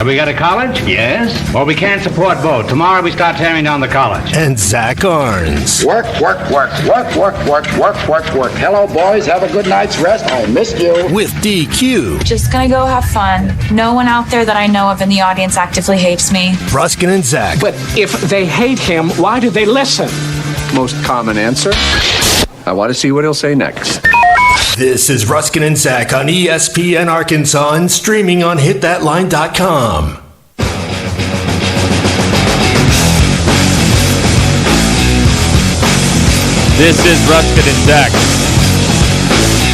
Have we got a college? Yes. Well, we can't support both. Tomorrow we start tearing down the college. And Zach Arns. Work. Hello, boys. Have a good night's rest. I missed you. With DQ. Just gonna go have fun. No one out there that I know of in the audience actively hates me. Ruscin and Zach. But if they hate him, why do they listen? Most common answer. I want to see what he'll say next. This is Ruscin and Zach on ESPN Arkansas and streaming on hitthatline.com. This is Ruscin and Zach.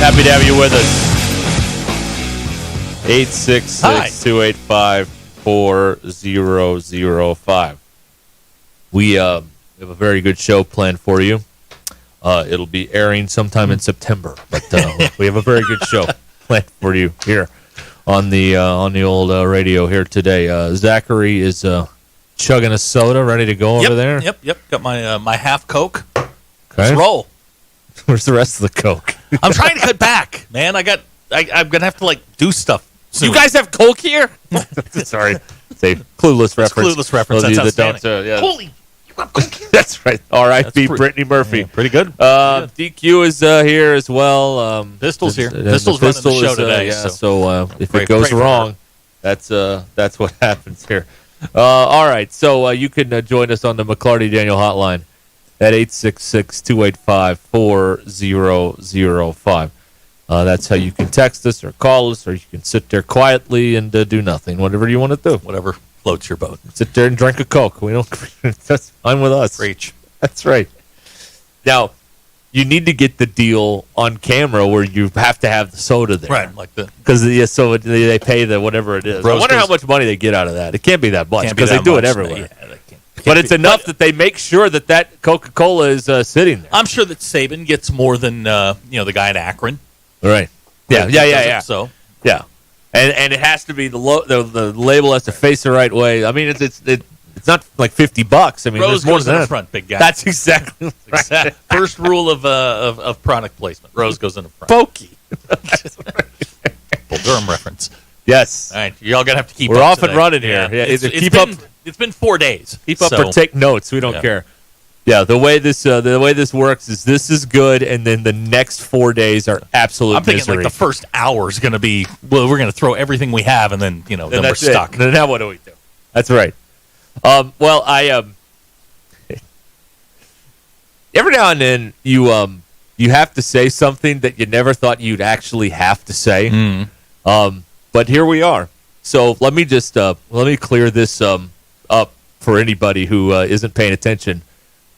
Happy to have you with us. 866-285-4005. We have a very good show planned for you. It'll be airing sometime in September, but we have a very good show planned for you here on the old radio here today. Zachary is chugging a soda, ready to go over there. Yep. Got my half Coke. Okay. Let's roll. Where's the rest of the Coke? I'm trying to cut back, man. I'm gonna have to do stuff soon. You guys have Coke here? Sorry, it's a clueless reference. Clueless reference. That's outstanding. Yeah. Holy. That's right. R.I.P. Brittany Murphy. Yeah, pretty good. DQ is here as well. Pistol's here. Pistol's running the show today. So if it goes wrong, that's what happens here. All right. So you can join us on the McClarty Daniel hotline at 866-285-4005. That's how you can text us or call us, or you can sit there quietly and do nothing, whatever you want to do. Whatever floats your boat. Sit there and drink a Coke. We don't. That's fine with us. Preach. That's right. Now, you need to get the deal on camera where you have to have the soda there, right? Because they pay the whatever it is. I wonder how much money they get out of that. It can't be that much because they do it everywhere. But it's enough that they make sure that Coca-Cola is sitting there. I'm sure that Saban gets more than the guy in Akron. Right. Yeah. So yeah. And it has to be the label has to face the right way. I mean, it's not like $50. I mean, Rose there's more goes than in that. the front, big guy. That's exactly right. First rule of product placement. Rose goes in the front. Pokey. Bull Durham reference. Yes. All right, y'all gonna have to keep. We're up off today. and running here. Yeah. It's been 4 days. Keep up or take notes. We don't care. Yeah, the way this works is this is good, and then the next 4 days are absolute I'm thinking misery. the first hour is going to be, we're going to throw everything we have, and then then we're stuck. Then now what do we do? That's right. Well, every now and then you have to say something that you never thought you'd actually have to say. But here we are. So let me just let me clear this up for anybody who isn't paying attention.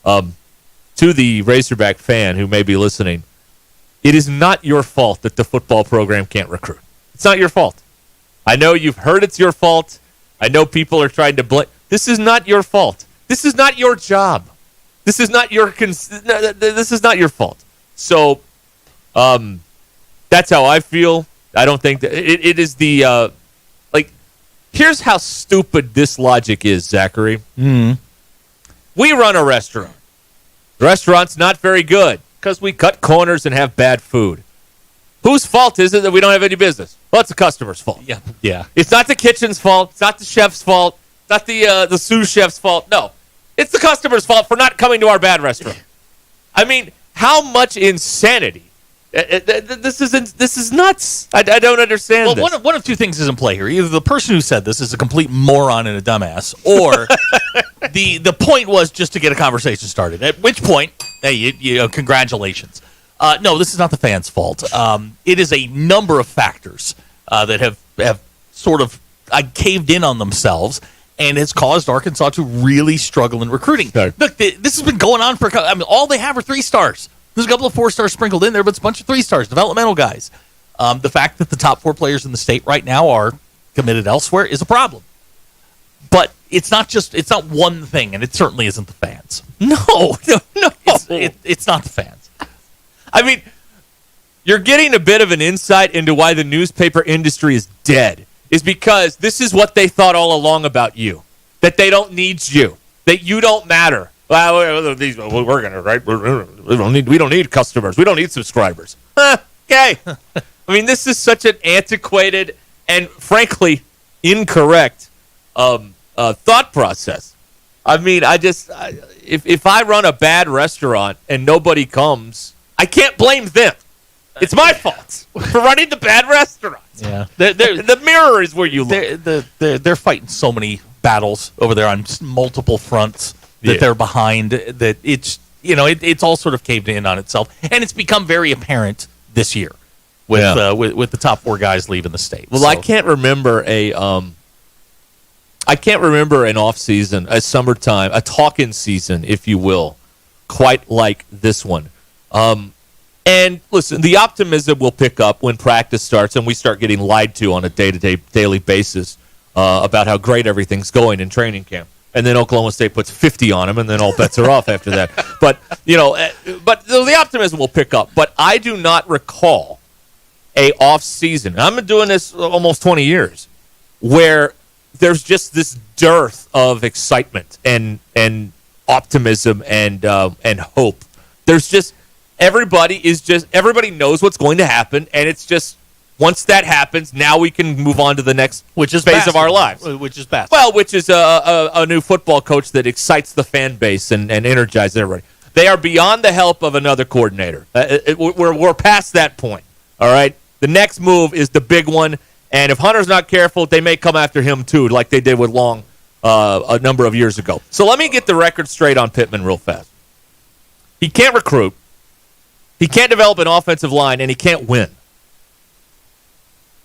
To the Razorback fan who may be listening, it is not your fault that the football program can't recruit. It's not your fault. I know you've heard it's your fault. I know people are trying to blame. This is not your fault. This is not your job. This is not your this is not your fault. So that's how I feel. I don't think that it is the here's how stupid this logic is, Zachary. We run a restaurant. The restaurant's not very good because we cut corners and have bad food. Whose fault is it that we don't have any business? Well, it's the customer's fault. Yeah. It's not the kitchen's fault. It's not the chef's fault. It's not the sous chef's fault. No. It's the customer's fault for not coming to our bad restaurant. I mean, how much insanity? This is nuts. I don't understand this. One of two things is in play here. Either the person who said this is a complete moron and a dumbass, or the point was just to get a conversation started. At which point, hey, congratulations. No, this is not the fans' fault. It is a number of factors that have sort of caved in on themselves, and it's caused Arkansas to really struggle in recruiting. Right. Look, this has been going on for all they have are 3 stars. There's a couple of 4 stars sprinkled in there, but it's a bunch of 3 stars, developmental guys. The fact that the top 4 players in the state right now are committed elsewhere is a problem. But it's not one thing, and it certainly isn't the fans. No. It's not the fans. I mean, you're getting a bit of an insight into why the newspaper industry is dead. Is because this is what they thought all along about you. That they don't need you. That you don't matter. Well, we're gonna right. We don't need customers. We don't need subscribers. Okay. I mean, this is such an antiquated and frankly incorrect thought process. I mean, if I run a bad restaurant and nobody comes, I can't blame them. It's my fault for running the bad restaurant. Yeah, the mirror is where you look. They're fighting so many battles over there on multiple fronts that they're behind. That it's all sort of caved in on itself, and it's become very apparent this year with the top 4 guys leaving the state. Well, I can't remember an off season, a summertime, a talk-in season, if you will, quite like this one. And listen, the optimism will pick up when practice starts and we start getting lied to on a daily basis about how great everything's going in training camp. And then Oklahoma State puts 50 on them, and then all bets are off after that. But the optimism will pick up. But I do not recall a off season. I'm doing this almost 20 years, where there's just this dearth of excitement and optimism and hope. There's just everybody knows what's going to happen, and it's just once that happens, now we can move on to the next phase of our lives. Which is basketball. Well, which is a new football coach that excites the fan base and energizes everybody. They are beyond the help of another coordinator. We're past that point. All right. The next move is the big one. And if Hunter's not careful, they may come after him, too, like they did with Long a number of years ago. So let me get the record straight on Pittman real fast. He can't recruit. He can't develop an offensive line, and he can't win.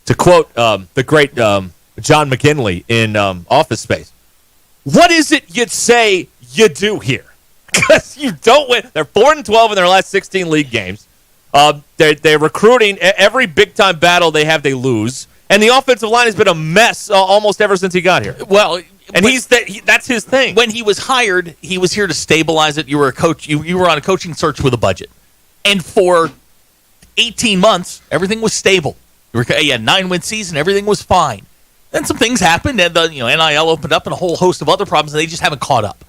To quote the great John McKinley in Office Space, what is it you'd say you do here? Because you don't win. They're 4-12 in their last 16 league games. They're recruiting. Every big-time battle they have, they lose. And the offensive line has been a mess almost ever since he got here. Well, and that's his thing. When he was hired, he was here to stabilize it. You were a coach. You were on a coaching search with a budget. And for 18 months, everything was stable. You had 9-win season. Everything was fine. Then some things happened, and NIL opened up, and a whole host of other problems, and they just haven't caught up.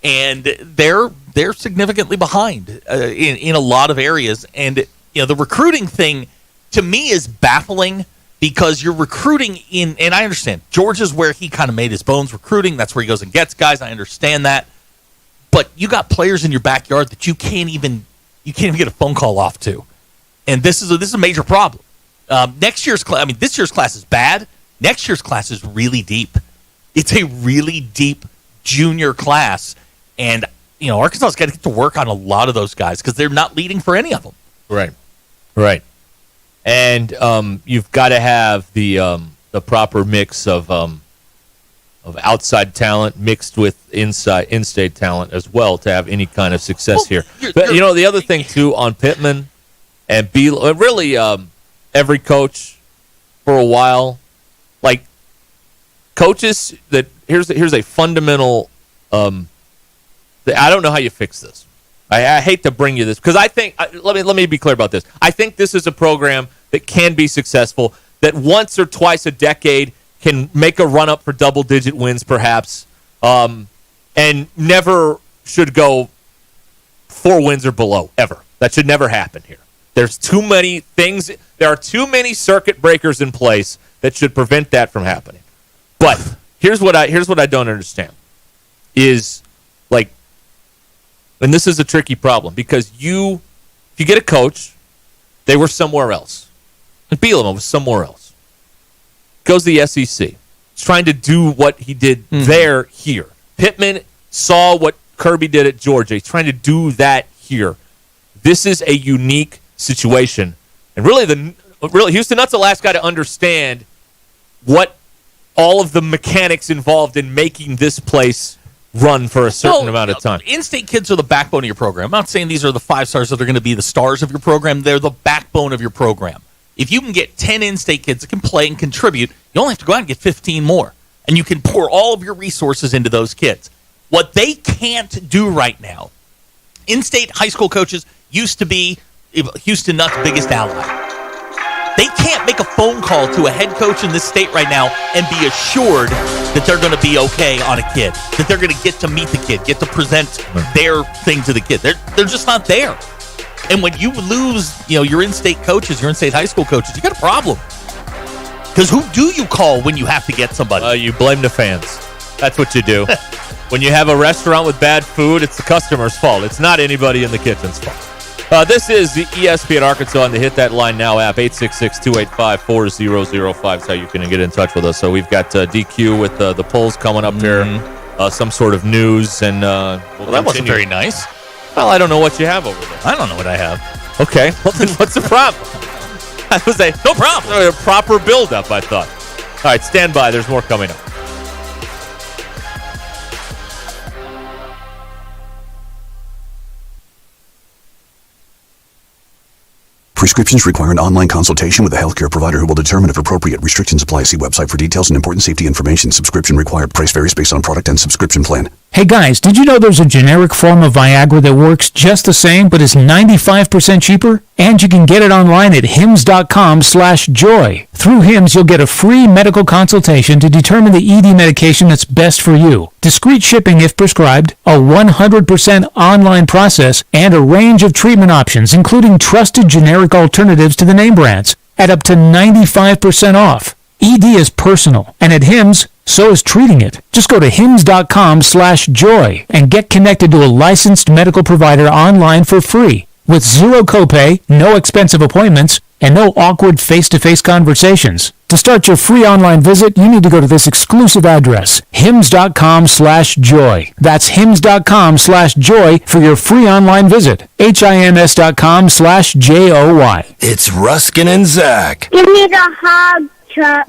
And they're significantly behind in a lot of areas. And the recruiting thing to me is baffling because you're recruiting and I understand Georgia's where he kind of made his bones recruiting. That's where he goes and gets guys. I understand that, but you got players in your backyard that you can't even get a phone call off to, and this is a major problem. This year's class is bad. Next year's class is really deep. It's a really deep junior class. And, Arkansas's got to get to work on a lot of those guys because they're not leading for any of them. Right. And you've got to have the proper mix of outside talent mixed with in-state talent as well to have any kind of success here. But, the other thing, too, on Pittman and really every coach for a while, like coaches that here's a fundamental I don't know how you fix this. I hate to bring you this because I think let me be clear about this. I think this is a program that can be successful, that once or twice a decade can make a run up for double-digit wins, perhaps, and never should go 4 wins or below ever. That should never happen here. There's too many things. There are too many circuit breakers in place that should prevent that from happening. But here's what I don't understand is like. And this is a tricky problem because if you get a coach, they were somewhere else. And Bielema was somewhere else. Goes to the SEC. He's trying to do what he did here. Pittman saw what Kirby did at Georgia. He's trying to do that here. This is a unique situation. And really, Houston Nutt's the last guy to understand what all of the mechanics involved in making this place run for a certain amount of time. In-state kids are the backbone of your program. I'm not saying these are the 5 stars that are going to be the stars of your program. They're the backbone of your program. If you can get 10 in-state kids that can play and contribute, you only have to go out and get 15 more. And you can pour all of your resources into those kids. What they can't do right now, in-state high school coaches used to be Houston Nutt's biggest ally. They can't make a phone call to a head coach in this state right now and be assured that they're going to be okay on a kid, that they're going to get to meet the kid, get to present their thing to the kid. They're just not there. And when you lose, your in-state coaches, your in-state high school coaches, you got a problem. Because who do you call when you have to get somebody? You blame the fans. That's what you do. When you have a restaurant with bad food, it's the customer's fault. It's not anybody in the kitchen's fault. This is the ESPN Arkansas on the Hit That Line Now app, 866-285-4005 is how you can get in touch with us. So we've got DQ with the polls coming up here, some sort of news, and Well, that wasn't very nice. Well, I don't know what you have over there. I don't know what I have. Okay, well then what's the problem? That was no problem. A proper build-up, I thought. All right, stand by. There's more coming up. Prescriptions require an online consultation with a healthcare provider who will determine if appropriate. Restrictions apply. See website for details and important safety information. Subscription required. Price varies based on product and subscription plan. Hey guys, did you know there's a generic form of Viagra that works just the same but is 95% cheaper? And you can get it online at hims.com/joy. Through Hims, you'll get a free medical consultation to determine the ED medication that's best for you. Discreet shipping if prescribed, a 100% online process, and a range of treatment options, including trusted generic alternatives to the name brands, at up to 95% off. ED is personal, and at Hims, so is treating it. Just go to hims.com/joy and get connected to a licensed medical provider online for free with zero copay, no expensive appointments, and no awkward face-to-face conversations. To start your free online visit, you need to go to this exclusive address, hims.com/joy. That's hims.com/joy for your free online visit. hims.com/joy. It's Ruscin and Zach. Give me the hog, Chuck.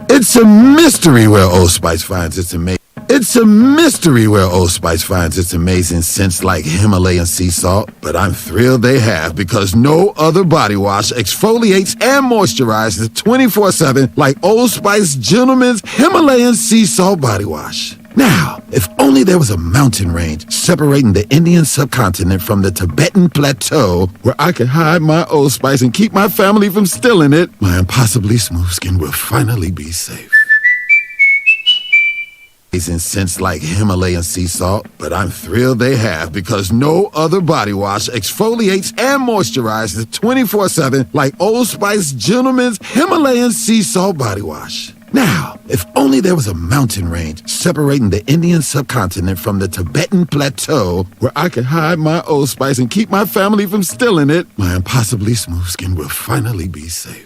It's a mystery where Old Spice finds its amazing. It's a mystery where Old Spice finds its amazing scents like Himalayan sea salt, but I'm thrilled they have because no other body wash exfoliates and moisturizes 24/7 like Old Spice Gentleman's Himalayan sea salt body wash. Now, if only there was a mountain range separating the Indian subcontinent from the Tibetan plateau where I could hide my Old Spice and keep my family from stealing it, my impossibly smooth skin will finally be safe. Amazing scents like Himalayan sea salt, but I'm thrilled they have because no other body wash exfoliates and moisturizes 24/7 like Old Spice Gentleman's Himalayan sea salt body wash. Now, if only there was a mountain range separating the Indian subcontinent from the Tibetan plateau where I could hide my Old Spice and keep my family from stealing it, my impossibly smooth skin will finally be safe.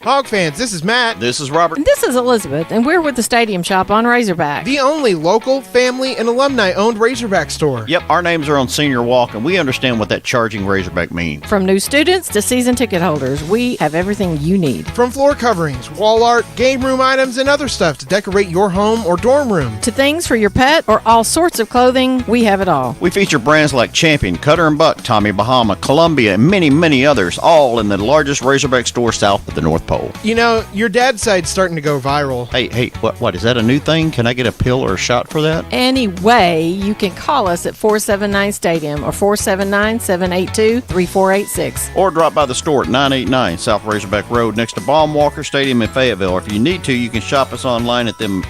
Hog fans, this is Matt. This is Robert. And this is Elizabeth, and we're with the Stadium Shop on Razorback. The only local, family, and alumni-owned Razorback store. Yep, our names are on Senior Walk, and we understand what that charging Razorback means. From new students to season ticket holders, we have everything you need. From floor coverings, wall art, game room items, and other stuff to decorate your home or dorm room. To things for your pet or all sorts of clothing, we have it all. We feature brands like Champion, Cutter & Buck, Tommy Bahama, Columbia, and many, many others, all in the largest Razorback store south of the North Pole. You know, your dad's side's starting to go viral. Hey, what, is that a new thing? Can I get a pill or a shot for that? Anyway, you can call us at 479-STADIUM or 479-782-3486. Or drop by the store at 989 South Razorback Road next to Baum-Walker Stadium in Fayetteville. Or if you need to, you can shop us online at them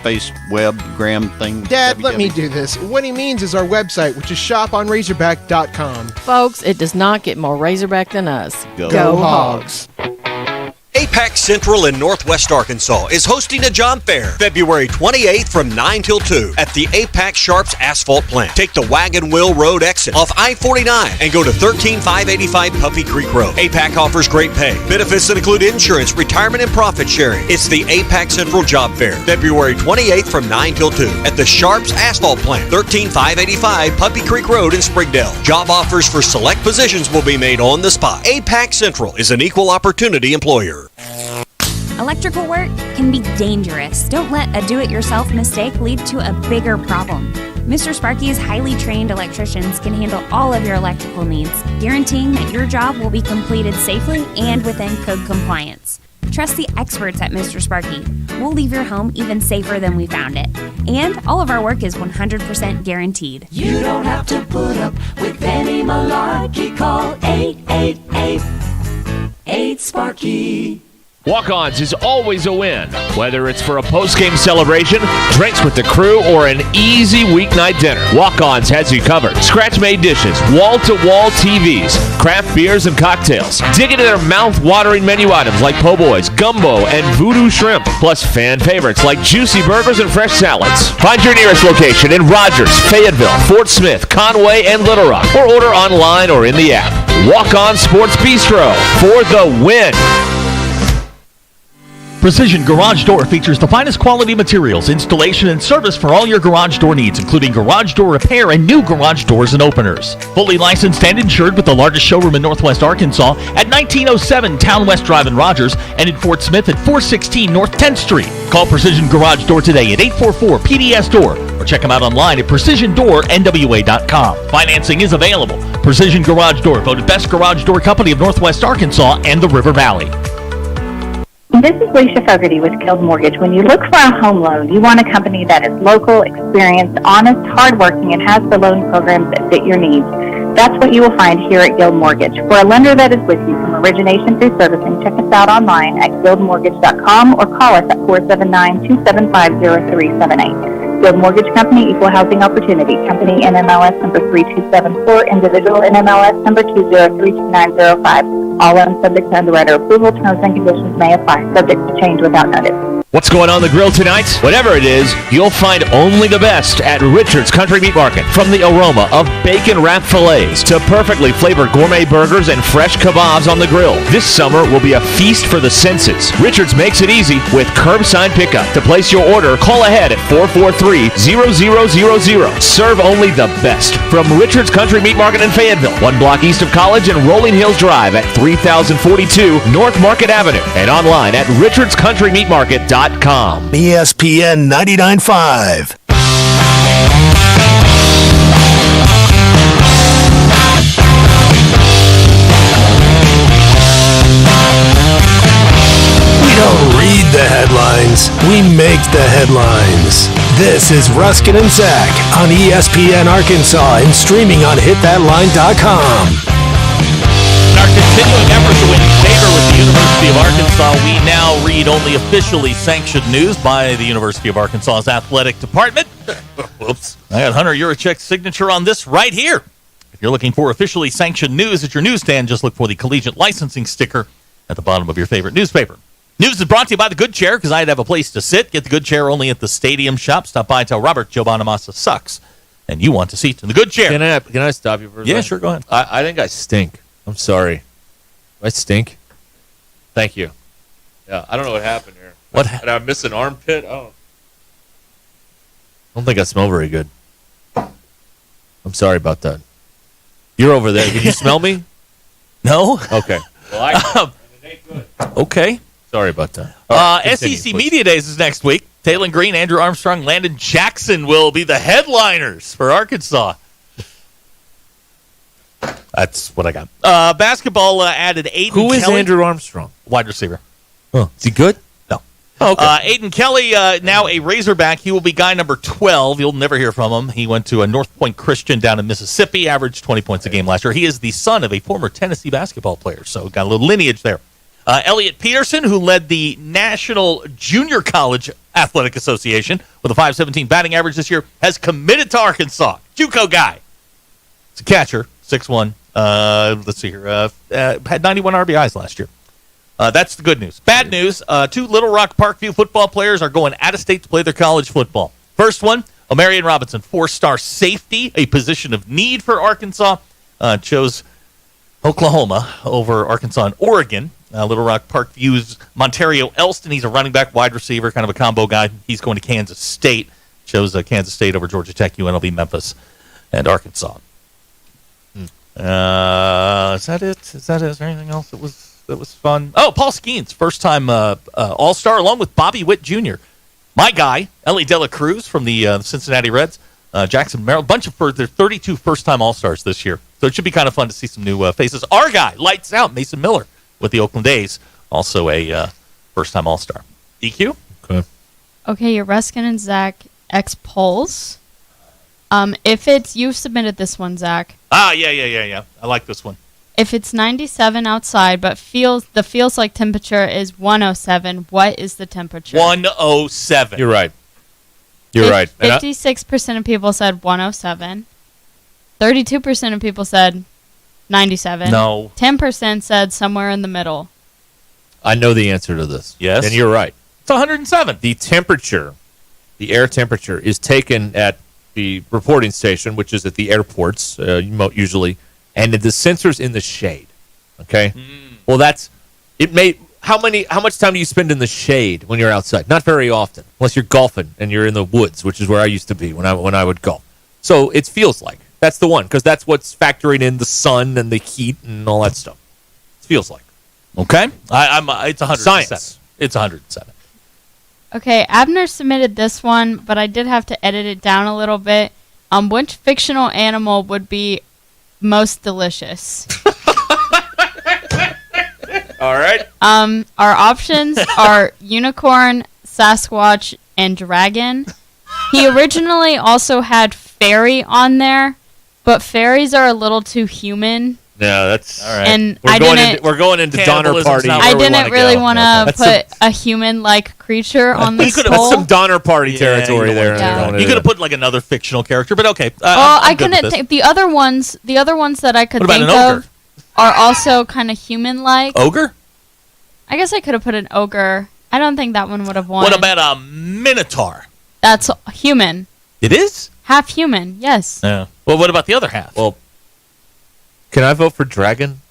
Gram things. Dad, let me do this. What he means is our website, which is shoponrazorback.com. Folks, it does not get more Razorback than us. Go Hogs. APAC Central in Northwest Arkansas is hosting a job fair February 28th from 9 till 2 at the APAC Sharps Asphalt Plant. Take the Wagon Wheel Road exit off I-49 and go to 13585 Puffy Creek Road. APAC offers great pay, benefits that include insurance, retirement, and profit sharing. It's the APAC Central Job Fair February 28th from 9 till 2 at the Sharps Asphalt Plant, 13585 Puffy Creek Road in Springdale. Job offers for select positions will be made on the spot. APAC Central is an equal opportunity employer. Electrical work can be dangerous. Don't let a do-it-yourself mistake lead to a bigger problem. Mr. Sparky's highly trained electricians can handle all of your electrical needs, guaranteeing that your job will be completed safely and within code compliance. Trust the experts at Mr. Sparky. We'll leave your home even safer than we found it. And all of our work is 100% guaranteed. You don't have to put up with any malarkey. Call 888-8-SPARKY. Walk-Ons is always a win. Whether it's for a post-game celebration, drinks with the crew, or an easy weeknight dinner, Walk-Ons has you covered. Scratch-made dishes, wall-to-wall TVs, craft beers and cocktails. Dig into their mouth-watering menu items like po' boys, gumbo, and voodoo shrimp, plus fan favorites like juicy burgers and fresh salads. Find your nearest location in Rogers, Fayetteville, Fort Smith, Conway, and Little Rock, or order online or in the app. Walk-On Sports Bistro for the win. Precision Garage Door features the finest quality materials, installation, and service for all your garage door needs, including garage door repair and new garage doors and openers. Fully licensed and insured with the largest showroom in Northwest Arkansas at 1907 Town West Drive in Rogers and in Fort Smith at 416 North 10th Street. Call Precision Garage Door today at 844-PDS-DOOR or check them out online at PrecisionDoorNWA.com. Financing is available. Precision Garage Door, voted Best Garage Door Company of Northwest Arkansas and the River Valley. This is Alicia Fogarty with Guild Mortgage. When you look for a home loan, you want a company that is local, experienced, honest, hardworking, and has the loan programs that fit your needs. That's what you will find here at Guild Mortgage. For a lender that is with you from origination through servicing, check us out online at guildmortgage.com or call us at 479-275-0378. Guild Mortgage Company, Equal Housing Opportunity. Company NMLS number 3274, individual NMLS number 2032905. All loans subject to underwriter approval. Terms and conditions may apply. Subject to change without notice. What's going on the grill tonight? Whatever it is, you'll find only the best at Richard's Country Meat Market. From the aroma of bacon-wrapped fillets to perfectly flavored gourmet burgers and fresh kebabs on the grill, this summer will be a feast for the senses. Richard's makes it easy with curbside pickup. To place your order, call ahead at 443-0000. Serve only the best. From Richard's Country Meat Market in Fayetteville, 1 block east of College and Rolling Hills Drive at 3042 North Market Avenue, and online at richardscountrymeatmarket.com. ESPN 99.5. We don't read the headlines, we make the headlines. This is Ruscin and Zach on ESPN Arkansas and streaming on hitthatline.com. In our continuing effort to win favor with the University of Arkansas, we now read only officially sanctioned news by the University of Arkansas's athletic department. Whoops. I got Hunter Yurichek's signature on this right here. If you're looking for officially sanctioned news at your newsstand, just look for the collegiate licensing sticker at the bottom of your favorite newspaper. News is brought to you by the Good Chair, because I'd have a place to sit. Get the Good Chair only at the Stadium Shop. Stop by, tell Robert Joe Bonamassa sucks, and you want a seat in the Good Chair. Can I stop you for a second? Yeah, sure, go ahead. I think I stink. I'm sorry. I stink. Thank you. Yeah, I don't know what happened here. What? Did I miss an armpit? Oh. I don't think I smell very good. I'm sorry about that. You're over there. Can you smell me? No. Okay. Well, it ain't good. Okay. Sorry about that. SEC please. Media Days is next week. Taylor Green, Andrew Armstrong, Landon Jackson will be the headliners for Arkansas. That's what I got. Basketball added Aiden Kelly. Who is Andrew Armstrong? Wide receiver. Oh, is he good? No. Oh, okay. Aiden Kelly, now a Razorback. He will be guy number 12. You'll never hear from him. He went to a North Point Christian down in Mississippi, averaged 20 points a game last year. He is the son of a former Tennessee basketball player, so got a little lineage there. Elliot Peterson, who led the National Junior College Athletic Association with a .517 batting average this year, has committed to Arkansas. JUCO guy. It's a catcher, 6'1". Let's see here. Had 91 RBIs last year. That's the good news. Bad news, 2 Little Rock Parkview football players are going out of state to play their college football. First one, Omarion Robinson, 4-star safety, a position of need for Arkansas, chose Oklahoma over Arkansas and Oregon. Little Rock Parkview's Montario Elston, he's a running back, wide receiver, kind of a combo guy. He's going to Kansas State. Chose Kansas State over Georgia Tech, UNLV, Memphis, and Arkansas. Is that it? Is there anything else that was fun? Oh, Paul Skeens, first-time All-Star, along with Bobby Witt Jr. My guy, Ellie Dela Cruz from the Cincinnati Reds, Jackson, Maryland, bunch of their 32 first-time All-Stars this year. So it should be kind of fun to see some new faces. Our guy, lights out, Mason Miller with the Oakland A's, also a first-time All-Star. DQ? Okay, your Ruscin and Zach X polls. If it's you submitted this one, Zach. Yeah. I like this one. If it's 97 outside, but feels like temperature is 107, what is the temperature? 107. You're right. You're right. 56% of people said 107. 32% of people said 97. No. 10% said somewhere in the middle. I know the answer to this. Yes. And you're right. It's 107. The temperature, the air temperature, is taken at the reporting station, which is at the airports, usually, and the sensor's in the shade. Okay? Well, how much time do you spend in the shade when you're outside? Not very often, unless you're golfing and you're in the woods, which is where I used to be when I would golf. So it feels like. That's the one, because that's what's factoring in the sun and the heat and all that stuff. It feels like. Okay. It's 107. Science. It's 107. Okay, Abner submitted this one, but I did have to edit it down a little bit. Which fictional animal would be most delicious? All right. Our options are unicorn, Sasquatch, and dragon. He originally also had fairy on there, but fairies are a little too human. Yeah, that's all right. And we're going into Donner Party. I didn't really want to put a human-like creature on this poll. That's some Donner Party territory there. Yeah. You could have put like another fictional character, but okay. Well, I couldn't take the other ones. The other ones that I could What about think an ogre? of are also kind of human-like. Ogre? I guess I could have put an ogre. I don't think that one would have won. What about a minotaur? That's human. It is? Half human, yes. Yeah. Well, what about the other half? Well, can I vote for dragon?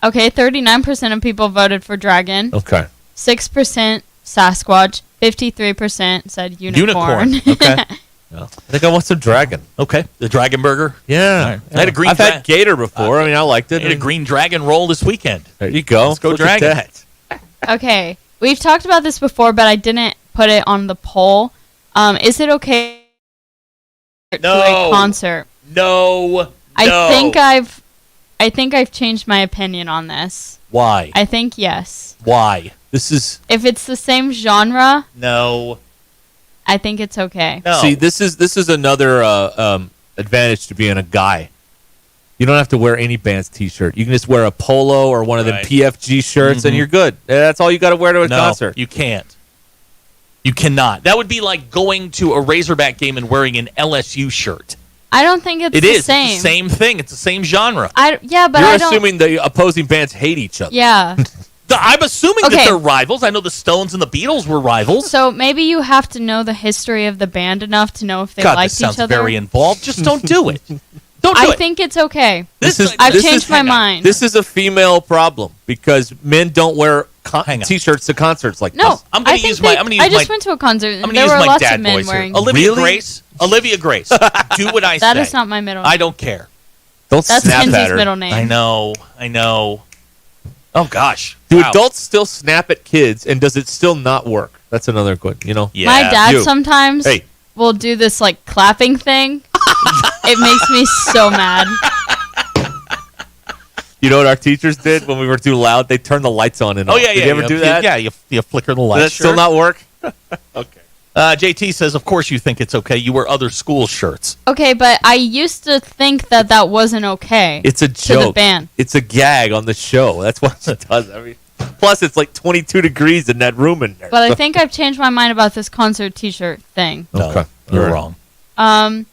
Okay, 39% of people voted for dragon. Okay. 6% Sasquatch. 53% said unicorn. Okay. I think I want some dragon. Okay. The dragon burger? Yeah. Right. I had a green I've had gator before. I liked it. I had a green dragon roll this weekend. There you go. Let's go Look at dragon. that. Okay, we've talked about this before, but I didn't put it on the poll. Is it okay to a concert? No. I think I've changed my opinion on this. Why? I think yes. Why? If it's the same genre, No. I think it's okay. No. See, this is another advantage to being a guy. You don't have to wear any band's T-shirt. You can just wear a polo or one of them PFG shirts, and you're good. That's all you got to wear to a concert. You can't. You cannot. That would be like going to a Razorback game and wearing an LSU shirt. I don't think it's It the is. same. It's the same thing. It's the same genre. But You're I don't. assuming the opposing bands hate each other. Yeah. I'm assuming Okay. that they're rivals. I know the Stones and the Beatles were rivals. So maybe you have to know the history of the band enough to know if they God, liked this sounds each other. very involved. Just don't do it. Don't do I it. think it's okay. I've changed my mind. This is a female problem because men don't wear T-shirts to concerts like No, this. I'm going to use my. I'm going to I use just my. went to a concert I'm and going to there use were my lots dad of men voice here. wearing. Olivia Grace. Olivia Grace. Do what I say. That is not my middle name. I don't care. Don't That's snap Kenzie's at her. middle name. I know. Oh gosh. Do Wow. adults still snap at kids, and does it still not work? That's another good. Yeah. My dad You. sometimes Hey. will do this like clapping thing. It makes me so mad. You know what our teachers did when we were too loud? They turned the lights on and Oh off. yeah, yeah. Did you ever do that? Yeah, you flicker the Does lights. that still not work? Okay. JT says, of course you think it's okay. You wear other school shirts. Okay, but I used to think that wasn't okay. It's a to joke. the band. It's a gag on the show. That's what it does. I mean, plus it's like 22 degrees in that room in there. But I think I've changed my mind about this concert T-shirt thing. No, Okay. you're All right. wrong.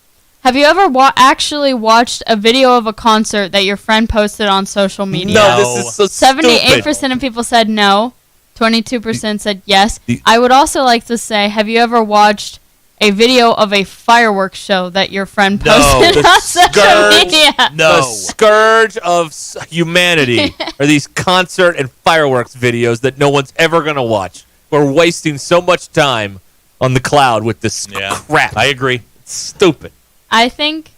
Have you ever actually watched a video of a concert that your friend posted on social media? No, this is so 78% of people said no. 22% said yes. I would also like to say, have you ever watched a video of a fireworks show that your friend posted on social media? The scourge of humanity are these concert and fireworks videos that no one's ever going to watch. We're wasting so much time on the cloud with this crap. I agree. It's stupid. I think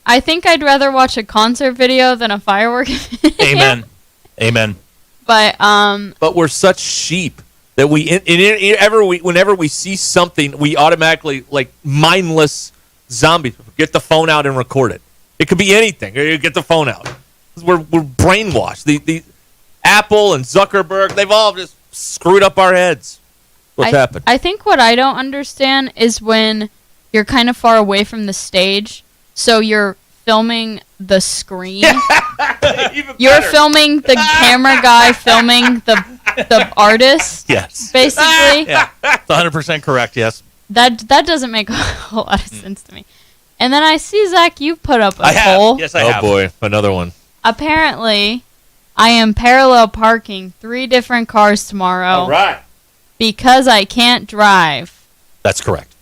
I'd rather watch a concert video than a firework video. Amen. But we're such sheep that whenever we see something, we automatically like mindless zombies. Get the phone out and record it. It could be anything. Get the phone out. We're brainwashed. The Apple and Zuckerberg, they've all just screwed up our heads. What's happened? I think what I don't understand is when you're kind of far away from the stage, so you're filming the screen. You're filming the camera guy filming the artist. Yes. Basically. Yeah. It's 100% correct, yes. That doesn't make a whole lot of sense to me. And then I see, Zach, you put up a I have. poll. Yes, I have. Oh, boy. Another one. Apparently, I am parallel parking 3 different cars tomorrow. All right. Because I can't drive. That's correct.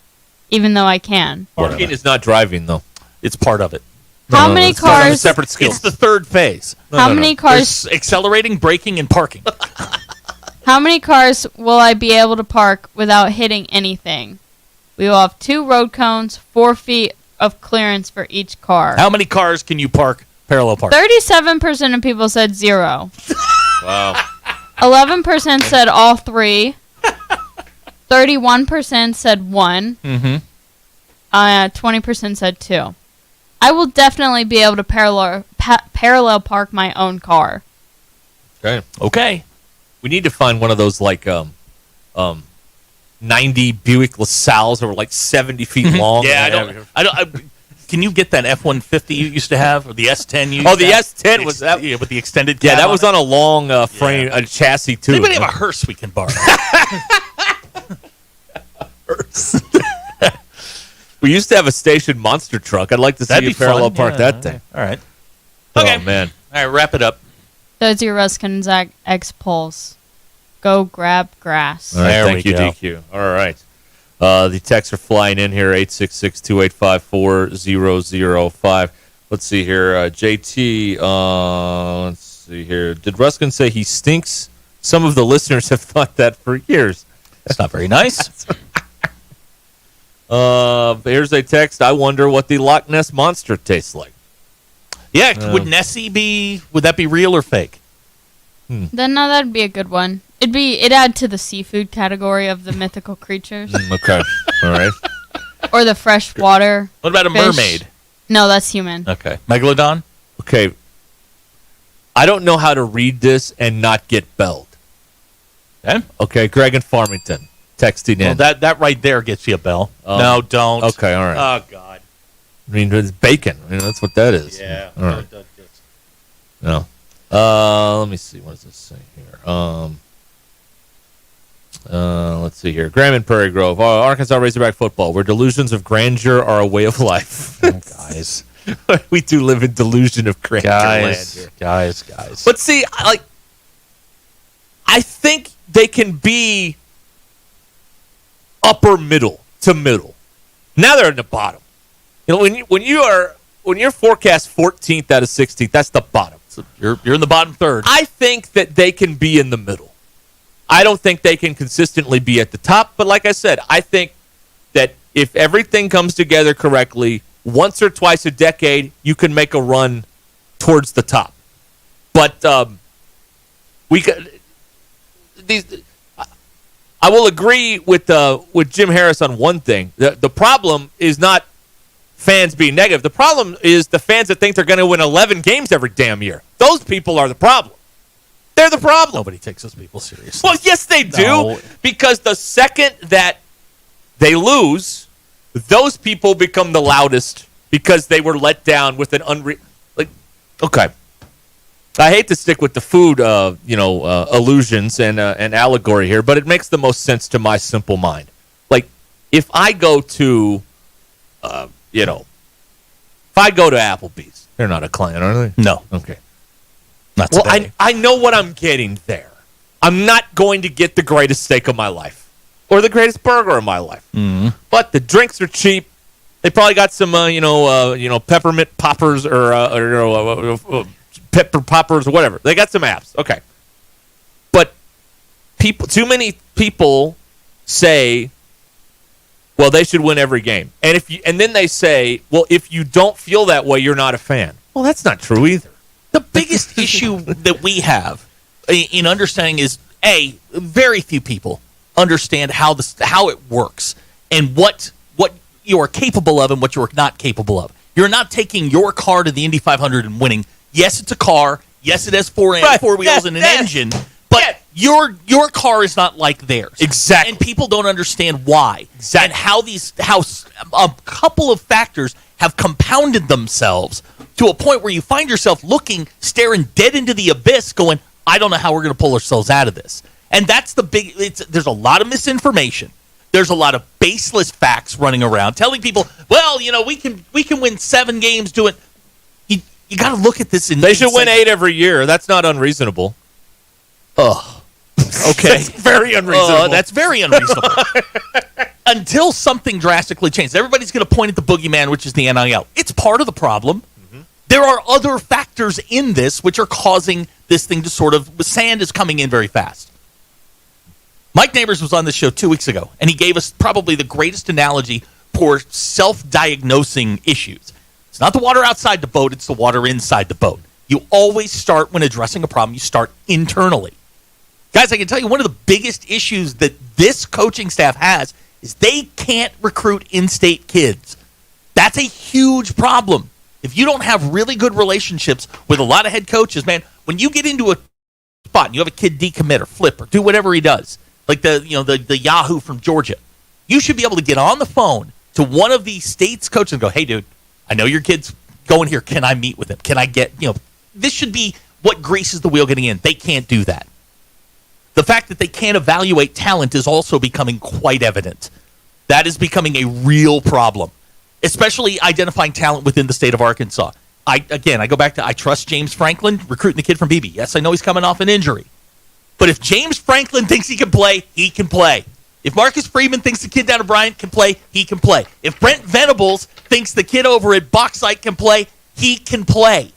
Even though I can. Parking is not driving, though. It's part of it. How many it's not a cars? separate skill. It's the third phase. How many cars? There's accelerating, braking, and parking. How many cars will I be able to park without hitting anything? We will have 2 road cones, 4 feet of clearance for each car. How many cars can you park parallel park? 37% of people said 0. Wow. 11% said all 3. 31% said 1. Mm-hmm. 20% said 2. I will definitely be able to parallel park my own car. Okay. We need to find one of those, like, 90 Buick LaSalles that were like 70 feet long. Yeah, I don't. Can you get that F-150 you used to have, or the S10 you? Oh, the S10 was that? Yeah, with the extended. Yeah, cab that was on a long frame, a chassis too. Does anybody have a hearse we can borrow? We used to have a station monster truck. I'd like to see That'd you be parallel fun. park Yeah, that thing. All right. Okay. Okay. Oh man. All right, wrap it up. Those are your Ruscin and Zach X polls. Go grab grass. All right, There thank we you, go. DQ. All right. The texts are flying in here, 866-285-4005. Let's see here. JT, let's see here. Did Ruscin say he stinks? Some of the listeners have thought that for years. That's not very nice. Here's a text. I wonder what the Loch Ness Monster tastes like. Yeah, would Nessie be? Would that be real or fake? Then no, that'd be a good one. It'd add to the seafood category of the mythical creatures. Okay. All right. Or the freshwater. What about a fish. mermaid? No, that's human. Okay. Megalodon? Okay. I don't know how to read this and not get belled. Okay, Greg in Farmington texting in. Well, that right there gets you a bell. No, don't. Okay, all right. Oh, God. I mean, it's bacon. I mean, that's what that is. Yeah. All right. No. Let me see. What does this say here? Let's see here. Graham in Prairie Grove. Arkansas Razorback football, where delusions of grandeur are a way of life. Guys. We do live in delusion of grandeur land here. Guys. But see, I think they can be upper middle to middle. Now they're in the bottom. You know, when you're forecast 14th out of 16th, that's the bottom. So you're in the bottom third. I think that they can be in the middle. I don't think they can consistently be at the top, but like I said, I think that if everything comes together correctly, once or twice a decade, you can make a run towards the top. But I will agree with Jim Harris on one thing. The problem is not fans being negative. The problem is the fans that think they're going to win 11 games every damn year. Those people are the problem. They're the problem. Nobody takes those people seriously. Well, yes, they do. No. Because the second that they lose, those people become the loudest because they were let down with an okay. I hate to stick with the food, illusions and allegory here, but it makes the most sense to my simple mind. Like, if I go to, Applebee's, they're not a client, are they? No. Okay. Not well, today. I know what I'm getting there. I'm not going to get the greatest steak of my life or the greatest burger of my life. Mm-hmm. But the drinks are cheap. They probably got some, peppermint poppers or pepper poppers or whatever. They got some apps. Okay. But too many people say, well, they should win every game. And then they say, well, if you don't feel that way, you're not a fan. Well, that's not true either. The biggest issue that we have in understanding is, very few people understand how it works and what you are capable of and what you are not capable of. You're not taking your car to the Indy 500 and winning. Yes, it's a car. Yes, it has four wheels and an engine. But your car is not like theirs. Exactly. And people don't understand why. Exactly. And how a couple of factors have compounded themselves to a point where you find yourself staring dead into the abyss going, I don't know how we're going to pull ourselves out of this. And that's there's a lot of misinformation. There's a lot of baseless facts running around telling people, well, we can win 7 games doing. You got to look at this. They should win 8 every year. That's not unreasonable. Oh, okay. That's very unreasonable. That's very unreasonable. Until something drastically changes. Everybody's going to point at the boogeyman, which is the NIL. It's part of the problem. Mm-hmm. There are other factors in this which are causing this thing to sand is coming in very fast. Mike Neighbors was on this show 2 weeks ago, and he gave us probably the greatest analogy for self-diagnosing issues. It's not the water outside the boat, it's the water inside the boat. You always start when addressing a problem, you start internally. Guys, I can tell you one of the biggest issues that this coaching staff has is they can't recruit in-state kids. That's a huge problem. If you don't have really good relationships with a lot of head coaches, man, when you get into a spot and you have a kid decommit or flip or do whatever he does, like the Yahoo from Georgia, you should be able to get on the phone to one of these state's coaches and go, hey, dude, I know your kid's going here. Can I meet with him? Can I get, this should be what greases the wheel getting in. They can't do that. The fact that they can't evaluate talent is also becoming quite evident. That is becoming a real problem, especially identifying talent within the state of Arkansas. I go back to I trust James Franklin recruiting the kid from BB. Yes, I know he's coming off an injury. But if James Franklin thinks he can play, he can play. If Marcus Freeman thinks the kid down at Bryant can play, he can play. If Brent Venables thinks the kid over at Bauxite can play, he can play.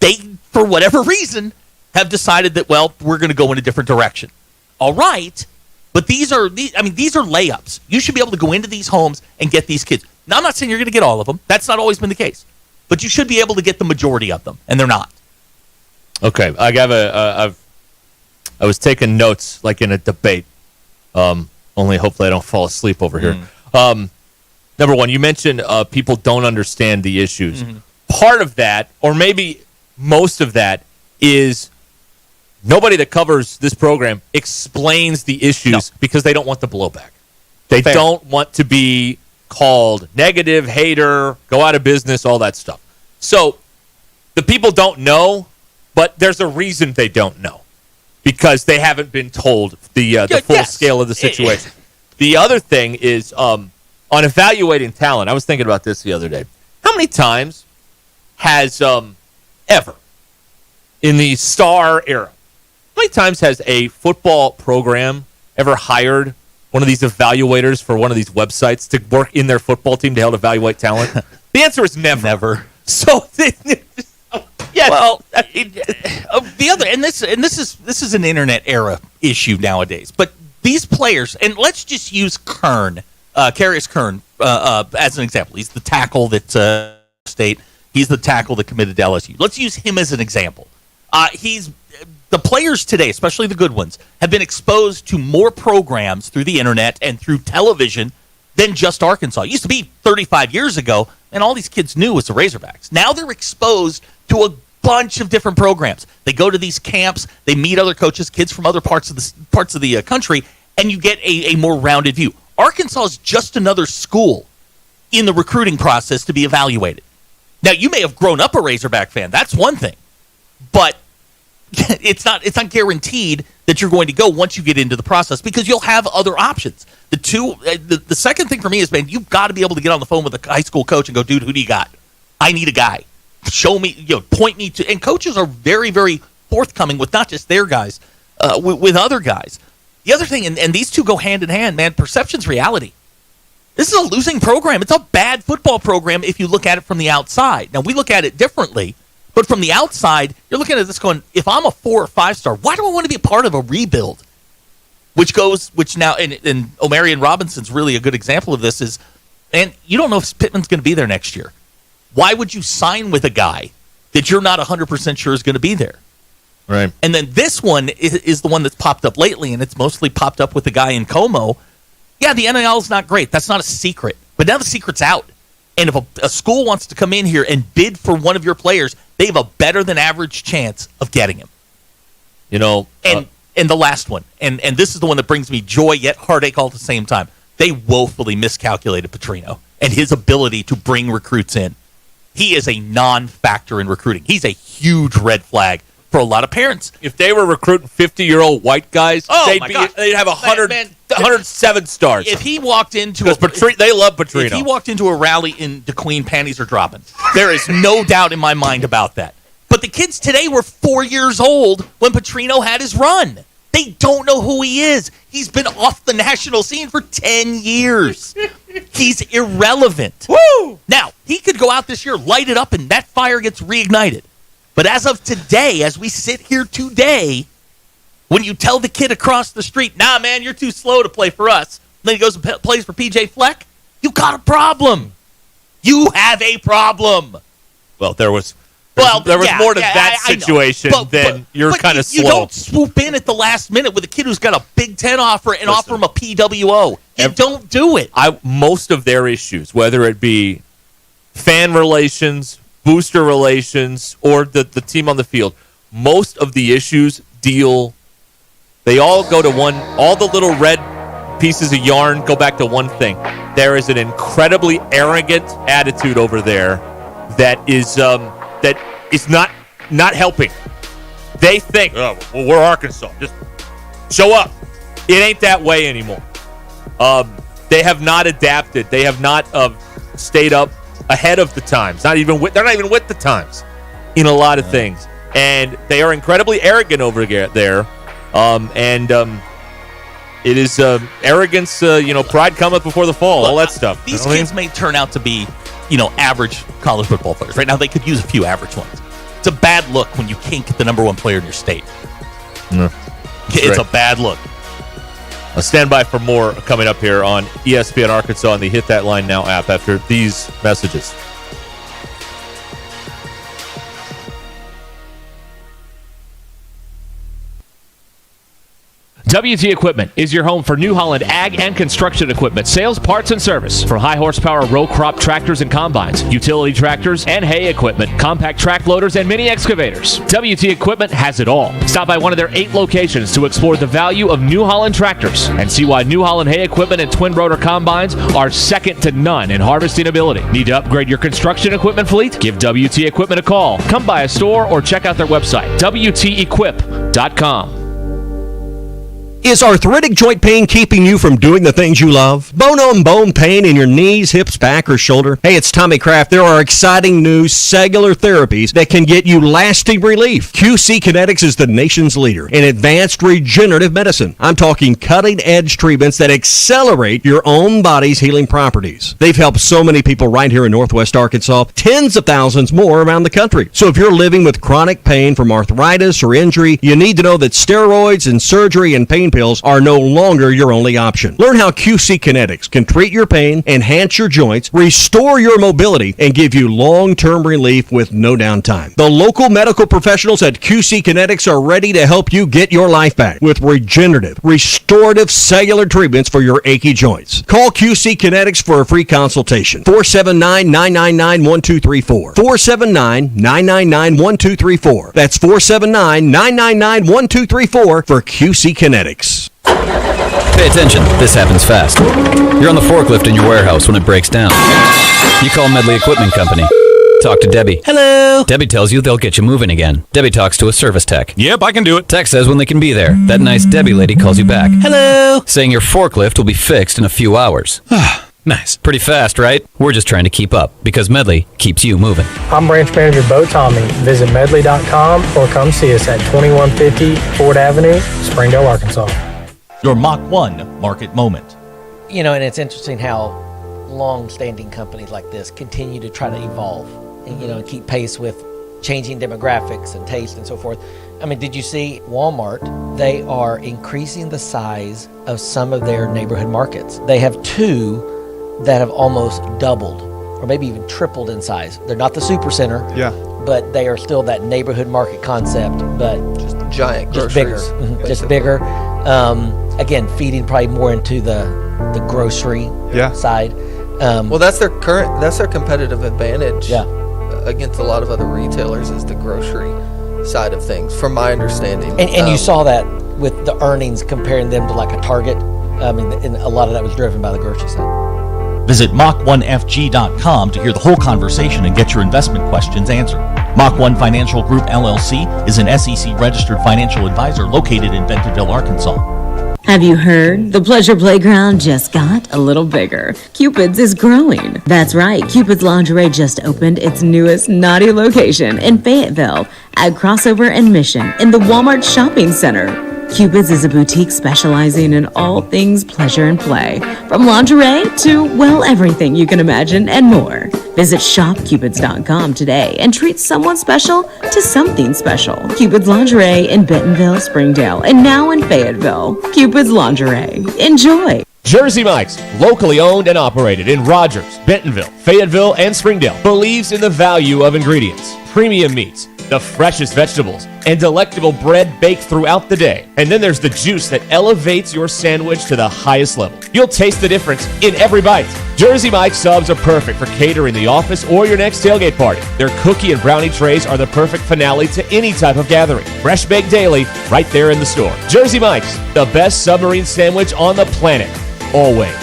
They, for whatever reason, have decided that, well, we're going to go in a different direction. All right, but these are layups. You should be able to go into these homes and get these kids. Now, I'm not saying you're going to get all of them. That's not always been the case. But you should be able to get the majority of them, and they're not. Okay, I was taking notes like in a debate. Only hopefully I don't fall asleep over here. Number one, you mentioned people don't understand the issues. Mm-hmm. Part of that, or maybe most of that, is nobody that covers this program explains the issues because they don't want the blowback. They don't want to be called negative, hater, go out of business, all that stuff. So the people don't know, but there's a reason they don't know. Because they haven't been told the full scale of the situation. The other thing is on evaluating talent. I was thinking about this the other day. How many times has ever in the star era, how many times has a football program ever hired one of these evaluators for one of these websites to work in their football team to help evaluate talent? The answer is never. Never. So yeah. Well, the other, and this is an internet era issue nowadays. But these players, and let's just use Kern, Carius Kern, as an example. He's the tackle that State. He's the tackle that committed to LSU. Let's use him as an example. The players today, especially the good ones, have been exposed to more programs through the internet and through television than just Arkansas. It used to be 35 years ago, and all these kids knew was the Razorbacks. Now they're exposed to a bunch of different programs. They go to these camps, they meet other coaches, kids from other parts of the country, and you get a more rounded view. Arkansas is just another school in the recruiting process to be evaluated. Now, you may have grown up a Razorback fan. That's one thing. But it's not guaranteed that you're going to go once you get into the process because you'll have other options. The second thing for me is, man, you've got to be able to get on the phone with a high school coach and go, dude, who do you got? I need a guy. Show me, point me to, and coaches are very, very forthcoming with not just their guys, with other guys. The other thing, and these two go hand in hand, man, perception's reality. This is a losing program. It's a bad football program if you look at it from the outside. Now, we look at it differently, but from the outside, you're looking at this going, if I'm a 4 or 5 star, why do I want to be a part of a rebuild? Which now, and Omarion Robinson's really a good example of this is, and you don't know if Pittman's going to be there next year. Why would you sign with a guy that you're not 100% sure is going to be there? Right. And then this one is the one that's popped up lately, and it's mostly popped up with the guy in Como. Yeah, the NIL is not great. That's not a secret. But now the secret's out. And if a school wants to come in here and bid for one of your players, they have a better than average chance of getting him. And the last one, and this is the one that brings me joy yet heartache all at the same time. They woefully miscalculated Petrino. and his ability to bring recruits in. He is a non-factor in recruiting. He's a huge red flag for a lot of parents. If they were recruiting 50-year-old white guys, they'd have 107 stars. If he walked into they love Petrino. If he walked into a rally in DeQueen, panties are dropping. There is no doubt in my mind about that. But the kids today were 4 years old when Petrino had his run. They don't know who he is. He's been off the national scene for 10 years. He's irrelevant. Woo! Now, he could go out this year, light it up, and that fire gets reignited. But as of today, as we sit here today, when you tell the kid across the street, nah, man, you're too slow to play for us, and then he goes and plays for PJ Fleck, you got a problem. You have a problem. Well, there was more to that situation than you're kind of slow. You don't swoop in at the last minute with a kid who's got a Big Ten offer and offer him a PWO. You don't do it. Most of their issues, whether it be fan relations, booster relations, or the team on the field, most of the issues they all go to one, all the little red pieces of yarn go back to one thing. There is an incredibly arrogant attitude over there that is not helping. They think, oh, well, we're Arkansas. Just show up. It ain't that way anymore. They have not adapted. They have not stayed up ahead of the times. They're not even with the times in a lot of things. And they are incredibly arrogant over there. It is arrogance, pride cometh before the fall, all that stuff. These kids may turn out to be, average college football players. Right now, they could use a few average ones. It's a bad look when you can't get the number one player in your state. It's a bad look. I'll stand by for more coming up here on ESPN Arkansas and the Hit That Line Now app after these messages. WT Equipment is your home for New Holland ag and construction equipment, sales, parts, and service. For high horsepower row crop tractors and combines, utility tractors and hay equipment, compact track loaders, and mini excavators. WT Equipment has it all. Stop by one of their 8 locations to explore the value of New Holland tractors and see why New Holland hay equipment and twin rotor combines are second to none in harvesting ability. Need to upgrade your construction equipment fleet? Give WT Equipment a call. Come by a store or check out their website, WTEquip.com. Is arthritic joint pain keeping you from doing the things you love? Bone-on-bone pain in your knees, hips, back, or shoulder? Hey, it's Tommy Kraft. There are exciting new cellular therapies that can get you lasting relief. QC Kinetics is the nation's leader in advanced regenerative medicine. I'm talking cutting-edge treatments that accelerate your own body's healing properties. They've helped so many people right here in Northwest Arkansas, tens of thousands more around the country. So if you're living with chronic pain from arthritis or injury, you need to know that steroids and surgery and pain pills are no longer your only option. Learn how QC Kinetics can treat your pain, enhance your joints, restore your mobility, and give you long-term relief with no downtime. The local medical professionals at QC Kinetics are ready to help you get your life back with regenerative, restorative cellular treatments for your achy joints. Call QC Kinetics for a free consultation. 479-999-1234. 479-999-1234. That's 479-999-1234 for QC Kinetics. Pay attention, this happens fast. You're on the forklift in your warehouse when it breaks down. You call Medley Equipment Company. Talk to Debbie. Hello. Debbie tells you they'll get you moving again. Debbie talks to a service tech. Yep, I can do it. Tech says when they can be there. That nice Debbie lady calls you back. Hello. Saying your forklift will be fixed in a few hours. Nice. Pretty fast, right? We're just trying to keep up because Medley keeps you moving. I'm Branch Manager Bo Tommy. Visit medley.com or come see us at 2150 Ford Avenue, Springdale, Arkansas. Your Mach 1 market moment. And it's interesting how long-standing companies like this continue to try to evolve and, keep pace with changing demographics and taste and so forth. I mean, did you see Walmart? They are increasing the size of some of their neighborhood markets. They have 2 that have almost doubled or maybe even tripled in size. They're not the super center, but they are still that neighborhood market concept, but just giant, just bigger, just bigger. Again, feeding probably more into the grocery side. Well, that's their competitive advantage against a lot of other retailers is the grocery side of things, from my understanding. And you saw that with the earnings comparing them to like a Target. I mean, and a lot of that was driven by the grocery side. Visit Mach1FG.com to hear the whole conversation and get your investment questions answered. Mach 1 Financial Group LLC is an SEC-registered financial advisor located in Bentonville, Arkansas. Have you heard? The Pleasure Playground just got a little bigger. Cupid's is growing. That's right, Cupid's Lingerie just opened its newest naughty location in Fayetteville at Crossover and Mission in the Walmart Shopping Center. Cupid's is a boutique specializing in all things pleasure and play, from lingerie to, well, everything you can imagine and more. Visit shopcupids.com today and treat someone special to something special. Cupid's Lingerie in Bentonville, Springdale, and now in Fayetteville. Cupid's Lingerie. Enjoy! Jersey Mike's, locally owned and operated in Rogers, Bentonville, Fayetteville, and Springdale, believes in the value of ingredients, premium meats, the freshest vegetables, and delectable bread baked throughout the day. And then there's the juice that elevates your sandwich to the highest level. You'll taste the difference in every bite. Jersey Mike's subs are perfect for catering the office or your next tailgate party. Their cookie and brownie trays are the perfect finale to any type of gathering. Fresh baked daily, right there in the store. Jersey Mike's, the best submarine sandwich on the planet. Always.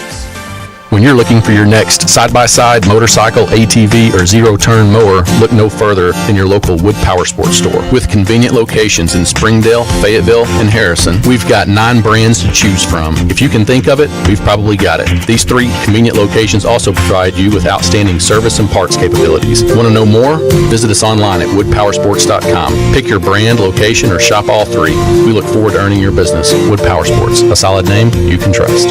When you're looking for your next side-by-side, motorcycle, ATV, or zero-turn mower, look no further than your local Wood Power Sports store. With convenient locations in Springdale, Fayetteville, and Harrison, we've got 9 brands to choose from. If you can think of it, we've probably got it. These 3 convenient locations also provide you with outstanding service and parts capabilities. Want to know more? Visit us online at woodpowersports.com. Pick your brand, location, or shop all 3. We look forward to earning your business. Wood Power Sports, a solid name you can trust.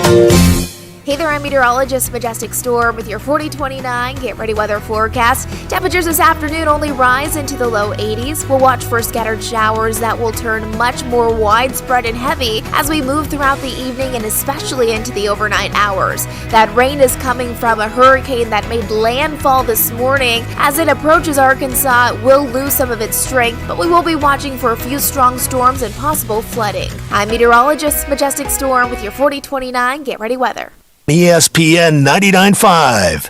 Hey there, I'm meteorologist Majestic Storm with your 4029 Get Ready weather forecast. Temperatures this afternoon only rise into the low 80s. We'll watch for scattered showers that will turn much more widespread and heavy as we move throughout the evening and especially into the overnight hours. That rain is coming from a hurricane that made landfall this morning. As it approaches Arkansas, it will lose some of its strength, but we will be watching for a few strong storms and possible flooding. I'm meteorologist Majestic Storm with your 4029 Get Ready weather. ESPN 99.5.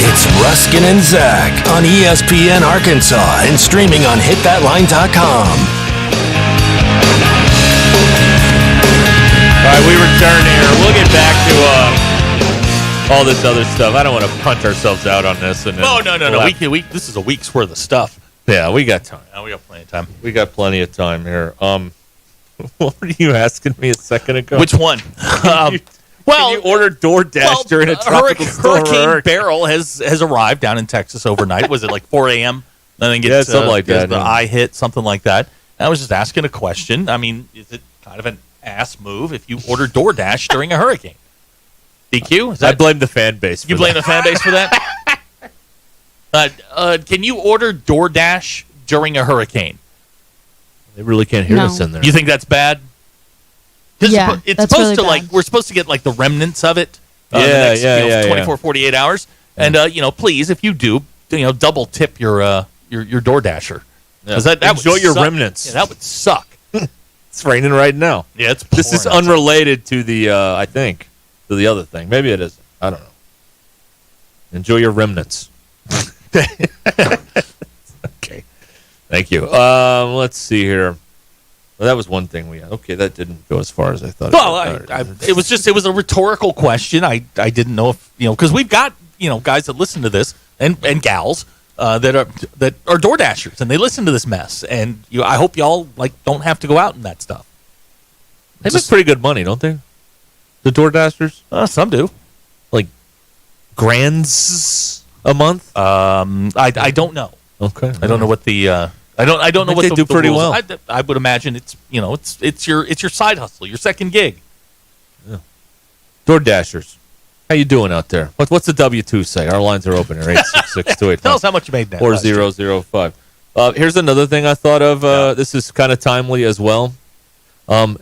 It's Ruscin and Zach on ESPN Arkansas and streaming on hitthatline.com. All right, we return here. We'll get back to all this other stuff. I don't want to punch ourselves out on this. And no. This is a week's worth of stuff. Yeah, we got time. We got plenty of time. We got plenty of time here. What were you asking me a second ago? Which one? Can you order DoorDash during a tropical storm? Hurricane Beryl has arrived down in Texas overnight. Was it like 4 a.m.? And then gets something like that. The eye hit, something like that. And I was just asking a question. I mean, is it kind of an ass move if you order DoorDash during a hurricane? DQ? I blame the fan base. You blame the fan base for that? Can you order DoorDash during a hurricane? They really can't hear us in there. You think that's bad? Yeah, it's that's supposed really to bad. We're supposed to get like the remnents of it. The next, 24, 48 hours. And please, if you do, double tip your DoorDasher. Yeah. Enjoy your remnants. Yeah, that would suck. It's raining right now. Yeah, it's This is unrelated to the I think. To the other thing. Maybe it isn't. I don't know. Enjoy your remnants. Okay. Thank you. Let's see here. Well, that was one thing we had. Okay, that didn't go as far as I thought. Well, it was a rhetorical question. I didn't know if, because we've got, guys that listen to this and gals that are DoorDashers and they listen to this mess. And I hope y'all don't have to go out and that stuff. They make pretty good money, don't they? The DoorDashers? Some do. Like grands a month? I don't know. Okay. I don't know what the I don't know what they the do pretty rules well. are. I would imagine it's it's your side hustle, your second gig. Yeah. DoorDashers. How you doing out there? What's the W2 say? Our lines are open here. 866-285. Tell us how much you made now. 4005. Here's another thing I thought of. This is kind of timely as well.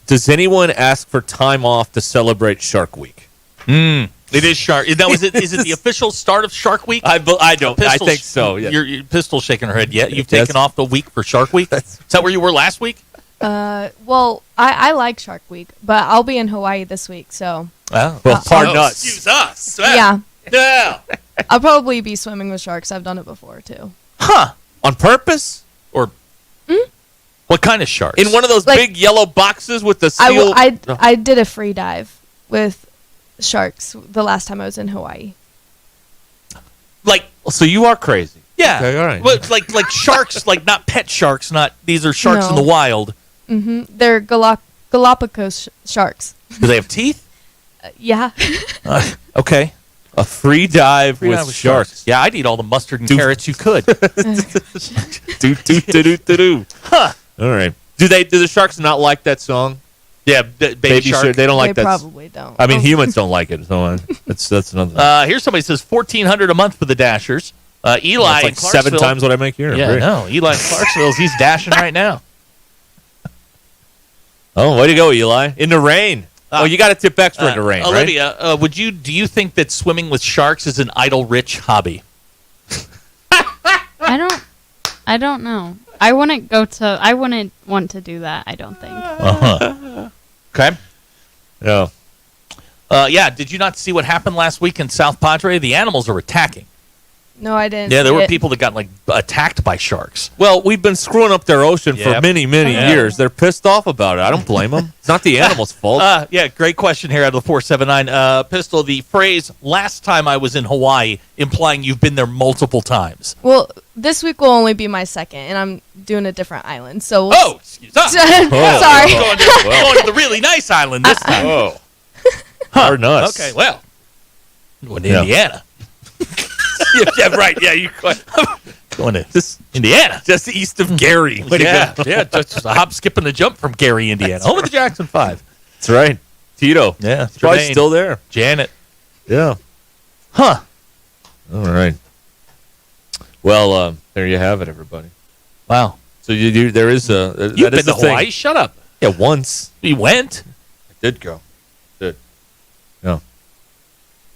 Does anyone ask for time off to celebrate Shark Week? It is Shark. Now, is it the official start of Shark Week? I don't. I think so. Yeah. Your pistol shaking her head. Yeah, you've taken off the week for Shark Week. Is that where you were last week? Well, I like Shark Week, but I'll be in Hawaii this week, so. Oh. Well, pardon us. Excuse us. Yeah. Yeah. I'll probably be swimming with sharks. I've done it before too. Huh. On purpose? Or what kind of sharks? In one of those big yellow boxes with the seal? I did a free dive with sharks the last time I was in Hawaii. So you are crazy. Yeah. Okay, all right. But like sharks, like not pet sharks, these are sharks in No. the wild. They're Galapagos sharks. Do they have teeth? Yeah. Okay. A free dive Free with dive with sharks. Yeah, I'd eat all the mustard and carrots you could. Do. Huh. All right. Do the sharks not like that song? Yeah, baby shark. They don't like They that. probably don't. I mean, humans don't like it. So that's another thing. Here's somebody says $1,400 a month for the Dashers. Eli, That's like in 7 Clarksville- times what I make here. Yeah, Great. no. Eli in Clarksville, he's dashing right now. Oh, way to go, Eli! In the rain. You got to tip extra in the rain, right? Olivia, do you think that swimming with sharks is an idle-rich hobby? I don't know. I wouldn't want to do that, I don't think. Okay. Yeah. Yeah, did you not see what happened last week in South Padre? The animals are attacking. No, I didn't. Yeah, there see were it. people that got attacked by sharks. Well, we've been screwing up their ocean for Yep. many Yeah. years. They're pissed off about it. I don't blame them. It's not the animals' fault. Yeah, great question here out of the 479. Pistol, the phrase, last time I was in Hawaii, implying you've been there multiple times. Well, this week will only be my second, and I'm doing a different island. So Oh, excuse us. Sorry. Going to the really nice island this time. Oh. Hard nuts. Okay, well. Going to Yeah. Indiana. yeah, right. Yeah, you going to Indiana. Just east of Gary. Way to go. Yeah, just a hop, skip, and a jump from Gary, Indiana. Home of the Jackson 5. That's right. Tito. Yeah. He's probably Tremaine. still there. Janet. Yeah. Huh. All right. Well, there you have it, everybody. Wow. So there is a. You've that is been to the thing. Hawaii? Shut up. Yeah, once. We went. I did go. Did. Yeah.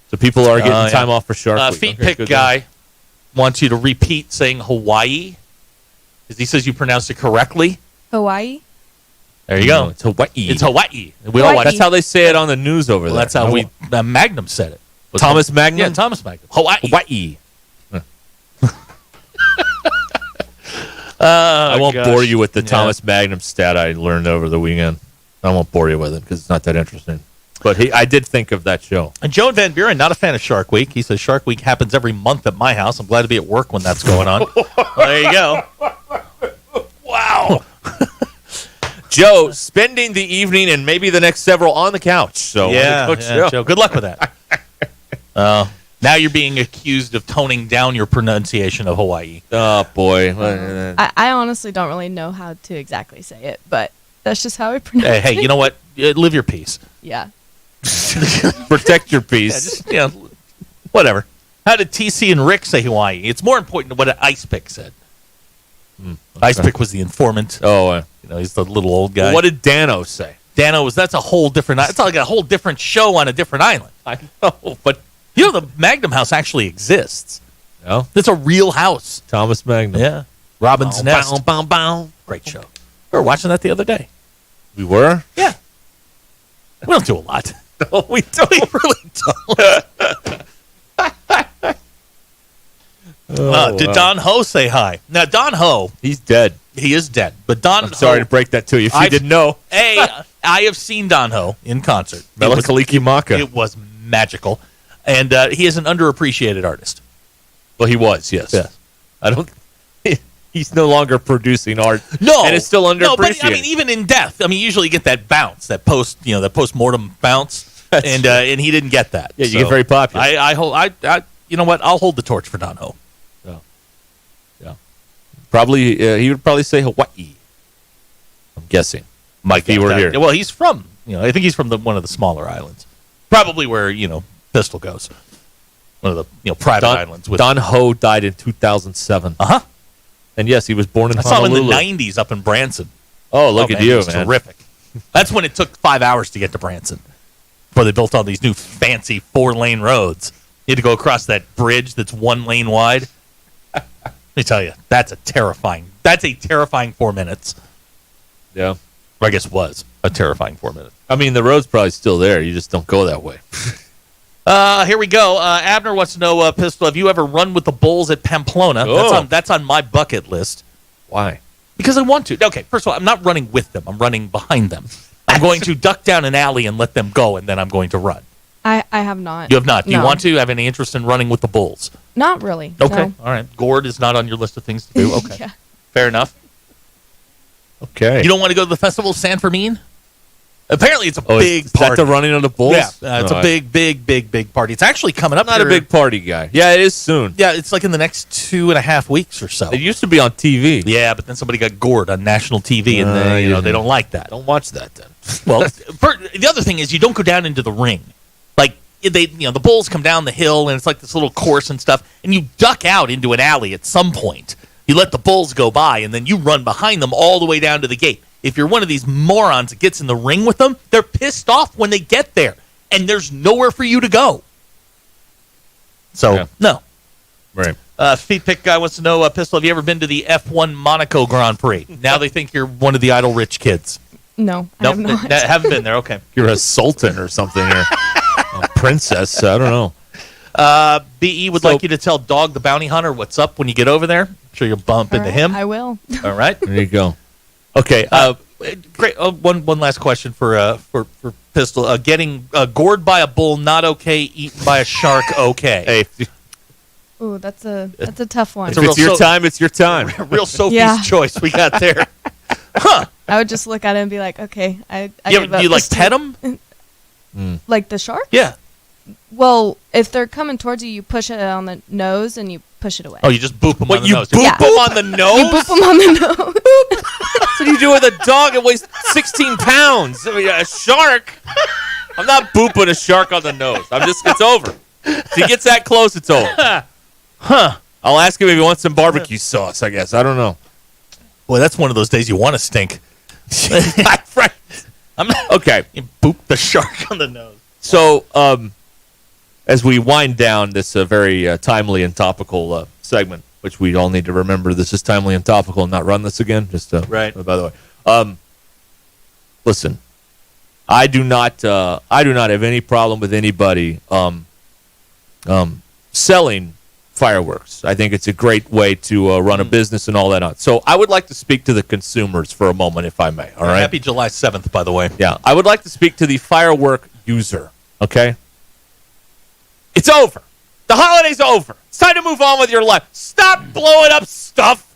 So people are getting time off for Shark Week. Feet Okay, pick good guy wants you to repeat saying Hawaii. Because he says you pronounced it correctly. Hawaii. There you go. No, it's Hawaii. It's Hawaii. That's how they say it on the news over there. That's how Magnum said it. Thomas Magnum? Yeah, Thomas Magnum. Hawaii. I won't gosh. bore you with the Yeah. Thomas Magnum stat I learned over the weekend. I won't bore you with it because it's not that interesting. But I did think of that show. And Joan Van Buren, not a fan of Shark Week. He says Shark Week happens every month at my house. I'm glad to be at work when that's going on. There you go. Wow. Joe, spending the evening and maybe the next several on the couch. So yeah, Joe. Joe. Good luck with that. Now you're being accused of toning down your pronunciation of Hawaii. Oh, boy. I honestly don't really know how to exactly say it, but that's just how I pronounce it. Hey, you know what? Live your peace. Yeah. Protect your peace. Whatever. How did TC and Rick say Hawaii? It's more important than what an Ice Pick said. Ice Pick was the informant. Oh, he's the little old guy. Well, what did Dano say? Dano that's a whole different. It's like a whole different show on a different island. I know, but the Magnum House actually exists. No, it's a real house. Thomas Magnum. Yeah, Robin's Nest. Great show. We were watching that the other day. We were. Yeah. We don't do a lot. No, we don't. We really don't. Did Don Ho say hi? Now, Don Ho. He's dead. He is dead. But Don I'm sorry to break that to you if you didn't know. I have seen Don Ho in concert. Melakaliki Maka. It was magical. And he is an underappreciated artist. Well, he was, yes. Yeah. I don't. He's no longer producing art. No, and it's still underappreciated. No, but I mean, even in death, I mean, you usually get that bounce, that post-mortem bounce, and he didn't get that. Yeah, you get very popular. I you know what? I'll hold the torch for Don Ho. Yeah. Probably, he would probably say Hawaii. I'm guessing. If he were here. Well, he's from. I think he's from one of the smaller islands, probably where Pistol goes. One of the private islands. Don Ho died in 2007. Uh huh. And yes, he was born in Honolulu. I saw him in the 90s up in Branson. Oh, look at you, man. Terrific. That's when it took 5 hours to get to Branson. Before they built all these new fancy 4-lane roads. You had to go across that bridge that's 1 lane wide. Let me tell you, that's a terrifying 4 minutes. Yeah. Or I guess was a terrifying 4 minutes. I mean, the road's probably still there. You just don't go that way. Here we go. Abner wants to know, Pistol, have you ever run with the Bulls at Pamplona? Oh. That's on my bucket list. Why? Because I want to. Okay, first of all, I'm not running with them. I'm running behind them. I'm going to duck down an alley and let them go, and then I'm going to run. I have not. You have not. Do you No. want to have any interest in running with the Bulls? Not really. Okay. No. All right. Gord is not on your list of things to do. Okay. Yeah. Fair enough. Okay. You don't want to go to the Festival of San Fermin? Apparently, it's a big is party. that the running of the Bulls? Yeah, it's a big party. It's actually coming up. I'm not a here. big party guy. Yeah, it is soon. Yeah, it's like in the next 2.5 weeks or so. It used to be on TV. Yeah, but then somebody got gored on national TV, and they don't like that. Don't watch that then. Well, the other thing is you don't go down into the ring. Like the Bulls come down the hill, and it's like this little course and stuff, and you duck out into an alley at some point. You let the Bulls go by, and then you run behind them all the way down to the gate. If you're one of these morons that gets in the ring with them, they're pissed off when they get there, and there's nowhere for you to go. So, no. Right. Feet pick guy wants to know, Pistol, have you ever been to the F1 Monaco Grand Prix? Now they think you're one of the idle rich kids. No, I Nope, have not. haven't been there. Okay. You're a sultan or something, or a princess. I don't know. BE would like you to tell Dog the Bounty Hunter what's up when you get over there. I'm sure you'll bump into him. I will. All right. There you go. Okay. Great. One last question for Pistol. Getting gored by a bull, not okay. Eaten by a shark, okay. Hey, Ooh, that's a tough one. if it's your time, it's your time. Real Sophie's Yeah. choice we got there. I would just look at it and be like, okay, I You give up like this pet time. them? Like the shark? Yeah. Well, if they're coming towards you, you push it on the nose and you push it away. Oh, you just boop them on the you nose. boop Yeah. them on the nose? You boop them on the nose. That's what you do with a dog that weighs 16 pounds. I mean, a shark. I'm not booping a shark on the nose. It's over. If he gets that close, it's over. Huh. I'll ask him if he wants some barbecue sauce, I guess. I don't know. Boy, that's one of those days you want to stink. I'm not, Okay. you boop the shark on the nose. So, as we wind down this very timely and topical segment, which we all need to remember, this is timely and topical, and not run this again. Just right. By the way, listen, I do not have any problem with anybody selling fireworks. I think it's a great way to run a business and all that on. So I would like to speak to the consumers for a moment, if I may. All right. Happy July 7th, by the way. Yeah, I would like to speak to the firework user, okay? It's over. The holiday's over. It's time to move on with your life. Stop blowing up stuff.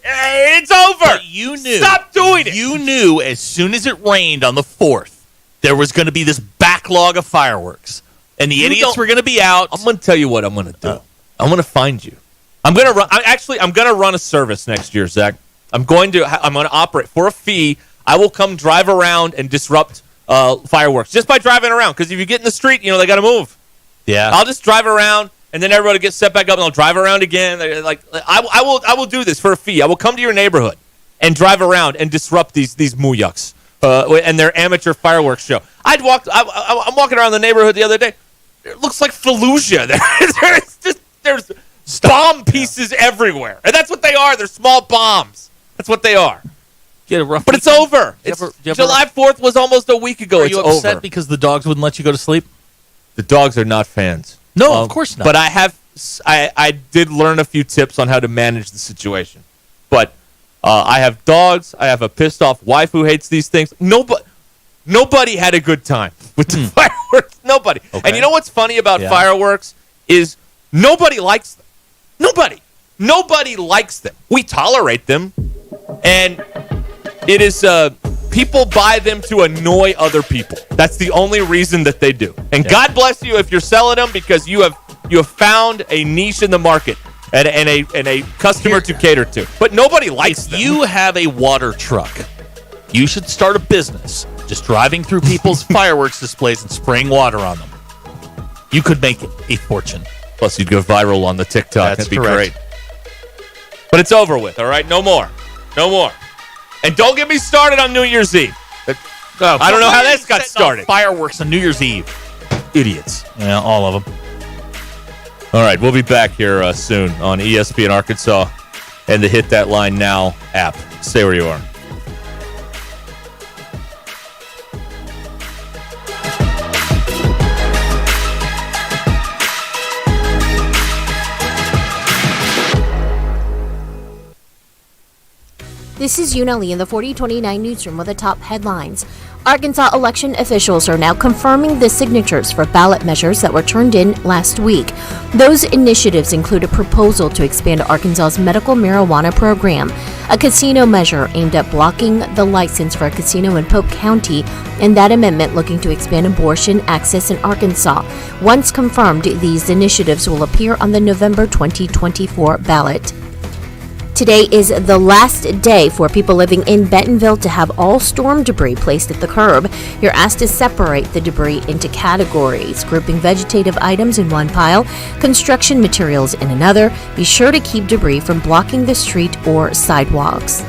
It's over. But you knew. Stop doing it. You knew as soon as it rained on the 4th, there was going to be this backlog of fireworks. And the idiots were going to be out. I'm going to tell you what I'm going to do. I'm going to find you. I'm going to run. I'm going to run a service next year, Zach. I'm going to operate for a fee. I will come drive around and disrupt fireworks just by driving around. Because if you get in the street, they got to move. Yeah. I'll just drive around, and then everybody gets set back up, and I'll drive around again. I will do this for a fee. I will come to your neighborhood and drive around and disrupt these muyuks and their amateur fireworks show. I'm walking around the neighborhood the other day. It looks like Fallujah. There's bomb pieces everywhere, and that's what they are. They're small bombs. That's what they are. But it's over. July 4th was almost a week ago. Are It's you upset over. because the dogs wouldn't let you go to sleep? The dogs are not fans. No, of course not. But I did learn a few tips on how to manage the situation. But I have dogs. I have a pissed off wife who hates these things. Nobody had a good time with the fireworks. Nobody. Okay. And you know what's funny about fireworks is nobody likes them. Nobody likes them. We tolerate them, and it is people buy them to annoy other people. That's the only reason that they do. And God bless you if you're selling them, because you have found a niche in the market and a customer to cater to. But nobody likes them. You have a water truck. You should start a business just driving through people's fireworks displays and spraying water on them. You could make a fortune. Plus, you'd go viral on the TikTok. That's That'd be correct. great. But it's over with, all right? No more. And don't get me started on New Year's Eve. I don't know how this got started. Fireworks on New Year's Eve. Idiots. Yeah, all of them. All right, we'll be back here soon on ESPN Arkansas and the Hit That Line Now app. Stay where you are. This is Yuna Lee in the 4029 newsroom with the top headlines. Arkansas election officials are now confirming the signatures for ballot measures that were turned in last week. Those initiatives include a proposal to expand Arkansas's medical marijuana program, a casino measure aimed at blocking the license for a casino in Polk County, and that amendment looking to expand abortion access in Arkansas. Once confirmed, these initiatives will appear on the November 2024 ballot. Today is the last day for people living in Bentonville to have all storm debris placed at the curb. You're asked to separate the debris into categories, grouping vegetative items in one pile, construction materials in another. Be sure to keep debris from blocking the street or sidewalks.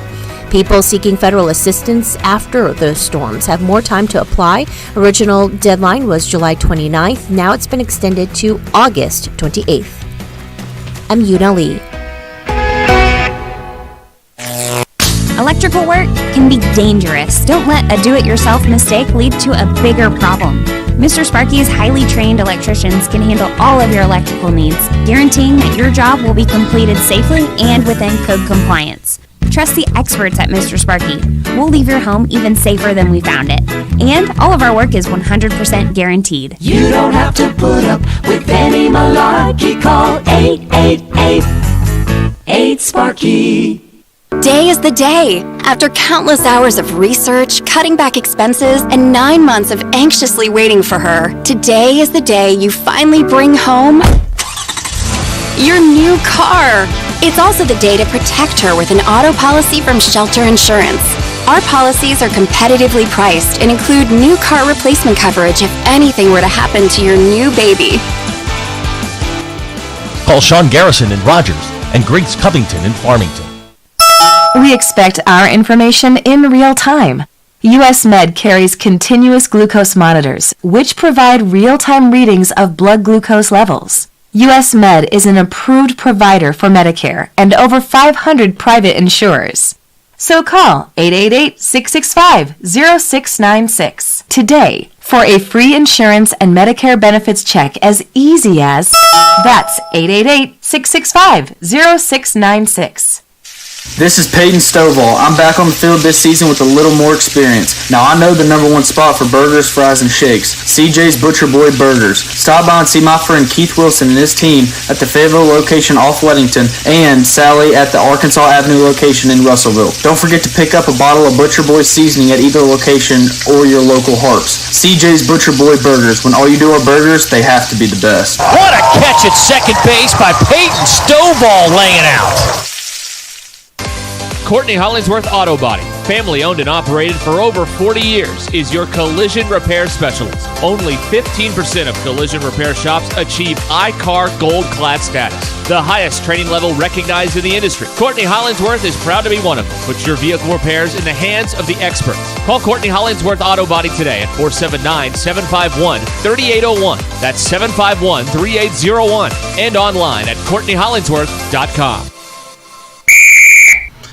People seeking federal assistance after the storms have more time to apply. Original deadline was July 29th. Now it's been extended to August 28th. I'm Yuna Lee. Electrical work can be dangerous. Don't let a do-it-yourself mistake lead to a bigger problem. Mr. Sparky's highly trained electricians can handle all of your electrical needs, guaranteeing that your job will be completed safely and within code compliance. Trust the experts at Mr. Sparky. We'll leave your home even safer than we found it. And all of our work is 100% guaranteed. You don't have to put up with any malarkey. Call 888-8-SPARKY. Today is the day. After countless hours of research, cutting back expenses, and 9 months of anxiously waiting for her, today is the day you finally bring home your new car. It's also the day to protect her with an auto policy from Shelter Insurance. Our policies are competitively priced and include new car replacement coverage if anything were to happen to your new baby. Call Sean Garrison in Rogers and Grace Covington in Farmington. We expect our information in real time. U.S. Med carries continuous glucose monitors, which provide real-time readings of blood glucose levels. U.S. Med is an approved provider for Medicare and over 500 private insurers. So call 888-665-0696 today for a free insurance and Medicare benefits check as easy as, that's 888-665-0696. This is Peyton Stovall. I'm back on the field this season with a little more experience. Now I know the #1 spot for burgers, fries, and shakes. CJ's Butcher Boy Burgers. Stop by and see my friend Keith Wilson and his team at the Fayetteville location off Weddington and Sally at the Arkansas Avenue location in Russellville. Don't forget to pick up a bottle of Butcher Boy seasoning at either location or your local Harps. CJ's Butcher Boy Burgers. When all you do are burgers, they have to be the best. What a catch at second base by Peyton Stovall laying out. Courtney Hollingsworth Auto Body, family owned and operated for over 40 years, is your collision repair specialist. Only 15% of collision repair shops achieve I-CAR Gold Class status, the highest training level recognized in the industry. Courtney Hollingsworth is proud to be one of them. Put your vehicle repairs in the hands of the experts. Call Courtney Hollingsworth Auto Body today at 479-751-3801. That's 751-3801. And online at CourtneyHollingsworth.com.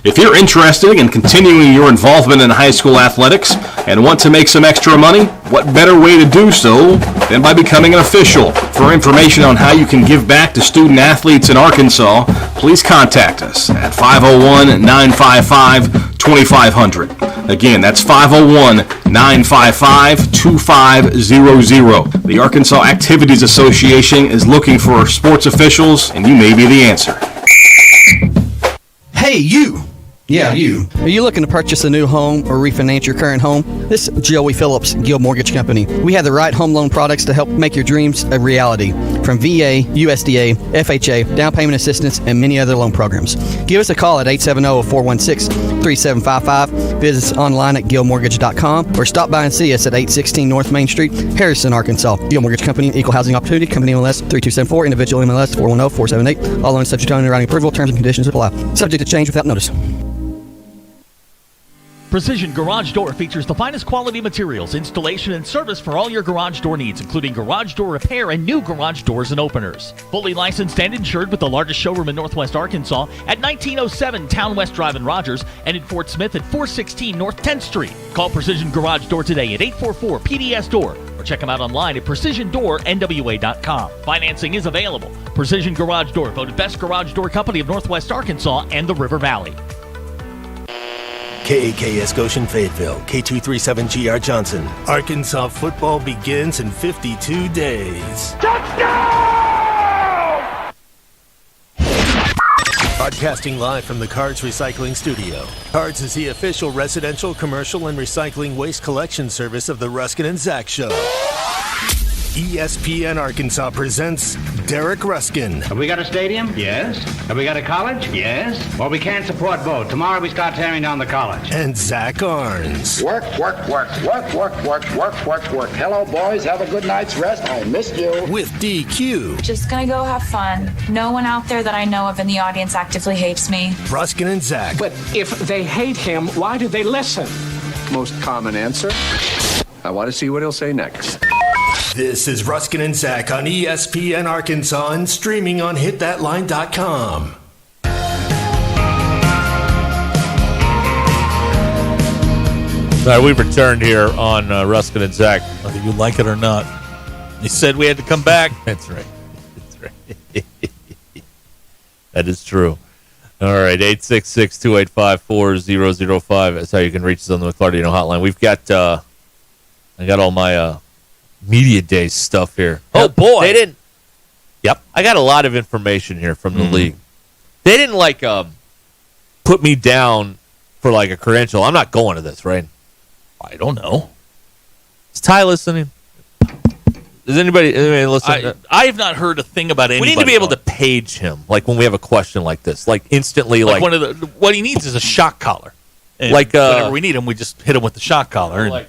If you're interested in continuing your involvement in high school athletics and want to make some extra money, what better way to do so than by becoming an official? For information on how you can give back to student athletes in Arkansas, please contact us at 501-955-2500. Again, that's 501-955-2500. The Arkansas Activities Association is looking for sports officials, and you may be the answer. Hey, you! Yeah, you. Are you looking to purchase a new home or refinance your current home? This is Joey Phillips, Guild Mortgage Company. We have the right home loan products to help make your dreams a reality. From VA, USDA, FHA, down payment assistance, and many other loan programs. Give us a call at 870-416-3755. Visit us online at guildmortgage.com or stop by and see us at 816 North Main Street, Harrison, Arkansas. Guild Mortgage Company, Equal Housing Opportunity, Company MLS 3274, Individual MLS 410-478. All loans subject to underwriting approval, terms and conditions apply. Subject to change without notice. Precision Garage Door features the finest quality materials, installation, and service for all your garage door needs, including garage door repair and new garage doors and openers. Fully licensed and insured with the largest showroom in Northwest Arkansas at 1907 Town West Drive in Rogers and in Fort Smith at 416 North 10th Street. Call Precision Garage Door today at 844-PDS-DOOR or check them out online at PrecisionDoorNWA.com. Financing is available. Precision Garage Door, voted Best Garage Door Company of Northwest Arkansas and the River Valley. KAKS Goshen Fayetteville, K237GR Johnson. Arkansas football begins in 52 days. Broadcasting live from the Cards Recycling Studio. Cards is the official residential, commercial, and recycling waste collection service of the Ruscin and Zach Show. ESPN Arkansas presents Derek Ruscin. Have we got a stadium? Yes. Have we got a college? Yes. Well, we can't support both. Tomorrow we start tearing down the college. And Zach Arns. Work. Hello, boys. Have a good night's rest. I missed you. With DQ. Just gonna go have fun. No one out there that I know of in the audience actively hates me. Ruscin and Zach. But if they hate him, why do they listen? Most common answer. I want to see what he'll say next. This is Ruscin and Zach on ESPN Arkansas and streaming on hitthatline.com. All right, we've returned here on Ruscin and Zach. Whether you like it or not. They said we had to come back. That's right. That is true. All right, 866-285-4005. That's how you can reach us on the McClardino hotline. We've got, I got all my media day stuff here. Oh, boy. They didn't. Yep. I got a lot of information here from the league. They didn't, put me down for, a credential. I'm not going to this, right? I don't know. Is Ty listening? Does anybody listen? I have not heard a thing about anybody. We need to be able to page him, when we have a question like this, instantly. One of the what he needs is a shock collar. And whenever we need him, we just hit him with the shock collar.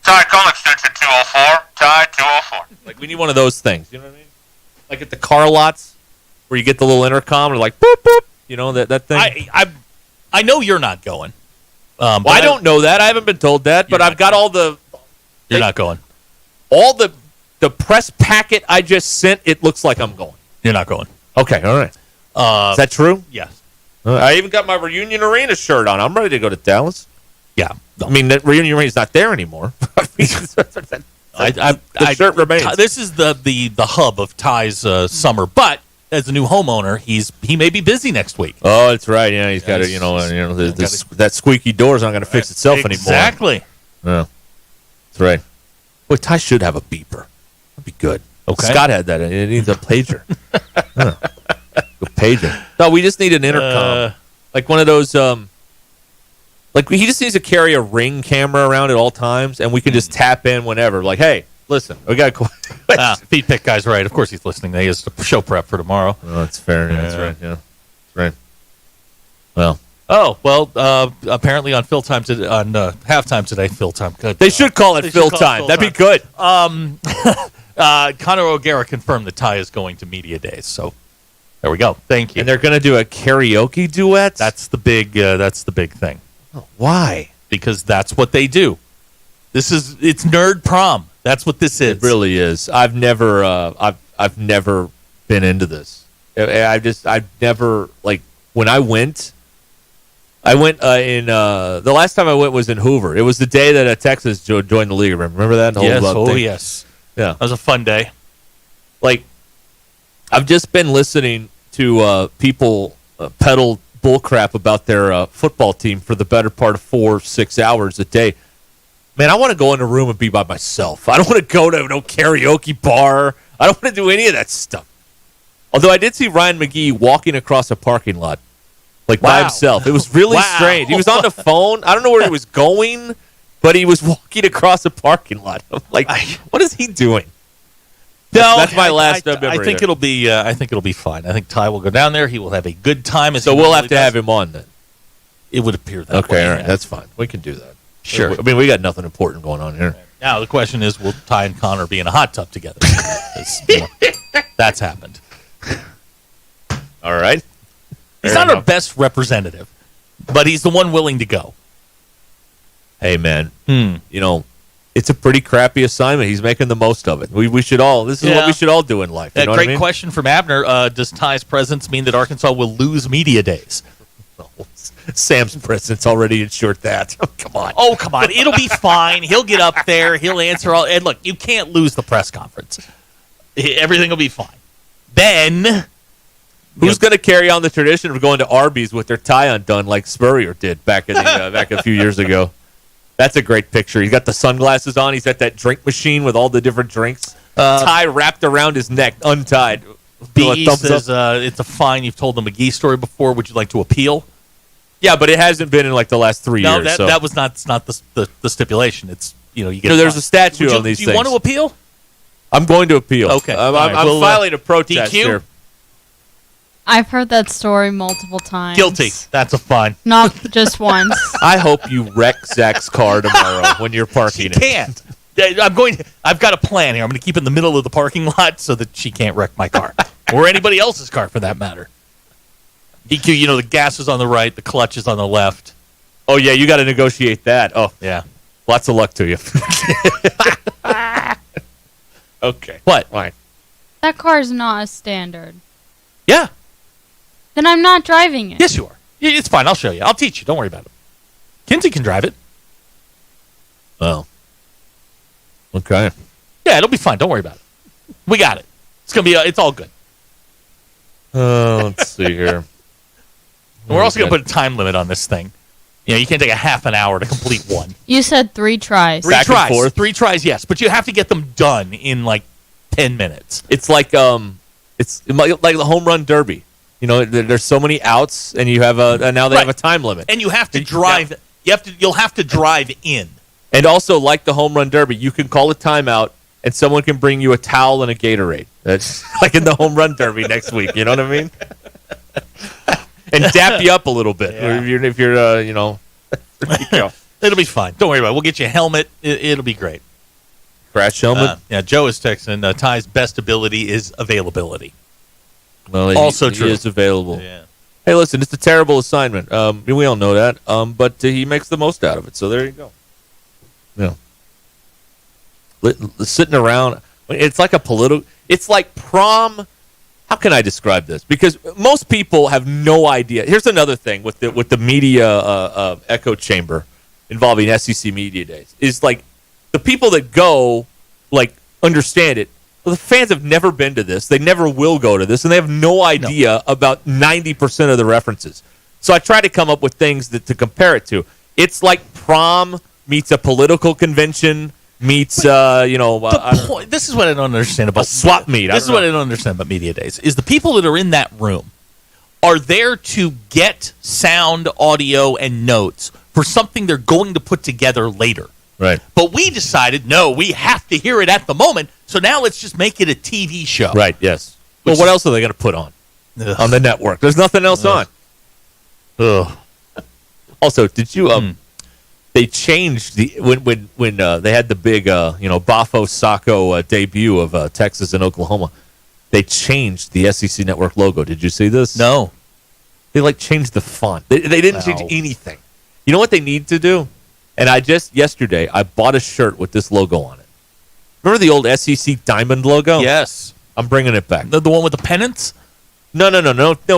Ty, call extension 204. Ty, 204. We need one of those things. You know what I mean? Like at the car lots, where you get the little intercom, and boop boop. You know that thing. I know you're not going. Well, I don't know that. I haven't been told that, but I've got all the. You're not going. All the press packet I just sent. It looks like I'm going. You're not going. Okay, all right. Is that true? Yes. I even got my Reunion Arena shirt on. I'm ready to go to Dallas. Yeah. I mean, that Reunion Arena is not there anymore. The shirt remains. This is the hub of Ty's summer, but as a new homeowner, he may be busy next week. Oh, that's right. Yeah, he's got to, that squeaky door's not going to fix itself anymore. Exactly. Yeah, that's right. Boy, Ty should have a beeper. That'd be good. Okay. Scott had that. It needs a pager. A pager. No, we just need an intercom, one of those. He just needs to carry a Ring camera around at all times, and we can just tap in whenever. Hey, listen, we got a Feed Pick guy's right. Of course he's listening. He has a show prep for tomorrow. Oh, that's fair. Yeah, that's right. Yeah, that's right. Well. Oh, well, apparently on halftime today, Phil time. Good. They should call it Phil time. That'd be good. Connor O'Gara confirmed that Ty is going to Media Days, so there we go. Thank you. And they're going to do a karaoke duet? That's the big thing. Oh, why? Because that's what they do. It's nerd prom. That's what this is. It really is. I've never been into this. I've never, when I went in the last time I went was in Hoover. It was the day that Texas joined the league. Remember that? Yes. Yes. Yeah. That was a fun day. I've just been listening to people peddle bullcrap about their football team for the better part of 4-6 hours a day. Man, I want to go in a room and be by myself. I don't want to go to no karaoke bar. I don't want to do any of that stuff. Although I did see Ryan McGee walking across a parking lot. By himself. It was really strange. He was on the phone. I don't know where he was going, but he was walking across a parking lot. I'm what is he doing? No, that's my last memory. I think it'll be fine. I think Ty will go down there. He will have a good time. So we'll have to have him on then. It would appear that way. Okay, all right. That's fine. We can do that. Sure. I mean, we got nothing important going on here. Now the question is, will Ty and Connor be in a hot tub together? That's happened. All right. He's not our best representative, but he's the one willing to go. Hey, man. It's a pretty crappy assignment. He's making the most of it. We should all. This is what we should all do in life. You know great what I mean? Question from Abner. Does Ty's presence mean that Arkansas will lose Media Days? Sam's presence already ensured that. Come on. Oh, come on. It'll be fine. He'll get up there. He'll answer all. And look, you can't lose the press conference. Everything will be fine. Then Who's going to carry on the tradition of going to Arby's with their tie undone like Spurrier did back a few years ago? That's a great picture. He's got the sunglasses on. He's at that drink machine with all the different drinks. Tie wrapped around his neck, untied. B says it's a fine. You've told the McGee story before. Would you like to appeal? Yeah, but it hasn't been in like the last 3 years. No, that was not the stipulation. It's you get. So there's a statute on these things. Do you want to appeal? I'm going to appeal. Okay, I'm filing a protest DQ? here. I've heard that story multiple times. Guilty. That's a fine. Not just once. I hope you wreck Zach's car tomorrow when you're parking it. She can't. I've got a plan here. I'm going to keep it in the middle of the parking lot so that she can't wreck my car. Or anybody else's car, for that matter. DQ, the gas is on the right, the clutch is on the left. Oh, yeah, you got to negotiate that. Oh, yeah. Lots of luck to you. Okay. What? Fine. That car is not a standard. Yeah. Then I'm not driving it. Yes, you are. It's fine. I'll show you. I'll teach you. Don't worry about it. Kinsey can drive it. Oh. Okay. Yeah, it'll be fine. Don't worry about it. We got it. It's gonna be. It's all good. Let's see here. And we're also gonna put a time limit on this thing. You can't take a half an hour to complete one. You said 3 tries. Three tries. 3 tries, yes, but you have to get them done in like 10 minutes. It's like the home run derby. There's so many outs, and you have now they have a time limit, and you have to drive. You'll have to drive in. And also, like the home run derby, you can call a timeout, and someone can bring you a towel and a Gatorade. That's like in the home run derby next week. You know what I mean? And dap you up a little bit if you're It'll be fine. Don't worry about it. We'll get you a helmet. It'll be great. Crash helmet. Joe is texting. Ty's best ability is availability. Well, also he true. is available. Yeah. Hey, listen, it's a terrible assignment. We all know that. But he makes the most out of it. So there you go. Sitting around, it's like a political. It's like prom. How can I describe this? Because most people have no idea. Here's another thing with the media echo chamber involving SEC Media Days is like the people that go understand it. Well, the fans have never been to this. They never will go to this, and they have no idea about 90% of the references. So I try to come up with things to compare it to. It's like prom meets a political convention meets, this is what I don't understand about swap meet. This is what I don't understand about Media Days is the people that are in that room are there to get sound, audio, and notes for something they're going to put together later. Right. But we decided, no, we have to hear it at the moment, so now let's just make it a TV show. Right, yes. Well, what else are they going to put on the network? There's nothing else on. Ugh. Also, did you they changed when they had the big Bafo Sacco debut of Texas and Oklahoma. They changed the SEC Network logo. Did you see this? No. They changed the font. They didn't change anything. You know what they need to do? And yesterday I bought a shirt with this logo on it. Remember the old SEC Diamond logo? Yes. I'm bringing it back. The one with the pennants? No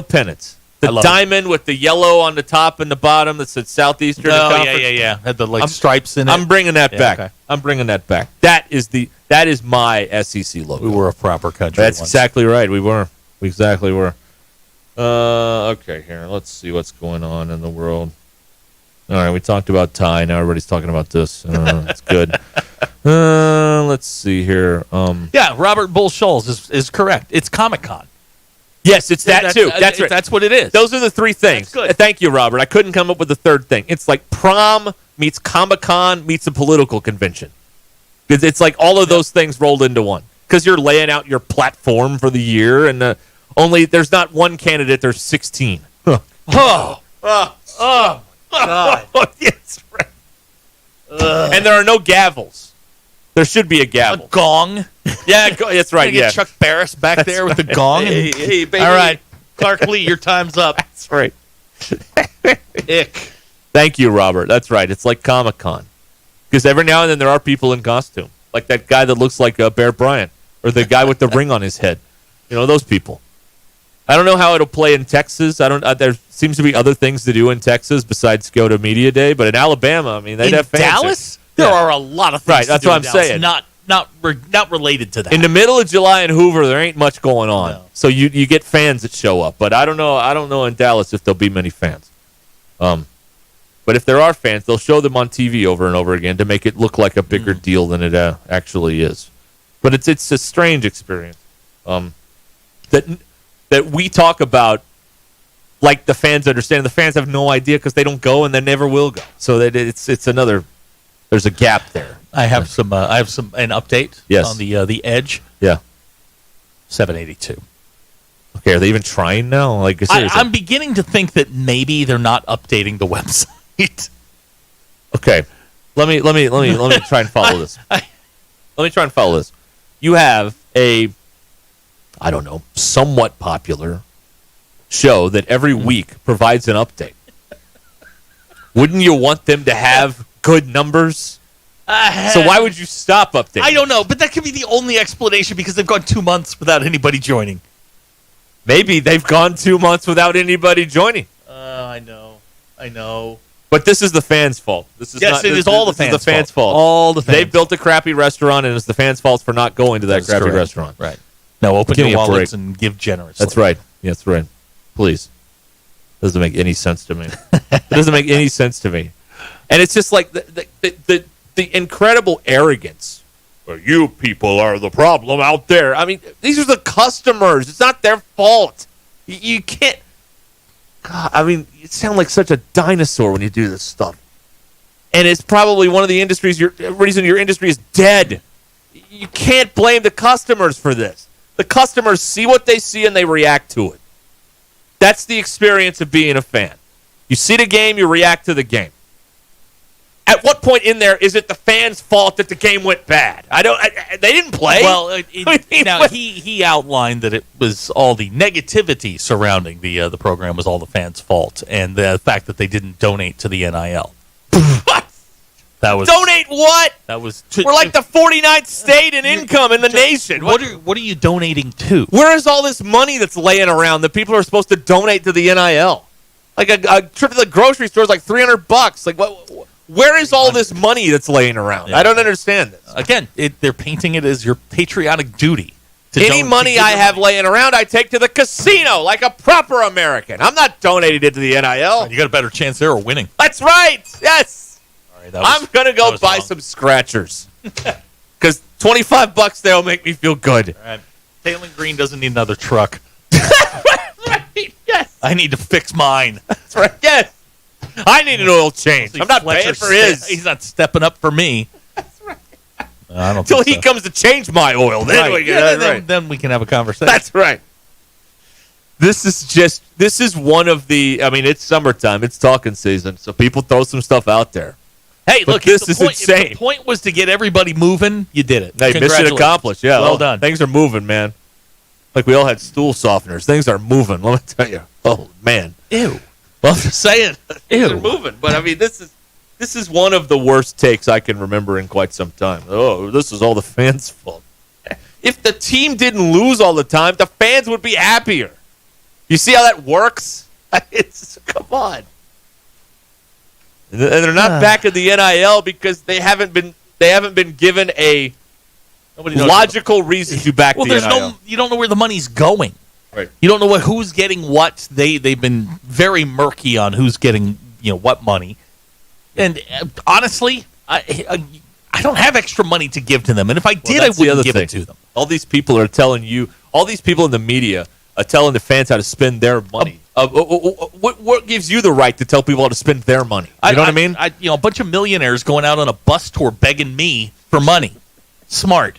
pennants. The diamond with the yellow on the top and the bottom that said Southeastern Conference. Yeah. Had the stripes in it. I'm bringing that back. Okay. I'm bringing that back. That is my SEC logo. We were a proper country. That's exactly right. We were. We exactly were. Okay, here. Let's see what's going on in the world. All right, we talked about Ty. Now everybody's talking about this. That's good. Let's see here. Robert Bull Scholes is correct. It's Comic-Con. Yes, it's that too. That's right. That's what it is. Those are the three things. That's good. Thank you, Robert. I couldn't come up with the third thing. It's like prom meets Comic-Con meets a political convention. It's like all of those things rolled into one. Because you're laying out your platform for the year, and only there's not one candidate. There's 16. Oh, God. Yes, right. And there are no gavels. There should be a gavel. A gong. Yeah, that's right. Get Chuck Barris back there with the gong. Hey, baby. All right, Clark Lee, your time's up. That's right. Ick. Thank you, Robert. That's right. It's like Comic-Con. Because every now and then there are people in costume. Like that guy that looks like Bear Bryant. Or the guy with the ring on his head. Those people. I don't know how it'll play in Texas. There seems to be other things to do in Texas besides go to Media Day. But in Alabama, they'd have fans. Dallas? There are a lot of things to do what I'm in Dallas, saying. Not not related to that. In the middle of July in Hoover, there ain't much going on. No. So you get fans that show up, but I don't know in Dallas if there'll be many fans. But if there are fans, they'll show them on TV over and over again to make it look like a bigger deal than it actually is. But it's a strange experience that we talk about like the fans understand. The fans have no idea because they don't go and they never will go. So that it's another. There's a gap there. I have an update. Yes. On the Edge. Yeah. 782. Okay, are they even trying now? Like seriously? I'm beginning to think that maybe they're not updating the website. Okay, let me try and follow this. Let me try and follow this. You have a, I don't know, somewhat popular show that every week provides an update. Wouldn't you want them to have good numbers? So why would you stop updating? I don't know, but that could be the only explanation because they've gone 2 months without anybody joining. Maybe they've gone 2 months without anybody joining. I know. But this is the fans' fault. This is it is all the fans' fault. All the fans. They built a crappy restaurant, and it's the fans' fault for not going to that crappy restaurant. Right. Now open your wallets and give generously. That's right. Yeah, that's right. Please. Doesn't make any sense to me. It doesn't make any sense to me. And it's just like the incredible arrogance. Well, you people are the problem out there. I mean, these are the customers. It's not their fault. You can't. God, I mean, you sound like such a dinosaur when you do this stuff. And it's probably one of the reason your industry is dead. You can't blame the customers for this. The customers see what they see and they react to it. That's the experience of being a fan. You see the game, you react to the game. At what point in there is it the fans' fault that the game went bad? They didn't play. Well, now he outlined that it was all the negativity surrounding the program was all the fans' fault, and the fact that they didn't donate to the NIL. What? That was donate what? That was we're like the 49th state in income in the nation. What are you donating to? Where is all this money that's laying around that people are supposed to donate to the NIL? Like a trip to the grocery store is like $300. Like what? Where is all this money that's laying around? Yeah. I don't understand this. Again, they're painting it as your patriotic duty. Any money I have laying around, I take to the casino like a proper American. I'm not donating it to the NIL. You got a better chance there of winning. That's right. Yes. All right, I'm going to go buy some scratchers. Because $25, they'll make me feel good. All right. Taylor Green doesn't need another truck. Right. Yes. I need to fix mine. That's right. Yes. I need an oil change. I'm not paying for his. He's not stepping up for me. That's right. I don't Until he comes to change my oil. Then, then we can have a conversation. That's right. This is one of the, I mean, it's summertime. It's talking season. So people throw some stuff out there. Hey, look, this is insane. If the point was to get everybody moving, you did it. Hey, mission accomplished. Yeah. Well done. Things are moving, man. Like we all had stool softeners. Things are moving. Let me tell you. Oh, man. Ew. Well, I'm just saying. Ew. They're moving. But, I mean, this is one of the worst takes I can remember in quite some time. Oh, this is all the fans' fault. If the team didn't lose all the time, the fans would be happier. You see how that works? Come on. And they're not back in the NIL because they haven't been given a logical reason to back the NIL. You don't know where the money's going. Right. You don't know who's getting what. They've been very murky on who's getting what money. And honestly, I don't have extra money to give to them. And if I did, I wouldn't give it to them. All these people are telling you. All these people in the media are telling the fans how to spend their money. What gives you the right to tell people how to spend their money? You know what I mean? A bunch of millionaires going out on a bus tour begging me for money. Smart.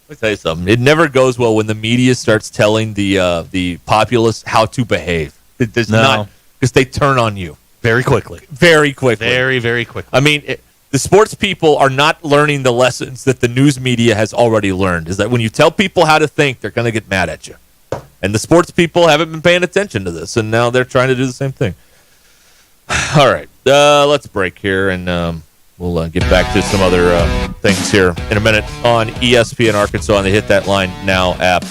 Let me tell you something. It never goes well when the media starts telling the populace how to behave. It does not, because they turn on you very quickly. Very quickly. Very, very quickly. I mean, the sports people are not learning the lessons that the news media has already learned. Is that when you tell people how to think, they're going to get mad at you. And the sports people haven't been paying attention to this, and now they're trying to do the same thing. All right, let's break here, and we'll get back to some other things here in a minute on ESPN Arkansas on the Hit That Line Now app.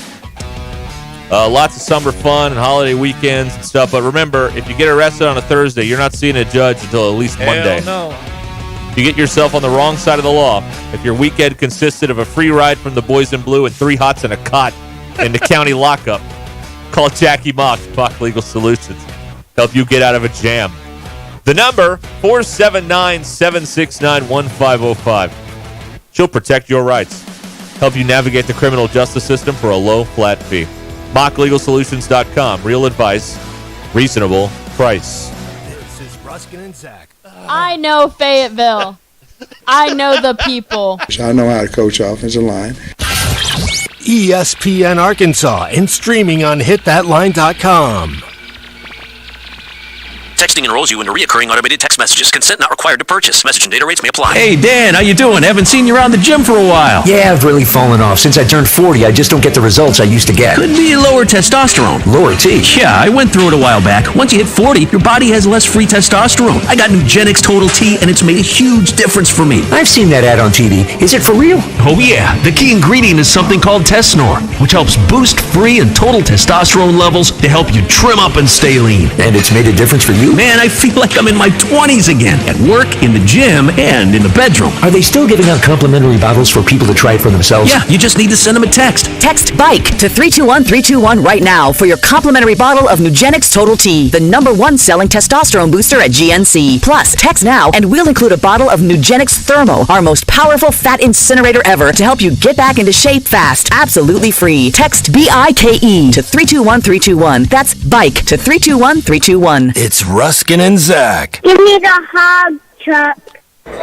Lots of summer fun and holiday weekends and stuff, but remember, if you get arrested on a Thursday, you're not seeing a judge until at least Monday. No. You get yourself on the wrong side of the law if your weekend consisted of a free ride from the Boys in Blue and 3 hots and a cot in the county lockup. Call Jackie Mock, Mock Legal Solutions. Help you get out of a jam. The number, 479-769-1505. She'll protect your rights. Help you navigate the criminal justice system for a low, flat fee. MockLegalSolutions.com. Real advice, reasonable price. This is Ruscin and Zach. I know Fayetteville. I know the people. I know how to coach offensive line. ESPN Arkansas and streaming on hitthatline.com. Texting enrolls you into reoccurring automated text messages. Consent not required to purchase. Message and data rates may apply. Hey, Dan, how you doing? Haven't seen you around the gym for a while. Yeah, I've really fallen off. Since I turned 40, I just don't get the results I used to get. Could be lower testosterone. Lower T? Yeah, I went through it a while back. Once you hit 40, your body has less free testosterone. I got Nugenix Total T, and it's made a huge difference for me. I've seen that ad on TV. Is it for real? Oh, yeah. The key ingredient is something called Tesnor, which helps boost free and total testosterone levels to help you trim up and stay lean. And it's made a difference for you? Man, I feel like I'm in my 20s again, at work, in the gym, and in the bedroom. Are they still giving out complimentary bottles for people to try it for themselves? Yeah, you just need to send them a text. Text BIKE to 321-321 right now for your complimentary bottle of Nugenix Total T, the #1 selling testosterone booster at GNC. Plus, text now and we'll include a bottle of Nugenix Thermo, our most powerful fat incinerator ever, to help you get back into shape fast. Absolutely free. Text BIKE to 321-321. That's BIKE to 321-321. It's Ruscin and Zach. Give me the hug, Chuck.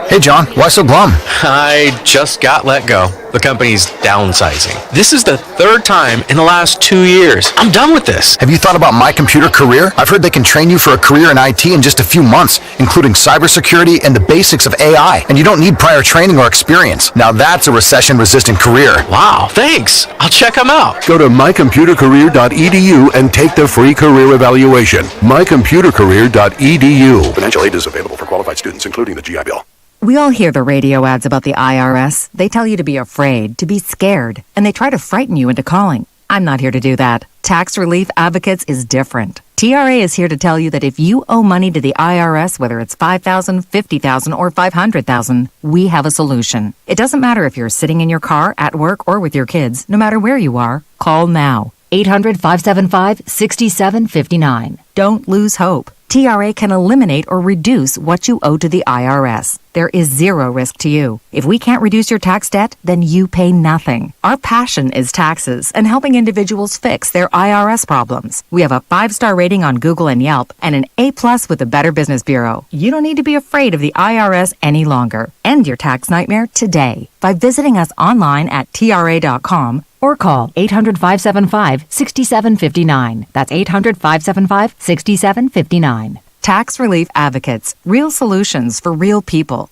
Hey, John, why so glum? I just got let go. The company's downsizing. This is the 3rd time in the last 2 years. I'm done with this. Have you thought about My Computer Career? I've heard they can train you for a career in IT in just a few months, including cybersecurity and the basics of AI. And you don't need prior training or experience. Now that's a recession-resistant career. Wow, thanks. I'll check them out. Go to mycomputercareer.edu and take the free career evaluation. mycomputercareer.edu. Financial aid is available for qualified students, including the GI Bill. We all hear the radio ads about the IRS. They tell you to be afraid, to be scared, and they try to frighten you into calling. I'm not here to do that. Tax Relief Advocates is different. TRA is here to tell you that if you owe money to the IRS, whether it's $5,000, $50,000, or $500,000, we have a solution. It doesn't matter if you're sitting in your car, at work, or with your kids. No matter where you are, call now. 800-575-6759. Don't lose hope. TRA can eliminate or reduce what you owe to the IRS. There is zero risk to you. If we can't reduce your tax debt, then you pay nothing. Our passion is taxes and helping individuals fix their IRS problems. We have a 5-star rating on Google and Yelp and an A+ with the Better Business Bureau. You don't need to be afraid of the IRS any longer. End your tax nightmare today by visiting us online at TRA.com or call 800-575-6759. That's 800-575-6759. Tax Relief Advocates. Real solutions for real people.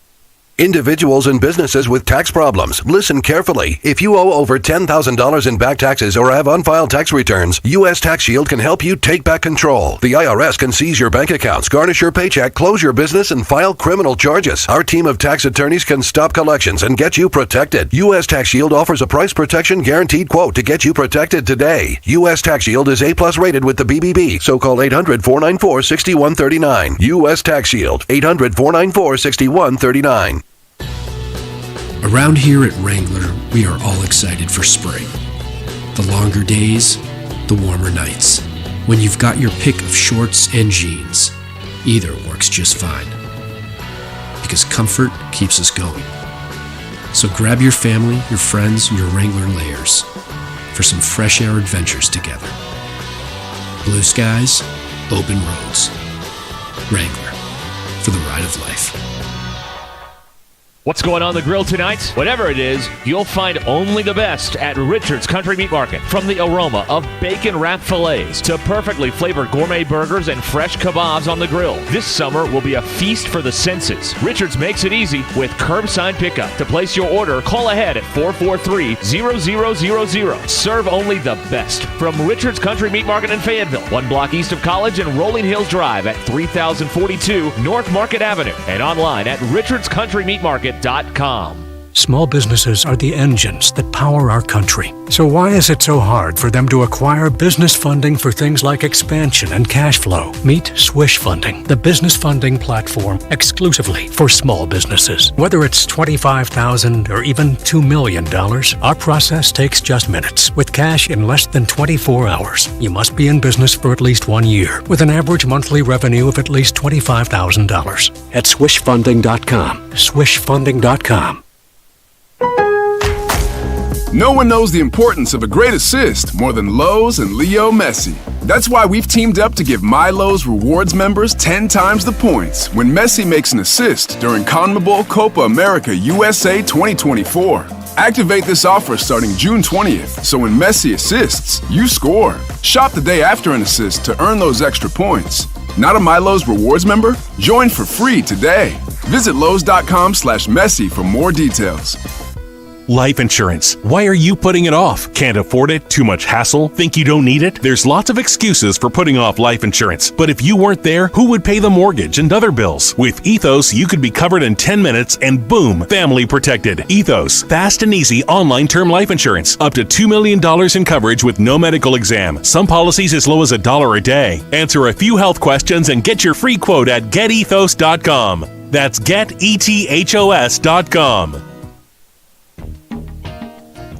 Individuals and businesses with tax problems, listen carefully. If you owe over $10,000 in back taxes or have unfiled tax returns, U.S. Tax Shield can help you take back control. The IRS can seize your bank accounts, garnish your paycheck, close your business, and file criminal charges. Our team of tax attorneys can stop collections and get you protected. U.S. Tax Shield offers a price protection guaranteed quote to get you protected today. U.S. Tax Shield is A+ rated with the BBB, so call 800-494-6139. U.S. Tax Shield, 800-494-6139. Around here at Wrangler, we are all excited for spring. The longer days, the warmer nights. When you've got your pick of shorts and jeans, either works just fine. Because comfort keeps us going. So grab your family, your friends, and your Wrangler layers for some fresh air adventures together. Blue skies, open roads. Wrangler, for the ride of life. What's going on the grill tonight? Whatever it is, you'll find only the best at Richard's Country Meat Market. From the aroma of bacon-wrapped fillets to perfectly flavored gourmet burgers and fresh kebabs on the grill, this summer will be a feast for the senses. Richard's makes it easy with curbside pickup. To place your order, call ahead at 443-0000. Serve only the best from Richard's Country Meat Market in Fayetteville, 1 block east of College and Rolling Hills Drive at 3042 North Market Avenue, and online at richardscountrymeatmarket.com. Small businesses are the engines that power our country. So why is it so hard for them to acquire business funding for things like expansion and cash flow? Meet Swish Funding, the business funding platform exclusively for small businesses. Whether it's $25,000 or even $2 million, our process takes just minutes, with cash in less than 24 hours. You must be in business for at least 1 year, with an average monthly revenue of at least $25,000. At swishfunding.com. Swishfunding.com. No one knows the importance of a great assist more than Lowe's and Leo Messi. That's why we've teamed up to give My Lowe's Rewards members 10 times the points when Messi makes an assist during CONMEBOL Copa America USA 2024. Activate this offer starting June 20th, so when Messi assists, you score. Shop the day after an assist to earn those extra points. Not a My Lowe's Rewards member? Join for free today. Visit Lowe's.com/Messi for more details. Life insurance. Why are you putting it off? Can't afford it? Too much hassle? Think you don't need it? There's lots of excuses for putting off life insurance. But if you weren't there, who would pay the mortgage and other bills? With Ethos, you could be covered in 10 minutes and boom, family protected. Ethos, fast and easy online term life insurance. Up to $2 million in coverage with no medical exam. Some policies as low as $1 a day. Answer a few health questions and get your free quote at getethos.com. That's getethos.com.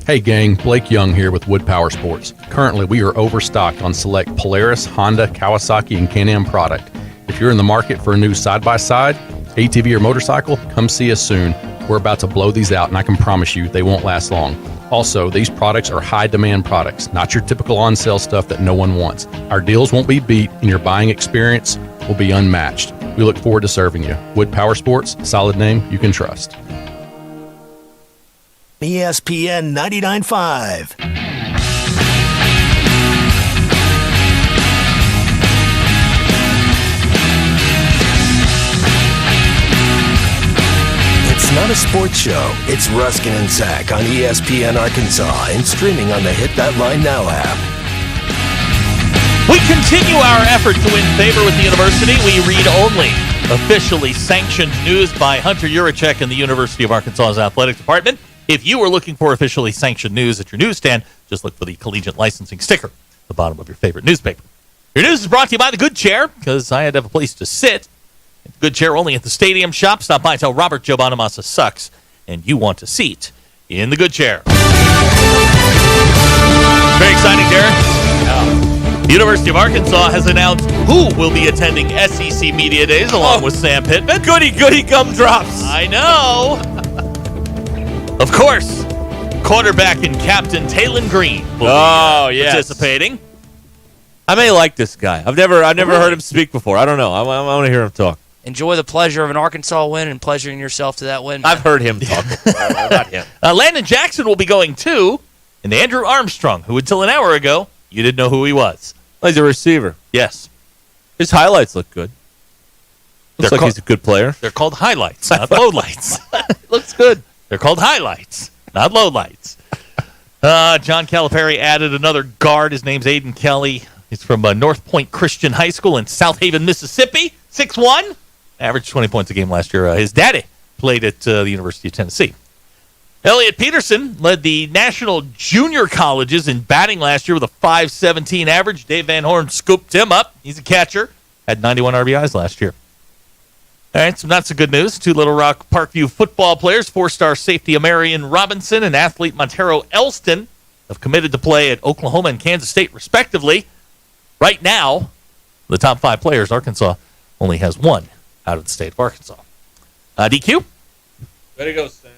Hey gang, Blake Young here with Wood Power Sports. Currently, we are overstocked on select Polaris, Honda, Kawasaki, and Can-Am product. If you're in the market for a new side-by-side, ATV, or motorcycle, come see us soon. We're about to blow these out, and I can promise you they won't last long. Also, these products are high-demand products, not your typical on-sale stuff that no one wants. Our deals won't be beat, and your buying experience will be unmatched. We look forward to serving you. Wood Power Sports, solid name you can trust. ESPN 99.5. It's not a sports show. It's Ruscin and Zach on ESPN Arkansas and streaming on the Hit That Line Now app. We continue our effort to win favor with the university. We read only officially sanctioned news by Hunter Yurachek and the University of Arkansas's athletic department. If you are looking for officially sanctioned news at your newsstand, just look for the collegiate licensing sticker at the bottom of your favorite newspaper. Your news is brought to you by The Good Chair, because I had to have a place to sit. The Good Chair only at the Stadium Shop. Stop by and tell Robert Joe Bonamassa sucks, and you want a seat in The Good Chair. Very exciting, Derek. The University of Arkansas has announced who will be attending SEC Media Days along with Sam Pittman. Goody gumdrops. I know. Of course, quarterback and captain Talon Green will be participating. I may like this guy. I've never heard him speak before. I don't know. I want to hear him talk. Enjoy the pleasure of an Arkansas win and pleasuring yourself to that win. I've heard him talk before. Not him. Landon Jackson will be going too, and Andrew Armstrong, who until an hour ago, you didn't know who he was. He's a receiver. Yes. His highlights look good. Looks like he's a good player. They're called highlights, not lowlights. Looks good. They're called highlights, not lowlights. John Calipari added another guard. His name's Aiden Kelly. He's from North Point Christian High School in South Haven, Mississippi. 6'1", averaged 20 points a game last year. His daddy played at the University of Tennessee. Elliot Peterson led the national junior colleges in batting last year with a .517 average. Dave Van Horn scooped him up. He's a catcher. Had 91 RBIs last year. All right, so that's the good news. Two Little Rock Parkview football players, four-star safety Amarian Robinson and athlete Montero Elston, have committed to play at Oklahoma and Kansas State, respectively. Right now, the top five players, Arkansas only has one out of the state of Arkansas. DQ? Way to go, Sam.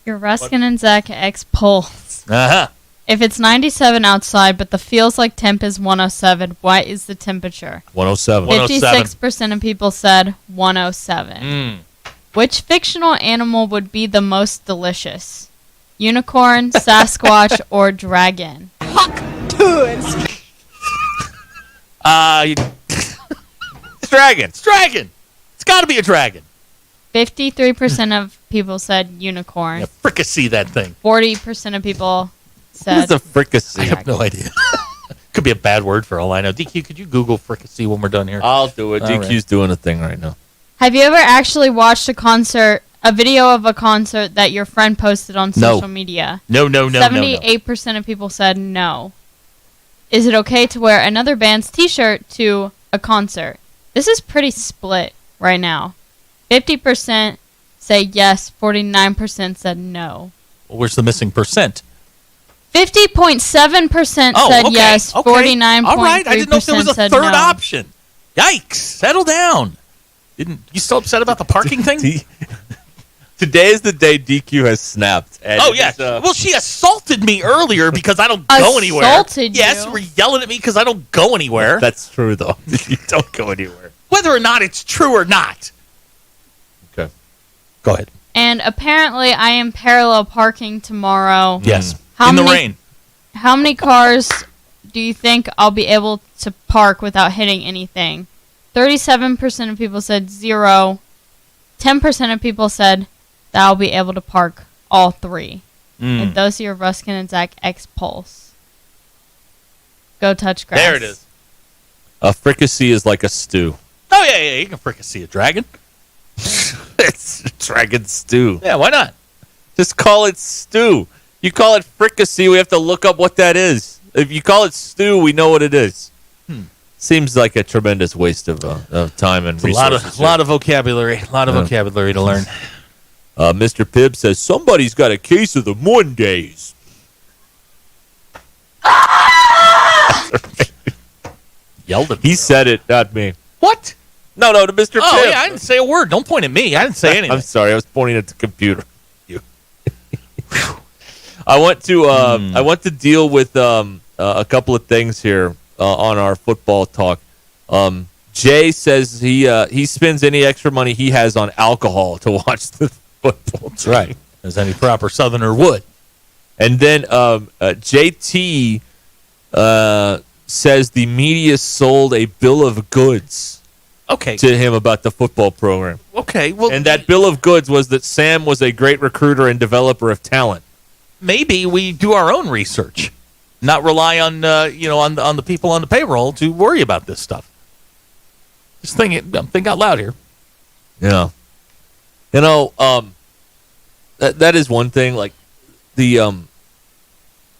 Your Ruscin and Zach X polls. Uh-huh. If it's 97 outside, but the feels like temp is 107, what is the temperature? 107. 56% of people said 107. Which fictional animal would be the most delicious? Unicorn, Sasquatch, or dragon? It's dragon. It's dragon. It's got to be a dragon. 53% of people said unicorn. Yeah, fricassee that thing. 40% of people said... What is a fricassee? I have no idea. Could be a bad word for all I know. DQ, could you Google fricassee when we're done here? I'll do it. All DQ's doing a thing right now. Have you ever actually watched a concert a video of a concert that your friend posted on social media. No. 78% of people said no. Is it okay to wear another band's t-shirt to a concert? This is pretty split right now. 50% say yes, 49% said no. Well, where's the missing percent? 50.7% said yes, 49.3% All right, I didn't know if there was a said third no. option. Yikes, settle down. Didn't you still upset about the parking thing? Today is the day DQ has snapped. And well, she assaulted me earlier because I don't go anywhere. Assaulted you? Yes, we're yelling at me because I don't go anywhere. That's true, though. You don't go anywhere. Whether or not it's true or not. Okay. Go ahead. And apparently I am parallel parking tomorrow. Yes. In the rain. How many cars do you think I'll be able to park without hitting anything? 37% of people said 0. 10% of people said that I'll be able to park all 3. And those are your Ruskin and Zach X Pulse. Go touch grass. There it is. A fricassee is like a stew. Oh, yeah, you can fricassee a dragon. It's dragon stew. Yeah, why not? Just call it stew. You call it fricassee, we have to look up what that is. If you call it stew, we know what it is. Seems like a tremendous waste of time and resources. A lot of vocabulary. A lot of vocabulary to learn. Mr. Pibb says, somebody's got a case of the Mondays. Yelled at me. He said it, not me. What? No, to Mr. Pibb. Oh, yeah, I didn't say a word. Don't point at me. I didn't say anything. I'm sorry, I was pointing at the computer. I want to deal with a couple of things here on our football talk. Jay says he spends any extra money he has on alcohol to watch the football. That's right, as any proper Southerner would. And then JT says the media sold a bill of goods. To him about the football program. Okay, well, and that bill of goods was that Sam was a great recruiter and developer of talent. Maybe we do our own research, not rely on on the people on the payroll to worry about this stuff. Just think out loud here. Yeah, that is one thing. Like the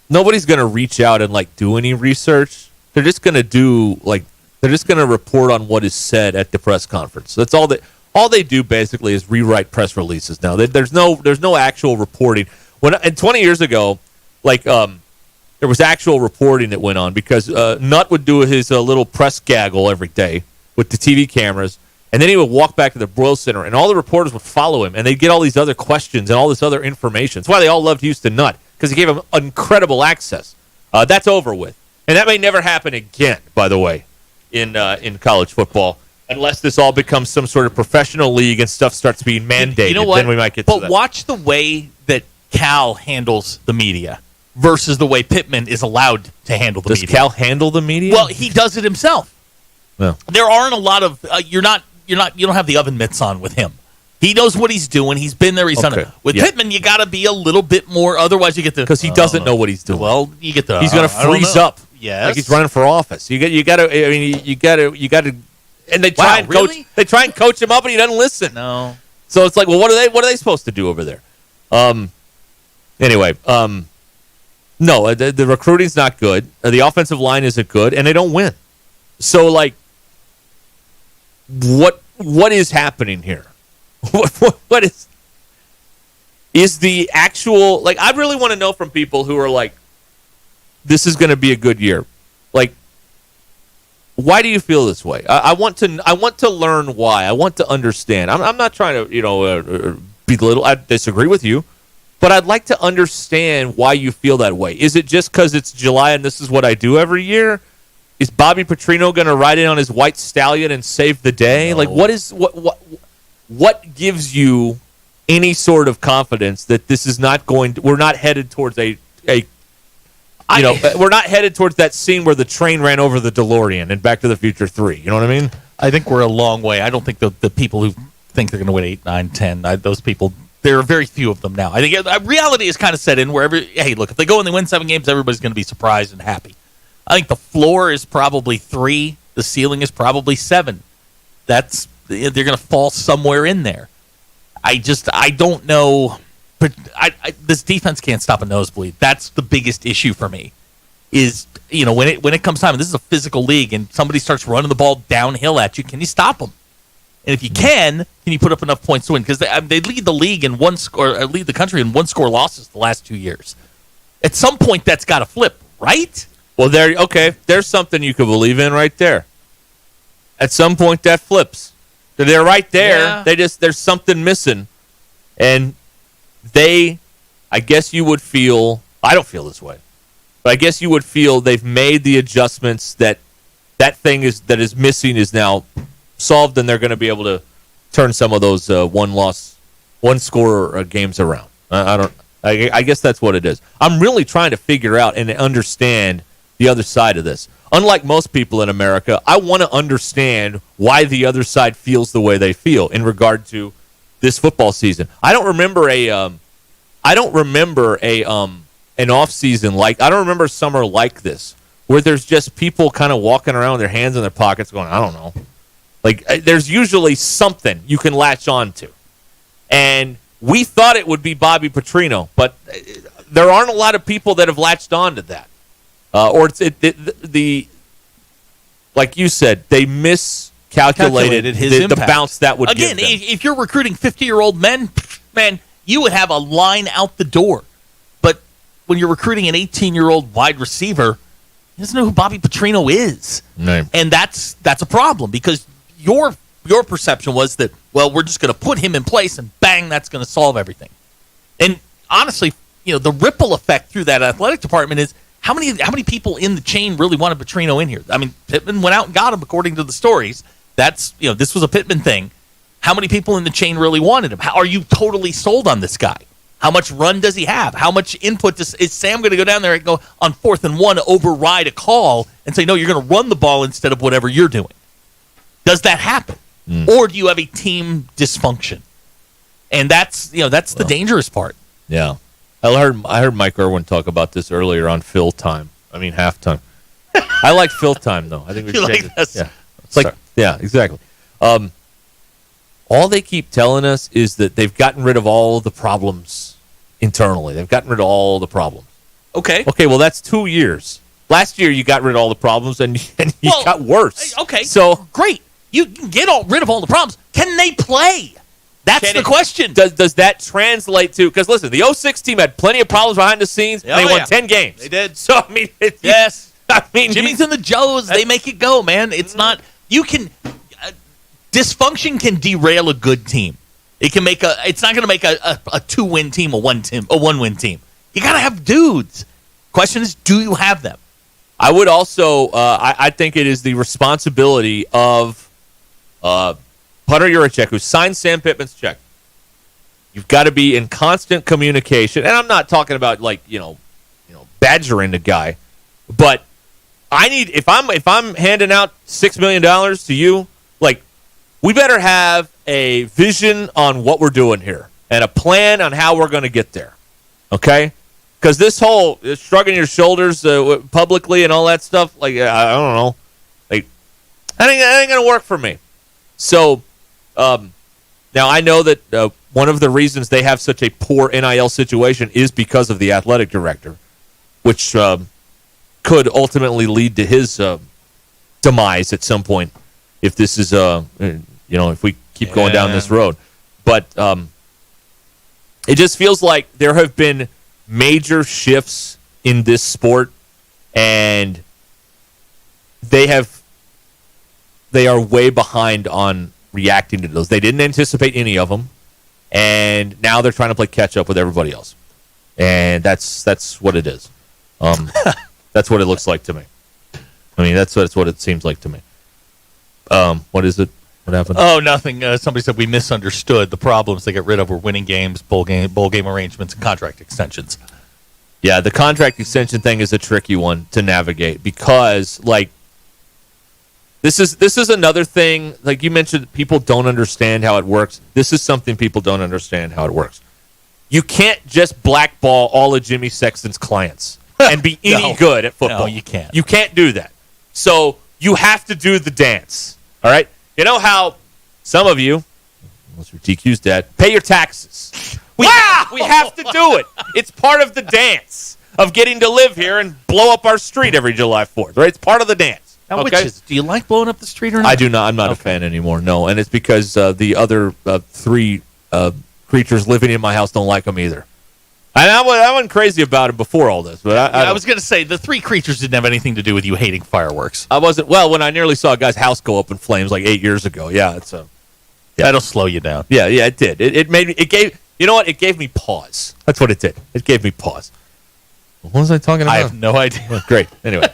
nobody's gonna reach out and do any research. They're just gonna they're just gonna report on what is said at the press conference. That's all they do basically is rewrite press releases now. There's no actual reporting. And 20 years ago, there was actual reporting that went on because Nutt would do his little press gaggle every day with the TV cameras, and then he would walk back to the Broyle Center, and all the reporters would follow him, and they'd get all these other questions and all this other information. That's why they all loved Houston Nutt, because he gave them incredible access. That's over with. And that may never happen again, by the way, in college football, unless this all becomes some sort of professional league and stuff starts being mandated. You know what? Then we might get to that. But watch the way that Cal handles the media versus the way Pittman is allowed to handle the media. Does Cal handle the media? Well, he does it himself. No. There aren't a lot of you don't have the oven mitts on with him. He knows what he's doing. He's been there. He's done it. With Pittman, you got to be a little bit more. Otherwise, you get the because he doesn't know what he's doing. Well, you get the he's going to freeze up. Yes, like he's running for office. You got to. I mean, you got to. And they try and coach. Really? They try and coach him up, and he doesn't listen. No. So it's like, well, what are they supposed to do over there? Anyway, no, the recruiting's not good. The offensive line isn't good, and they don't win. So, what is happening here? What is the actual, I really want to know from people who are like, this is going to be a good year. Why do you feel this way? I want to learn why. I want to understand. I'm not trying to, belittle. I disagree with you, but I'd like to understand why you feel that way. Is it just because it's July and this is what I do every year? Is Bobby Petrino going to ride in on his white stallion and save the day? No. What gives you any sort of confidence that this is not we're not headed towards we're not headed towards that scene where the train ran over the DeLorean in Back to the Future 3. You know what I mean? I think we're a long way. I don't think the people who think they're going to win 8, 9, 10, those people, there are very few of them now. I think reality is kind of set in wherever, hey, look, if they go and they win 7 games, everybody's going to be surprised and happy. I think the floor is probably 3. The ceiling is probably 7. They're going to fall somewhere in there. I don't know. But this defense can't stop a nosebleed. That's the biggest issue for me. Is when it comes time, and this is a physical league, and somebody starts running the ball downhill at you, can you stop them? And if you can you put up enough points to win? Because they lead the league in lead the country in 1-score losses the last 2 years. At some point, that's got to flip, right? Well, there's something you could believe in right there. At some point, that flips. They're right there. Yeah. There's something missing, and I guess you would feel. I don't feel this way, but I guess you would feel they've made the adjustments that thing that is missing is now solved, and they're going to be able to turn some of those one-score games around. I guess that's what it is. I'm really trying to figure out and understand the other side of this. Unlike most people in America, I want to understand why the other side feels the way they feel in regard to this football season. I don't remember an off season I don't remember a summer like this where there's just people kind of walking around with their hands in their pockets going, I don't know. There's usually something you can latch on to. And we thought it would be Bobby Petrino, but there aren't a lot of people that have latched on to that. Like you said, they miscalculated the bounce that would give them. Again, if you're recruiting 50-year-old men, man, you would have a line out the door. But when you're recruiting an 18-year-old wide receiver, he doesn't know who Bobby Petrino is. No. And that's a problem because your perception was that, well, we're just going to put him in place and bang, that's going to solve everything. And honestly, the ripple effect through that athletic department is how many people in the chain really wanted Petrino in here? I mean, Pittman went out and got him according to the stories. That's, this was a Pittman thing. How many people in the chain really wanted him? How are you totally sold on this guy? How much run does he have? How much input is Sam going to go down there and go on 4th and 1 override a call and say, no, you're going to run the ball instead of whatever you're doing? Does that happen? Or do you have a team dysfunction? And that's the dangerous part. Yeah. I heard Mike Irwin talk about this earlier on halftime. I like fill time though. I think we should like this. Yeah. Yeah, exactly. All they keep telling us is that they've gotten rid of all the problems internally. They've gotten rid of all the problems. Okay. Okay, well that's 2 years. Last year you got rid of all the problems and you got worse. Okay. So great. You can get rid of all the problems. Can they play? That's the question. Does that translate to? Because listen, the 06 team had plenty of problems behind the scenes. And they won 10 games. They did. So I mean, yes. Jimmy's and the Joes. They make it go, man. It's not. You can. Dysfunction can derail a good team. It can make It's not going to make a 2-win team a 1-win team. You got to have dudes. Question is, do you have them? I would also. I think it is the responsibility of Punter Yurachek, who signed Sam Pittman's check. You've got to be in constant communication, and I'm not talking about badgering the guy, but I need if I'm handing out $6 million to you, we better have a vision on what we're doing here and a plan on how we're going to get there. Okay, because this whole shrugging your shoulders publicly and all that stuff, I don't know, that ain't going to work for me. So. Now, I know that one of the reasons they have such a poor NIL situation is because of the athletic director, which could ultimately lead to his demise at some point if this is, if we keep going down this road. But it just feels like there have been major shifts in this sport, and they are way behind on reacting to those. They didn't anticipate any of them, and now they're trying to play catch up with everybody else, and that's what it is. That's what it looks like to me. I mean, that's what it seems like to me. What is it? What happened? Oh, nothing. Somebody said we misunderstood. The problems they get rid of were winning games, bowl game arrangements, and contract extensions. Yeah, the contract extension thing is a tricky one to navigate because, This is another thing, like you mentioned, people don't understand how it works. This is something people don't understand how it works. You can't just blackball all of Jimmy Sexton's clients and be any good at football. No, you can't. You can't do that. So you have to do the dance, all right? You know how some of you, Unless your TQ's dead. Pay your taxes. We have to do it. It's part of the dance of getting to live here and blow up our street every July 4th, right? It's part of the dance. Now, do you like blowing up the street or not? I do not. I'm not a fan anymore, no. And it's because the other three creatures living in my house don't like them either. And I wasn't crazy about it before all this, but I was going to say the three creatures didn't have anything to do with you hating fireworks. I wasn't. Well, when I nearly saw a guy's house go up in flames like 8 years ago, that'll slow you down. Yeah, it did. It gave. You know what? It gave me pause. That's what it did. It gave me pause. What was I talking about? I have no idea. Oh, great. Anyway,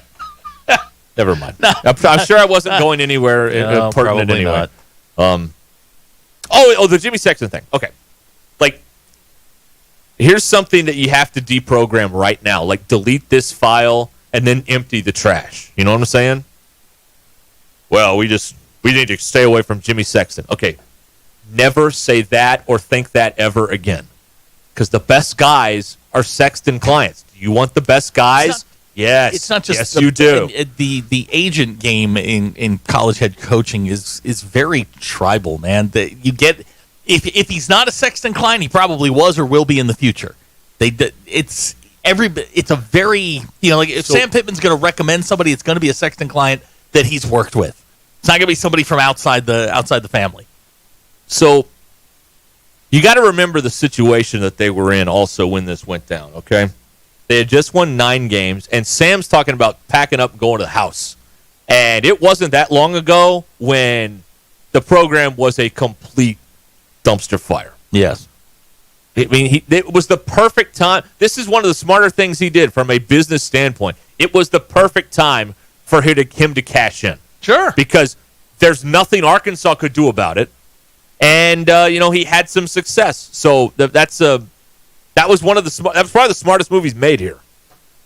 never mind. No. I'm sure I wasn't going anywhere pertinent anyway. Not. The Jimmy Sexton thing. Okay, here's something that you have to deprogram right now. Like, delete this file and then empty the trash. You know what I'm saying? Well, we need to stay away from Jimmy Sexton. Okay, never say that or think that ever again. Because the best guys are Sexton clients. Do you want the best guys? Yes. It's not just yes, you do. The agent game in college head coaching is very tribal, man. That you get if he's not a Sexton client, he probably was or will be in the future. It's a very if Sam Pittman's going to recommend somebody, it's going to be a Sexton client that he's worked with. It's not going to be somebody from outside the family. So you got to remember the situation that they were in also when this went down, okay? They had just won 9 games, and Sam's talking about packing up and going to the house. And it wasn't that long ago when the program was a complete dumpster fire. Yes. I mean, it was the perfect time. This is one of the smarter things he did from a business standpoint. It was the perfect time for him to cash in. Sure. Because there's nothing Arkansas could do about it. And, he had some success. So that was one of that was probably the smartest move he's made here.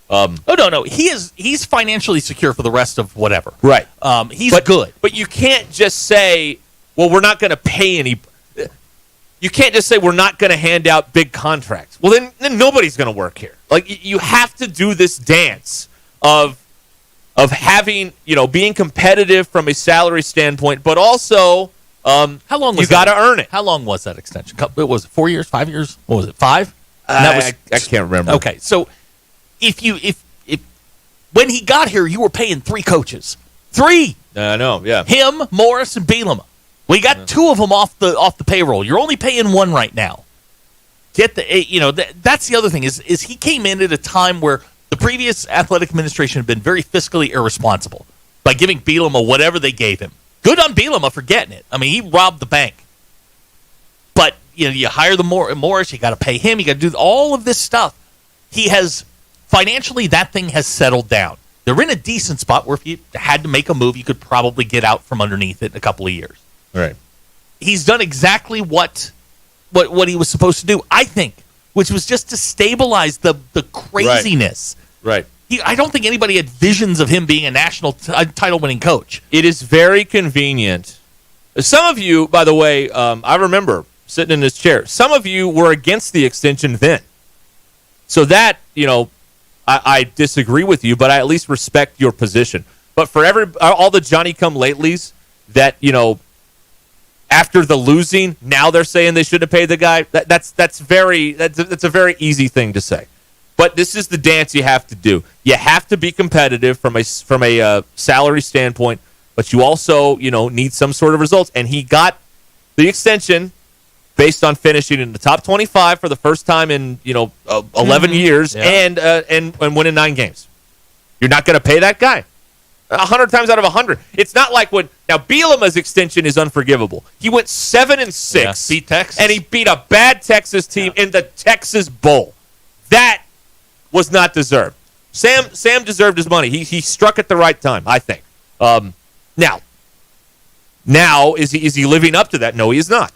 No. He's financially secure for the rest of whatever. Right. He's good. But you can't just say, well, we're not going to pay any. You can't just say we're not going to hand out big contracts. Well, then nobody's going to work here. Like, you have to do this dance of having, being competitive from a salary standpoint, but also how long was you got to earn it. How long was that extension? Was it 4 years, 5 years? What was it, 5? I can't remember. Okay, so if when he got here, you were paying 3 coaches. 3. I know, yeah. Him, Morris, and Bielema. We got 2 of them off the payroll. You're only paying 1 right now. That's the other thing is he came in at a time where the previous athletic administration had been very fiscally irresponsible by giving Bielema whatever they gave him. Good on Bielema for getting it. I mean, he robbed the bank. But you hire the Morris, you got to pay him, you got to do all of this stuff. He has financially, that thing has settled down. They're in a decent spot where if you had to make a move, you could probably get out from underneath it in a couple of years. Right. He's done exactly what he was supposed to do, I think, which was just to stabilize the craziness. Right. I don't think anybody had visions of him being a national title-winning coach. It is very convenient. Some of you, by the way, I remember sitting in this chair, some of you were against the extension then. So that, I disagree with you, but I at least respect your position. But for all the Johnny-come-latelys that, after the losing, now they're saying they shouldn't have paid the guy, that's a very easy thing to say. But this is the dance you have to do. You have to be competitive from a salary standpoint, but you also, need some sort of results. And he got the extension based on finishing in the top 25 for the first time in 11 years, and winning 9 games. You're not going to pay that guy 100 times out of 100. It's not like now Bielema's extension is unforgivable. He went 7-6, beat Texas, and he beat a bad Texas team in the Texas Bowl. That was not deserved. Sam deserved his money. He struck at the right time, I think. Now is he living up to that? No, he is not.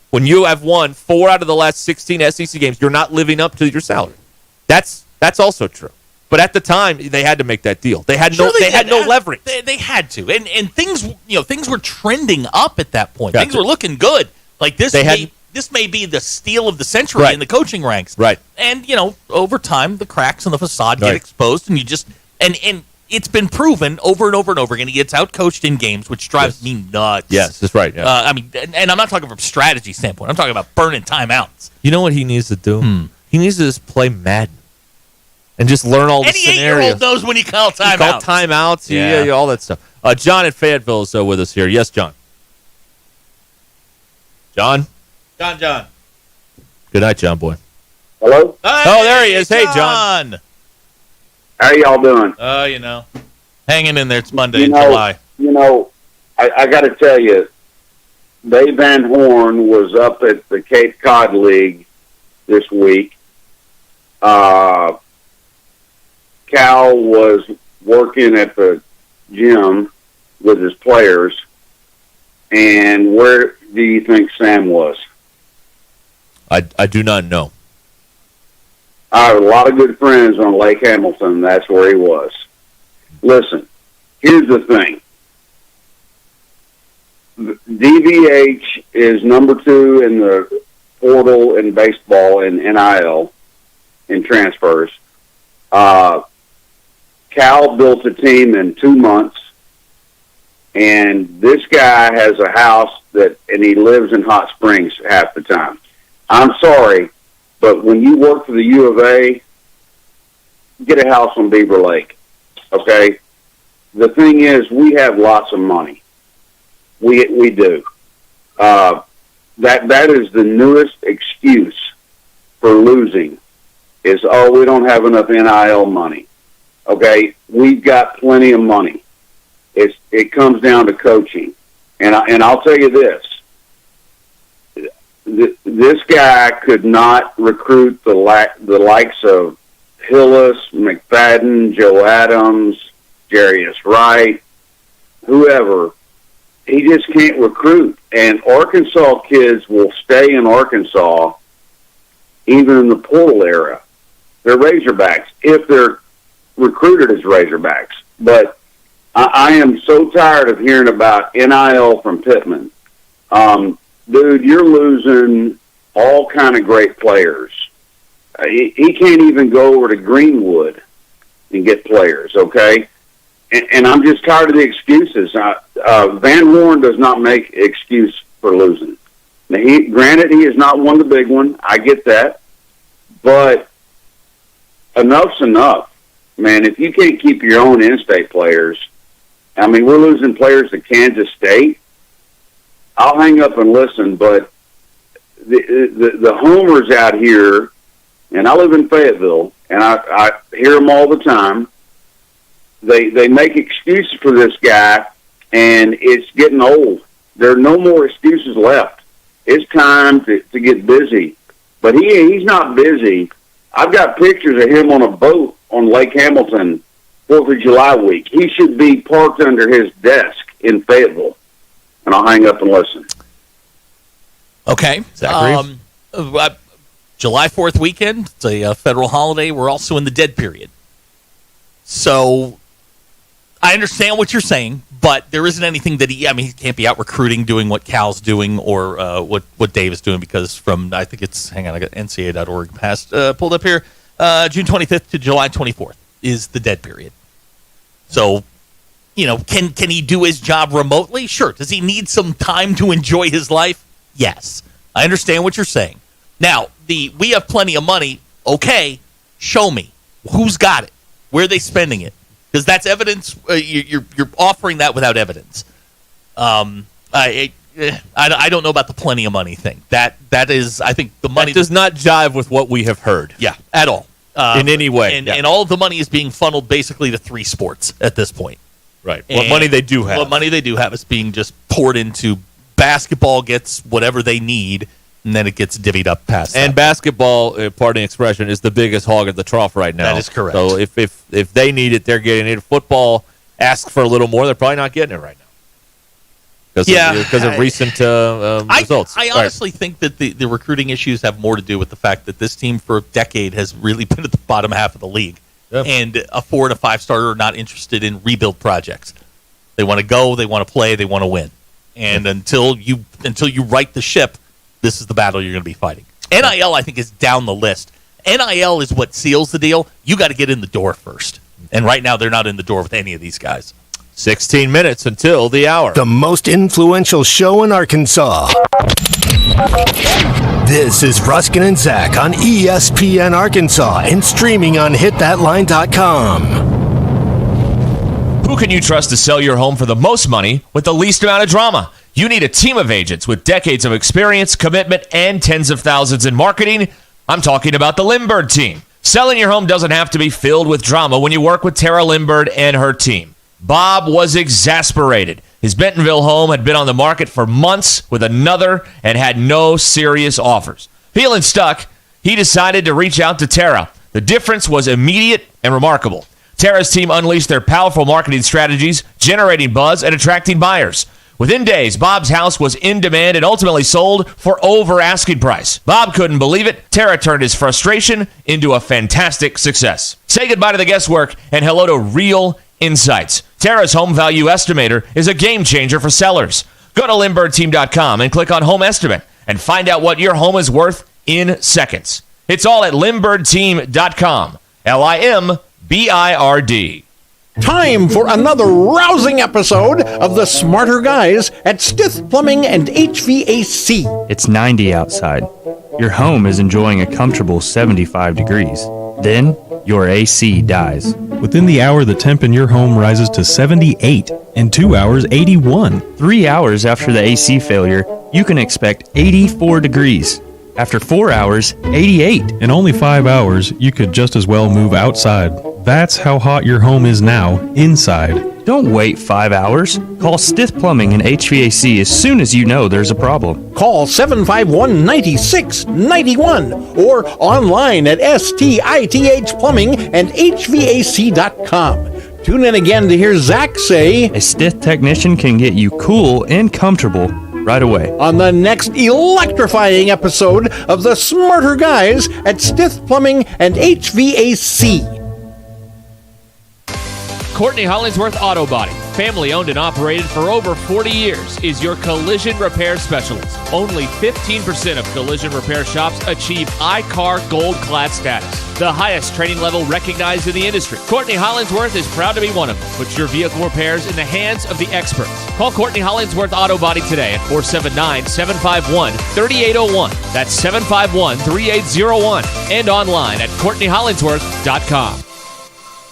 When you have won 4 out of the last 16 SEC games, you're not living up to your salary. That's also true. But at the time, they had to make that deal. They had no leverage. They had to, and things were trending up at that point. Gotcha. Things were looking good. Like this may be the steal of the century in the coaching ranks. Right. And over time, the cracks in the facade get exposed, and you just and it's been proven over and over and over again. He gets outcoached in games, which drives me nuts. Yes, that's right. Yeah. I mean, and I'm not talking from a strategy standpoint. I'm talking about burning timeouts. You know what he needs to do? He needs to just play Madden and just learn all the scenarios. Any 8-year-old knows when you call timeouts. Call timeouts, yeah, all that stuff. John in Fayetteville is with us here. Yes, John. John? John. Good night, John boy. Hello? Oh, there he is. Hey, John. How y'all doing? Hanging in there. It's Monday in July. I got to tell you, Dave Van Horn was up at the Cape Cod League this week. Cal was working at the gym with his players. And where do you think Sam was? I do not know. I have a lot of good friends on Lake Hamilton. That's where he was. Listen, here's the thing. DVH is number 2 in the portal in baseball in NIL in transfers. Cal built a team in 2 months, and this guy has a house and he lives in Hot Springs half the time. I'm sorry, but when you work for the U of A, get a house on Beaver Lake, okay? The thing is, we have lots of money. We do. That is the newest excuse for losing is, we don't have enough NIL money. Okay, we've got plenty of money. It comes down to coaching, and I'll tell you this. This guy could not recruit the likes of Hillis, McFadden, Joe Adams, Jarius Wright, whoever. He just can't recruit. And Arkansas kids will stay in Arkansas even in the portal era. They're Razorbacks if they're recruited as Razorbacks. But I am so tired of hearing about NIL from Pittman. Dude, you're losing all kind of great players. He can't even go over to Greenwood and get players, okay? And I'm just tired of the excuses. Van Horn does not make excuse for losing. Now, granted, he has not won the big one. I get that. But enough's enough. Man, if you can't keep your own in-state players, I mean, we're losing players to Kansas State. I'll hang up and listen, but the homers out here, and I live in Fayetteville, and I hear them all the time. They make excuses for this guy, and it's getting old. There are no more excuses left. It's time to get busy. But he's not busy. I've got pictures of him on a boat on Lake Hamilton 4th of July week. He should be parked under his desk in Fayetteville. And I'll hang up and listen. Okay. July 4th weekend, it's a federal holiday. We're also in the dead period. So I understand what you're saying, but there isn't anything that he can't be out recruiting, doing what Cal's doing or what Dave is doing because from, I think it's, hang on, I got NCAA.org pulled up here, June 25th to July 24th is the dead period. So, can he do his job remotely? Sure. Does he need some time to enjoy his life? Yes. I understand what you're saying. Now, we have plenty of money. Okay, show me. Who's got it? Where are they spending it? Because that's evidence. You're offering that without evidence. I don't know about the plenty of money thing. That is, I think the money that does not jive with what we have heard. Yeah, at all. In any way. And all of the money is being funneled basically to 3 sports at this point. Right. What money they do have. What money they do have is being just poured into basketball, gets whatever they need, and then it gets divvied up past and that. Basketball, pardon the expression, is the biggest hog at the trough right now. That is correct. So if they need it, they're getting it. If football asks for a little more, they're probably not getting it right now. Because of recent results. I honestly think that the recruiting issues have more to do with the fact that this team for a decade has really been at the bottom half of the league. Yep. And a 4 and a 5 starter are not interested in rebuild projects. They want to go, they want to play, they want to win. And until you right the ship, this is the battle you're going to be fighting. NIL, I think, is down the list. NIL is what seals the deal. You got to get in the door first. And right now, they're not in the door with any of these guys. 16 minutes until the hour. The most influential show in Arkansas. This is Ruscin and Zach on ESPN Arkansas and streaming on hitthatline.com. Who can you trust to sell your home for the most money with the least amount of drama? You need a team of agents with decades of experience, commitment, and tens of thousands in marketing. I'm talking about the Lindbergh team. Selling your home doesn't have to be filled with drama when you work with Tara Lindbergh and her team. Bob was exasperated. His Bentonville home had been on the market for months with another and had no serious offers. Feeling stuck, he decided to reach out to Tara. The difference was immediate and remarkable. Tara's team unleashed their powerful marketing strategies, generating buzz and attracting buyers. Within days, Bob's house was in demand and ultimately sold for over asking price. Bob couldn't believe it. Tara turned his frustration into a fantastic success. Say goodbye to the guesswork and hello to real insights. Tara's Home Value Estimator is a game changer for sellers. Go to LindberghTeam.com and click on Home Estimate and find out what your home is worth in seconds. It's all at LindberghTeam.com. LIMBIRD. Time for another rousing episode of the Smarter Guys at Stith Plumbing and HVAC. It's 90 outside. Your home is enjoying a comfortable 75 degrees. Then, your AC dies. Within the hour, the temp in your home rises to 78. In 2 hours, 81. 3 hours after the AC failure, you can expect 84 degrees. After 4 hours, 88. In only 5 hours, you could just as well move outside. That's how hot your home is now, inside. Don't wait 5 hours. Call Stith Plumbing and HVAC as soon as you know there's a problem. Call 751-9691 or online at stithplumbingandhvac.com. Tune in again to hear Zach say, a Stith technician can get you cool and comfortable right away. On the next electrifying episode of the Smarter Guys at Stith Plumbing and HVAC. Courtney Hollingsworth Auto Body, family owned and operated for over 40 years, is your collision repair specialist. Only 15% of collision repair shops achieve iCar Gold Class status, the highest training level recognized in the industry. Courtney Hollingsworth is proud to be one of them. Put your vehicle repairs in the hands of the experts. Call Courtney Hollingsworth Auto Body today at 479-751-3801. That's 751-3801. And online at CourtneyHollingsworth.com.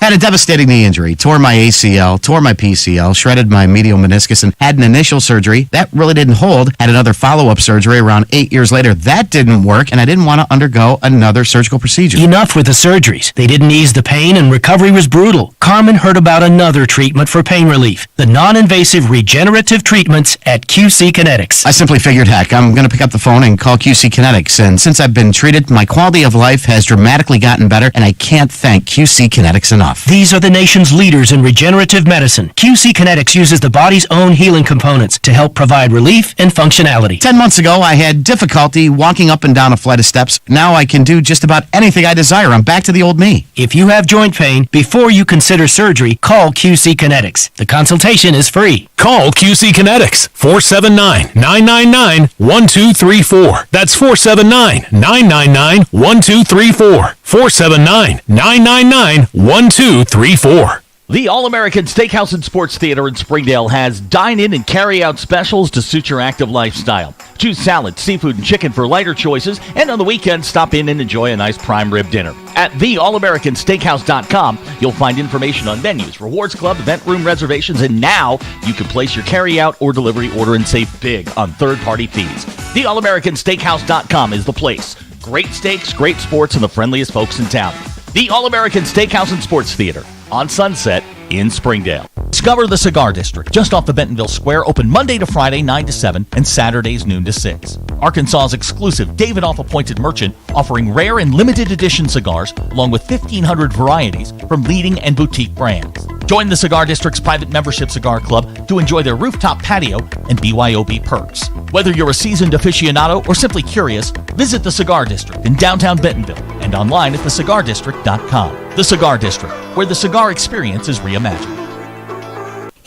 Had a devastating knee injury, tore my ACL, tore my PCL, shredded my medial meniscus, and had an initial surgery. That really didn't hold. Had another follow-up surgery around 8 years later. That didn't work, and I didn't want to undergo another surgical procedure. Enough with the surgeries. They didn't ease the pain, and recovery was brutal. Carmen heard about another treatment for pain relief. The non-invasive regenerative treatments at QC Kinetics. I simply figured, heck, I'm going to pick up the phone and call QC Kinetics. And since I've been treated, my quality of life has dramatically gotten better, and I can't thank QC Kinetics enough. These are the nation's leaders in regenerative medicine. QC Kinetics uses the body's own healing components to help provide relief and functionality. 10 months ago, I had difficulty walking up and down a flight of steps. Now I can do just about anything I desire. I'm back to the old me. If you have joint pain, before you consider surgery, call QC Kinetics. The consultation is free. Call QC Kinetics, 479-999-1234. That's 479-999-1234. 479-999-1234. The All-American Steakhouse and Sports Theater in Springdale has dine-in and carry-out specials to suit your active lifestyle. Choose salad, seafood, and chicken for lighter choices, and on the weekend, stop in and enjoy a nice prime rib dinner. At theallamericansteakhouse.com, you'll find information on menus, rewards club, event room reservations, and now you can place your carry-out or delivery order and save big on third-party fees. Theallamericansteakhouse.com is the place. Great steaks, great sports, and the friendliest folks in town. The All-American Steakhouse and Sports Theater on Sunset in Springdale. Discover the Cigar District, just off the Bentonville Square, open Monday to Friday, 9 to 7, and Saturdays, noon to 6. Arkansas's exclusive David Off-appointed merchant, offering rare and limited edition cigars, along with 1,500 varieties from leading and boutique brands. Join the Cigar District's private membership cigar club to enjoy their rooftop patio and BYOB perks. Whether you're a seasoned aficionado or simply curious, visit the Cigar District in downtown Bentonville and online at thecigardistrict.com. The Cigar District, where the cigar experience is reimagined.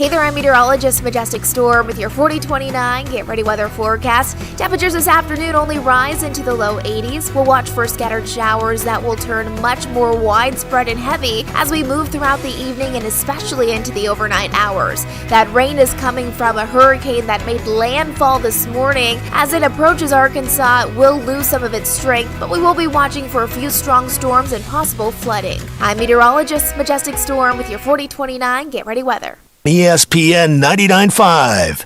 Hey there, I'm meteorologist Majestic Storm with your 4029 Get Ready weather forecast. Temperatures this afternoon only rise into the low 80s. We'll watch for scattered showers that will turn much more widespread and heavy as we move throughout the evening and especially into the overnight hours. That rain is coming from a hurricane that made landfall this morning. As it approaches Arkansas, it will lose some of its strength, but we will be watching for a few strong storms and possible flooding. I'm meteorologist Majestic Storm with your 4029 Get Ready weather. ESPN 99.5.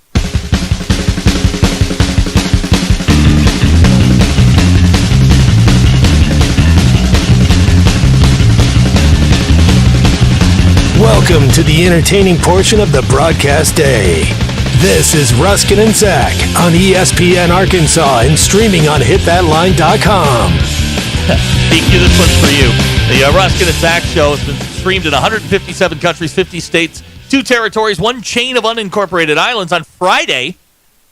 Welcome to the entertaining portion of the broadcast day. This is Ruscin and Zach on ESPN Arkansas and streaming on hitthatline.com. DQ, this one's for you. The Ruscin and Zach show has been streamed in 157 countries, 50 states, 2 territories, 1 chain of unincorporated islands. On Friday,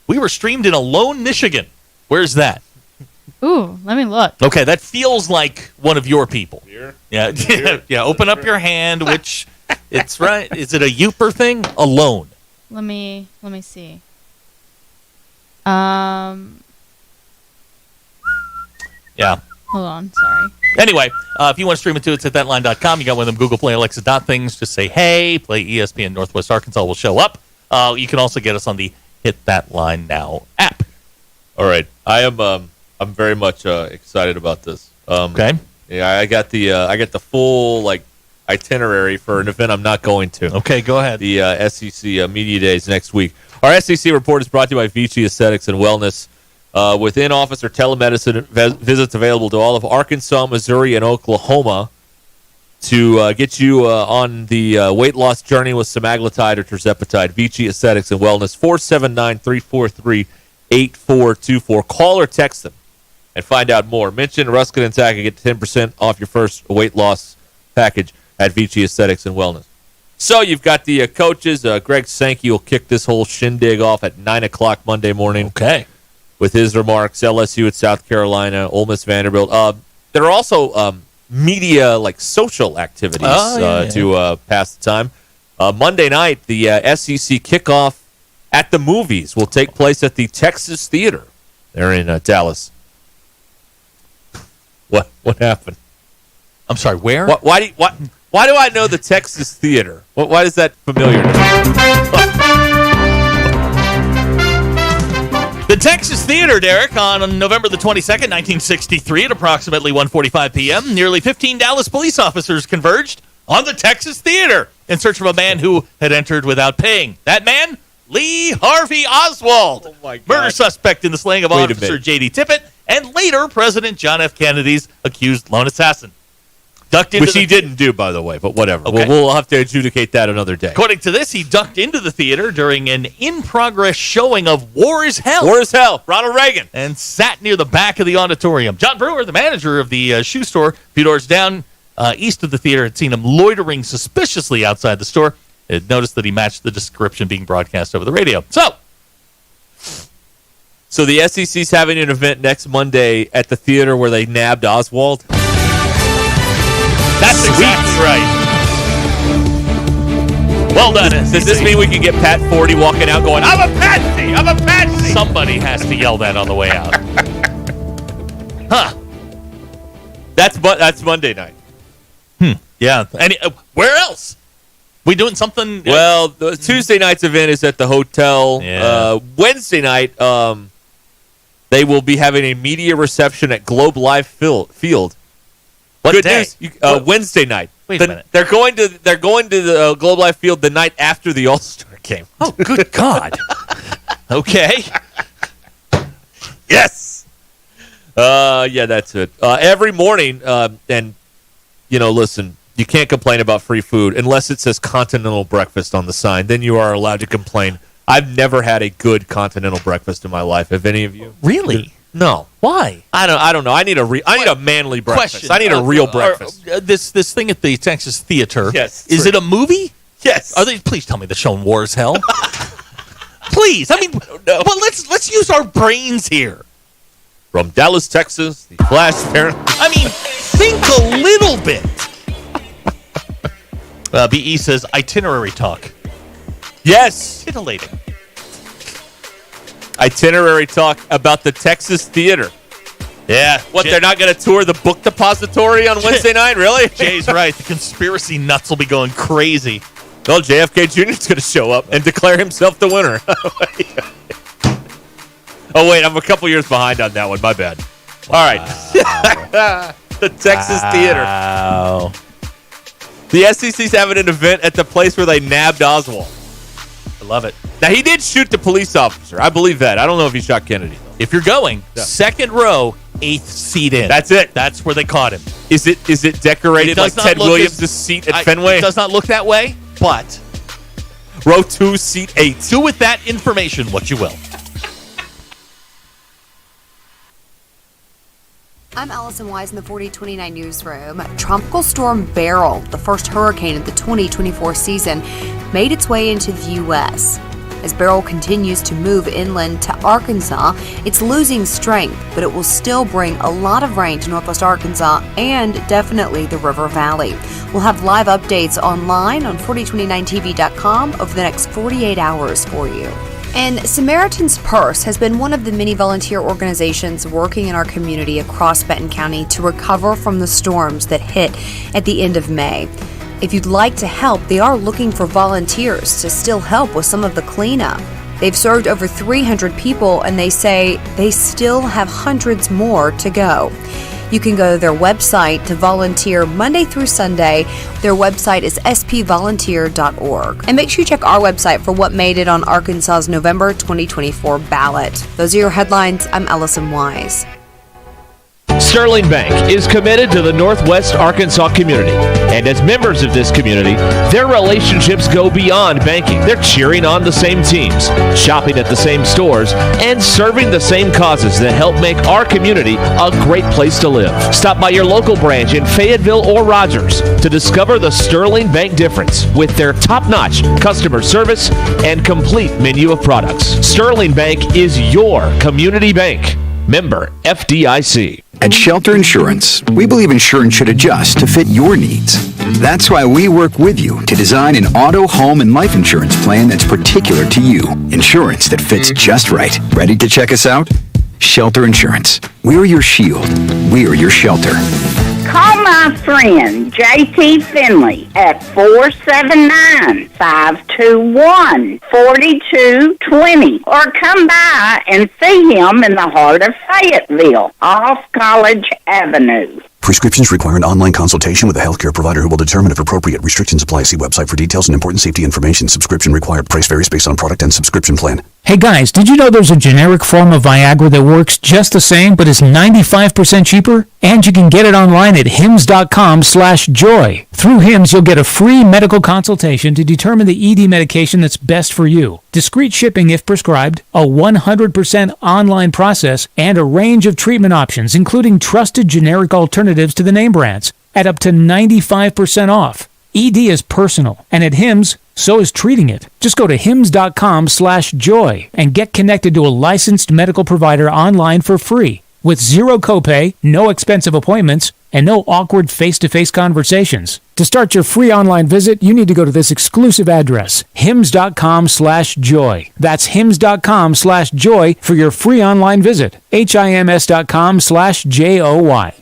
we were streamed in Alone, Michigan. Where's that? Ooh, let me look. Okay, that feels like one of your people. Here? Yeah, yeah. Open up your hand, which it's right. Is it a Youper thing? Alone. Let me see. Yeah. Hold on, sorry. Anyway, if you want to stream it to it's at thatline.com. You got one of them Google Play, Alexa things. Just say, hey, play ESPN Northwest Arkansas will show up. You can also get us on the Hit That Line Now app. All right. I'm very much excited about this. Okay. Yeah, I got the full itinerary for an event I'm not going to. Okay, go ahead. The SEC Media Days next week. Our SEC report is brought to you by Vici Aesthetics and Wellness. With in-office or telemedicine visits available to all of Arkansas, Missouri, and Oklahoma to get you on the weight loss journey with semaglutide or tirzepatide. Vici Aesthetics and Wellness, 479-343-8424. Call or text them and find out more. Mention Ruscin and Zach and get 10% off your first weight loss package at Vici Aesthetics and Wellness. So you've got the coaches. Greg Sankey will kick this whole shindig off at 9 o'clock Monday morning. Okay. With his remarks, LSU at South Carolina, Ole Miss Vanderbilt. There are also media, social activities to pass the time. Monday night, the SEC kickoff at the movies will take place at the Texas Theater. They're in Dallas. What happened? I'm sorry, where? Why do I know the Texas Theater? Why is that familiar to me? The Texas Theater, Derek, on November the 22nd, 1963, at approximately 1:45 p.m., nearly 15 Dallas police officers converged on the Texas Theater in search of a man who had entered without paying. That man, Lee Harvey Oswald, murder suspect in the slaying of Officer J.D. Tippit, and later President John F. Kennedy's accused lone assassin. Which he didn't do, by the way, but whatever. Okay. We'll have to adjudicate that another day. According to this, he ducked into the theater during an in-progress showing of War is Hell. War is Hell, Ronald Reagan. And sat near the back of the auditorium. John Brewer, the manager of the shoe store, a few doors down east of the theater, had seen him loitering suspiciously outside the store. Had noticed that he matched the description being broadcast over the radio. So the SEC's having an event next Monday at the theater where they nabbed Oswald? That's exactly right. Well done. Does this mean we can get Pat 40 walking out going, I'm a patsy! I'm a patsy! Somebody has to yell that on the way out. Huh. That's Monday night. Yeah. And where else? We doing something? Well, the Tuesday night's event is at the hotel. Yeah. Wednesday night, they will be having a media reception at Globe Life Field. What Good day? news. Wednesday night. Wait a minute. They're going to the Globe Life Field the night after the All-Star game. Oh, good God. Okay. Yes. Yeah, that's it. Every morning, and listen, you can't complain about free food unless it says continental breakfast on the sign. Then you are allowed to complain. I've never had a good continental breakfast in my life. Have any of you? Really? No. Why? I don't know. I need a manly breakfast. Question. I need a real breakfast. This thing at the Texas Theater. Yes. Is it a movie? Yes. Are they? Please tell me they're showing War is Hell. Please. I mean, but let's use our brains here. From Dallas, Texas, the Flash parent. I mean, think a little bit. BE says itinerary talk. Yes. Titillating. Itinerary talk about the Texas Theater. Yeah. What, they're not going to tour the book depository on Wednesday night? Really? Jay's right. The conspiracy nuts will be going crazy. Well, JFK Jr. is going to show up and declare himself the winner. Oh, wait, I'm a couple years behind on that one. My bad. Wow. All right. The Texas Theater. Wow. The SEC's having an event at the place where they nabbed Oswald. I love it. Now, he did shoot the police officer. I believe that. I don't know if he shot Kennedy. If you're going, second row, 8th seat in. That's it. That's where they caught him. Is it decorated like Ted Williams' seat at Fenway? It does not look that way, but row 2, seat 8. Do with that information what you will. I'm Allison Wise in the 4029 newsroom. Tropical Storm Beryl, the first hurricane of the 2024 season, made its way into the U.S. As Beryl continues to move inland to Arkansas, it's losing strength, but it will still bring a lot of rain to northwest Arkansas and definitely the River Valley. We'll have live updates online on 4029tv.com over the next 48 hours for you. And Samaritan's Purse has been one of the many volunteer organizations working in our community across Benton County to recover from the storms that hit at the end of May. If you'd like to help, they are looking for volunteers to still help with some of the cleanup. They've served over 300 people, and they say they still have hundreds more to go. You can go to their website to volunteer Monday through Sunday. Their website is spvolunteer.org. And make sure you check our website for what made it on Arkansas's November 2024 ballot. Those are your headlines. I'm Allison Wise. Sterling Bank is committed to the Northwest Arkansas community, and as members of this community, their relationships go beyond banking. They're cheering on the same teams, shopping at the same stores, and serving the same causes that help make our community a great place to live. Stop by your local branch in Fayetteville or Rogers to discover the Sterling Bank difference with their top-notch customer service and complete menu of products. Sterling Bank is your community bank. Member FDIC. At Shelter Insurance, we believe insurance should adjust to fit your needs. That's why we work with you to design an auto, home, and life insurance plan that's particular to you. Insurance that fits just right. Ready to check us out? Shelter Insurance. We're your shield. We're your shelter. Call my friend J.T. Finley at 479-521-4220 or come by and see him in the heart of Fayetteville off College Avenue. Prescriptions require an online consultation with a healthcare provider who will determine if appropriate. Restrictions apply. See website for details and important safety information. Subscription required. Price varies based on product and subscription plan. Hey guys, did you know there's a generic form of Viagra that works just the same but is 95% cheaper? And you can get it online at hims.com/joy. Through Hims, you'll get a free medical consultation to determine the ED medication that's best for you. Discreet shipping if prescribed, a 100% online process, and a range of treatment options, including trusted generic alternatives to the name brands, at up to 95% off. ED is personal, and at Hims, so is treating it. Just go to hims.com/joy and get connected to a licensed medical provider online for free with zero copay, no expensive appointments, and no awkward face-to-face conversations. To start your free online visit, you need to go to this exclusive address, hims.com/joy. That's hims.com/joy for your free online visit. hims.com/joy.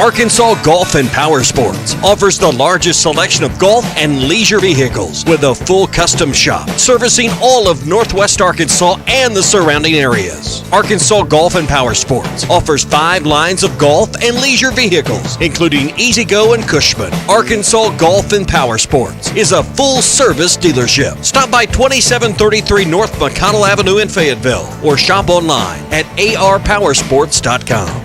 Arkansas Golf and Power Sports offers the largest selection of golf and leisure vehicles with a full custom shop servicing all of Northwest Arkansas and the surrounding areas. Arkansas Golf and Power Sports offers 5 lines of golf and leisure vehicles, including E-Z-GO and Cushman. Arkansas Golf and Power Sports is a full-service dealership. Stop by 2733 North McConnell Avenue in Fayetteville or shop online at arpowersports.com.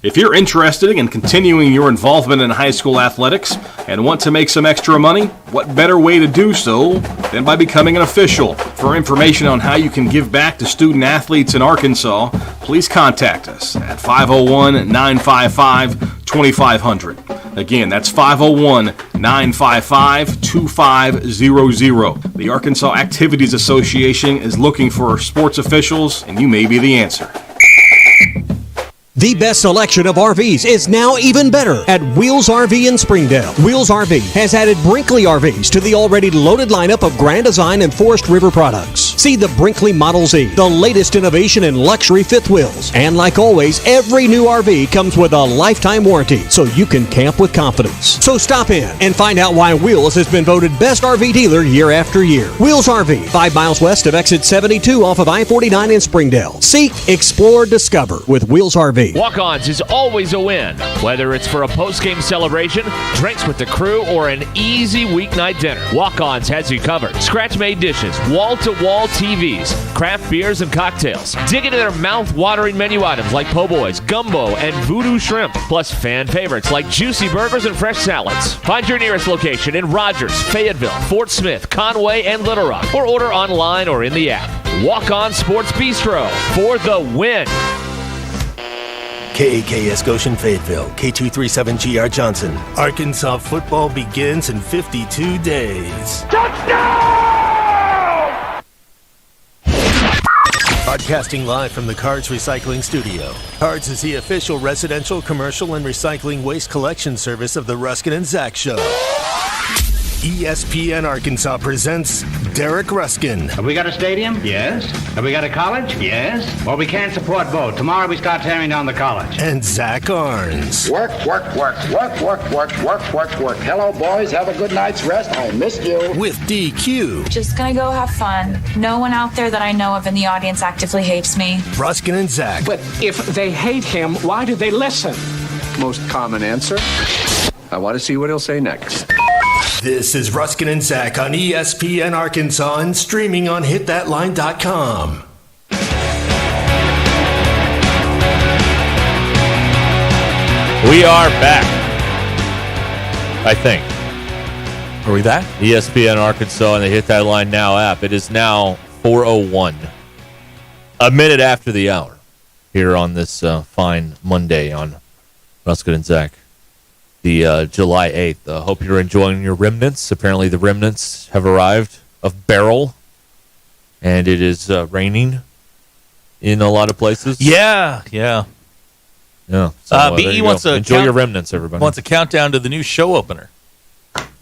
If you're interested in continuing your involvement in high school athletics and want to make some extra money, what better way to do so than by becoming an official? For information on how you can give back to student athletes in Arkansas, please contact us at 501-955-2500. Again, that's 501-955-2500. The Arkansas Activities Association is looking for sports officials, and you may be the answer. The best selection of RVs is now even better at Wheels RV in Springdale. Wheels RV has added Brinkley RVs to the already loaded lineup of Grand Design and Forest River products. See the Brinkley Model Z, the latest innovation in luxury fifth wheels. And like always, every new RV comes with a lifetime warranty, so you can camp with confidence. So stop in and find out why Wheels has been voted best RV dealer year after year. Wheels RV, 5 miles west of exit 72 off of I-49 in Springdale. Seek, explore, discover with Wheels RV. Walk-Ons is always a win, whether it's for a post-game celebration, drinks with the crew, or an easy weeknight dinner. Walk-Ons has you covered. Scratch-made dishes, wall-to-wall TVs, craft beers and cocktails. Dig into their mouth-watering menu items like po' boys, gumbo, and voodoo shrimp, plus fan favorites like juicy burgers and fresh salads. Find your nearest location in Rogers, Fayetteville, Fort Smith, Conway, and Little Rock, or order online or in the app. Walk-On Sports Bistro for the win. KAKS Goshen Fayetteville, K237GR Johnson. Arkansas football begins in 52 days. Touchdown! Broadcasting live from the Cards Recycling Studio. Cards is the official residential, commercial, and recycling waste collection service of the Ruscin and Zach Show. ESPN Arkansas presents Derek Ruscin. Have we got a stadium? Yes. Have we got a college? Yes. Well, we can't support both. Tomorrow we start tearing down the college. And Zach Arns. Work. Hello, boys. Have a good night's rest. I missed you. With DQ. Just gonna go have fun. No one out there that I know of in the audience actively hates me. Ruscin and Zach. But if they hate him, why do they listen? Most common answer. I want to see what he'll say next. This is Ruscin and Zach on ESPN Arkansas and streaming on hitthatline.com. We are back. I think. Are we back? ESPN Arkansas and the Hit That Line Now app. It is now 4:01. A minute after the hour. Here on this fine Monday on Ruscin and Zach. The July 8th. Hope you're enjoying your remnants. Apparently the remnants have arrived of Beryl. And it is raining in a lot of places. Yeah. So, BE wants to enjoy your remnants, everybody. Wants a countdown to the new show opener.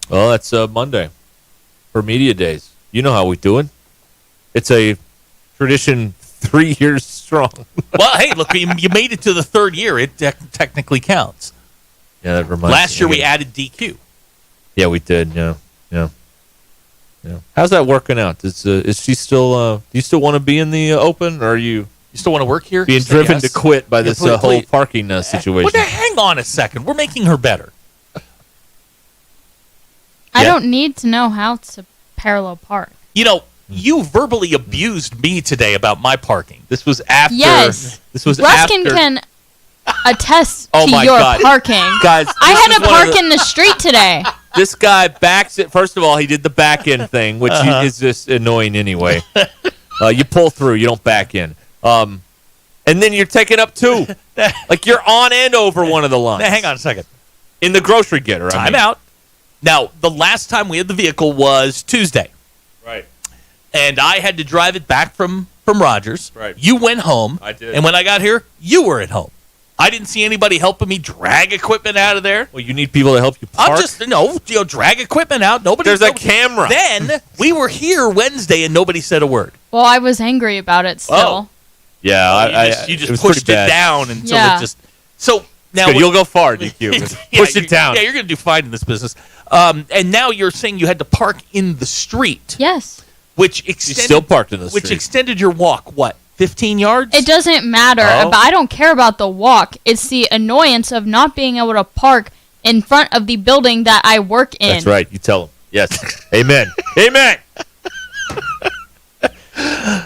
Well, that's Monday for Media Days. You know how we do it. It's a tradition 3 years strong. Well, hey, look, you made it to the third year. It technically counts. Yeah, that reminds me. Last year we added DQ. Yeah, we did. Yeah. How's that working out? Is she still? Do you still want to be in the open, or are you? You still want to work here? Being driven to quit by this whole parking situation. Well, hang on a second. We're making her better. I don't need to know how to parallel park. You know, you verbally abused me today about my parking. This was after. Yes. This was Ruscin after. can attest Oh to my your God. parking. Guys, I this had is to one of park the- in the street today. This guy backs it. First of all, he did the back end thing, which is just annoying anyway. You pull through, you don't back in. And then you're taking up two. Like you're on and over one of the lines. Now, hang on a second. In the grocery getter. Time out. Now, the last time we had the vehicle was Tuesday. Right. And I had to drive it back from Rogers. Right. You went home. I did. And when I got here, you were at home. I didn't see anybody helping me drag equipment out of there. Well, you need people to help you park. Drag equipment out. There's a camera. Then we were here Wednesday and nobody said a word. Well, I was angry about it still. Oh. Yeah, you it just was pushed pretty it bad. down until Yeah. it just. So now Good, you'll go far, DQ. Push it down. Yeah, you're going to do fine in this business. And now you're saying you had to park in the street. Yes. Which extended, still parked in the Which street. extended your walk, 15 yards? It doesn't matter, Oh. but I don't care about the walk. It's the annoyance of not being able to park in front of the building that I work in. That's right. You tell him. Yes. Amen. Amen.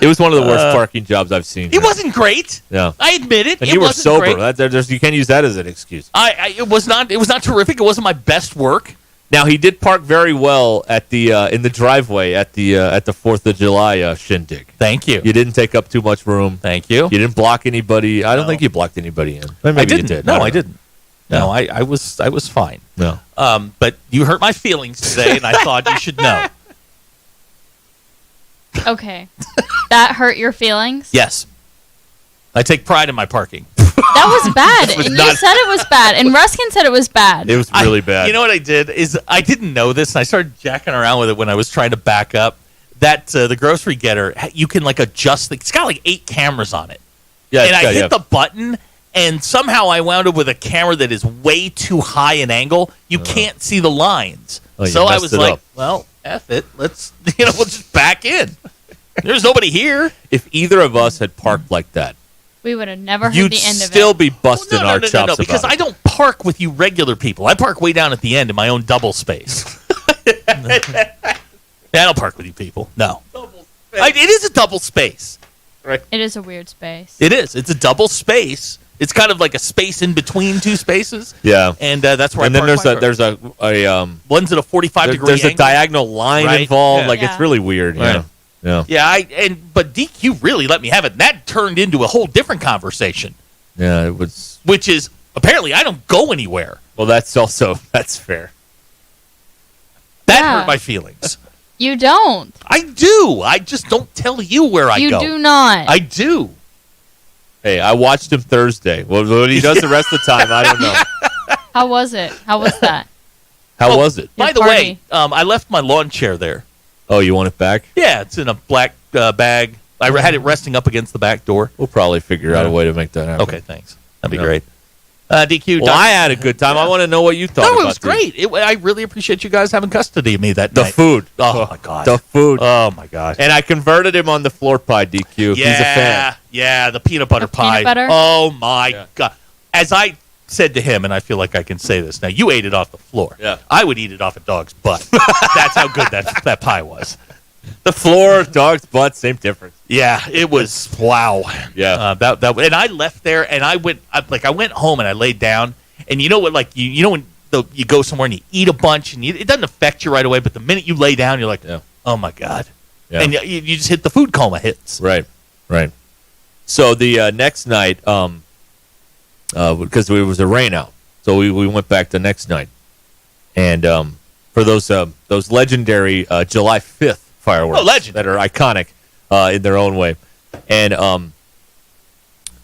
It was one of the worst parking jobs I've seen. It wasn't great. Yeah. I admit it. And it you were wasn't sober. Great. You can't use that as an excuse. It was not terrific. It wasn't my best work. Now he did park very well at the in the driveway at the 4th of July shindig. Thank you. You didn't take up too much room. Thank you. You didn't block anybody. I don't think you blocked anybody in. Maybe I didn't. You did. No, I don't know. didn't. No, I was fine. No. But you hurt my feelings today, and I thought you should know. Okay. That hurt your feelings? Yes. I take pride in my parking. That was bad. And you said it was bad. And Ruskin said it was bad. It was really bad. You know what I did is I didn't know this, and I started jacking around with it when I was trying to back up. That the grocery getter, you can like adjust. It's got like 8 cameras on it. Yeah, and I hit the button, and somehow I wound up with a camera that is way too high an angle. You can't see the lines. So I was like, well, F it. Let's, we'll just back in. There's nobody here. If either of us had parked like that, we would have never heard you'd the end of it. still be busting our chops No, because about I don't park with you regular people. I park way down at the end in my own double space. I don't park with you people. No. It is a double space. Right. It is a weird space. It is. It's a double space. It's kind of like a space in between 2 spaces. Yeah. And that's where and I then park there's a one's at a 45-degree There's angle. a diagonal line Right. involved. Yeah. Like, it's really weird. Right. Yeah. But DQ really let me have it. And that turned into a whole different conversation. Yeah, it was. Which is, apparently, I don't go anywhere. Well, that's fair. That hurt my feelings. You don't. I do. I just don't tell you where I go. You do not. I do. Hey, I watched him Thursday. Well, what he does the rest of the time, I don't know. How was it? How was that? How was it? By the way, I left my lawn chair there. Oh, you want it back? Yeah, it's in a black bag. I had it resting up against the back door. We'll probably figure out a way to make that happen. Okay, thanks. That'd be great. DQ. Well, I had a good time. I want to know what you thought No, about it was great. I really appreciate you guys having custody of me that the night. food. Oh, my God. The food. Oh, my God. And I converted him on the floor pie, DQ. Yeah, He's a fan. Yeah, the peanut butter pie. peanut butter? Oh, my God. As I said to him, and I feel like I can say this now, you ate it off the floor. Yeah. I would eat it off a dog's butt. That's how good that pie was. The floor, dog's butt, same difference. Yeah, it was, wow. Yeah. And I left there, and I went home, and I laid down. And you know what, like, you know when you go somewhere and you eat a bunch, and it doesn't affect you right away, but the minute you lay down, you're like, oh, my God. Yeah. And you just hit the food coma hits. Right. So the next night, because it was a rain out, so we went back the next night. And for those legendary July 5th fireworks that are iconic in their own way. And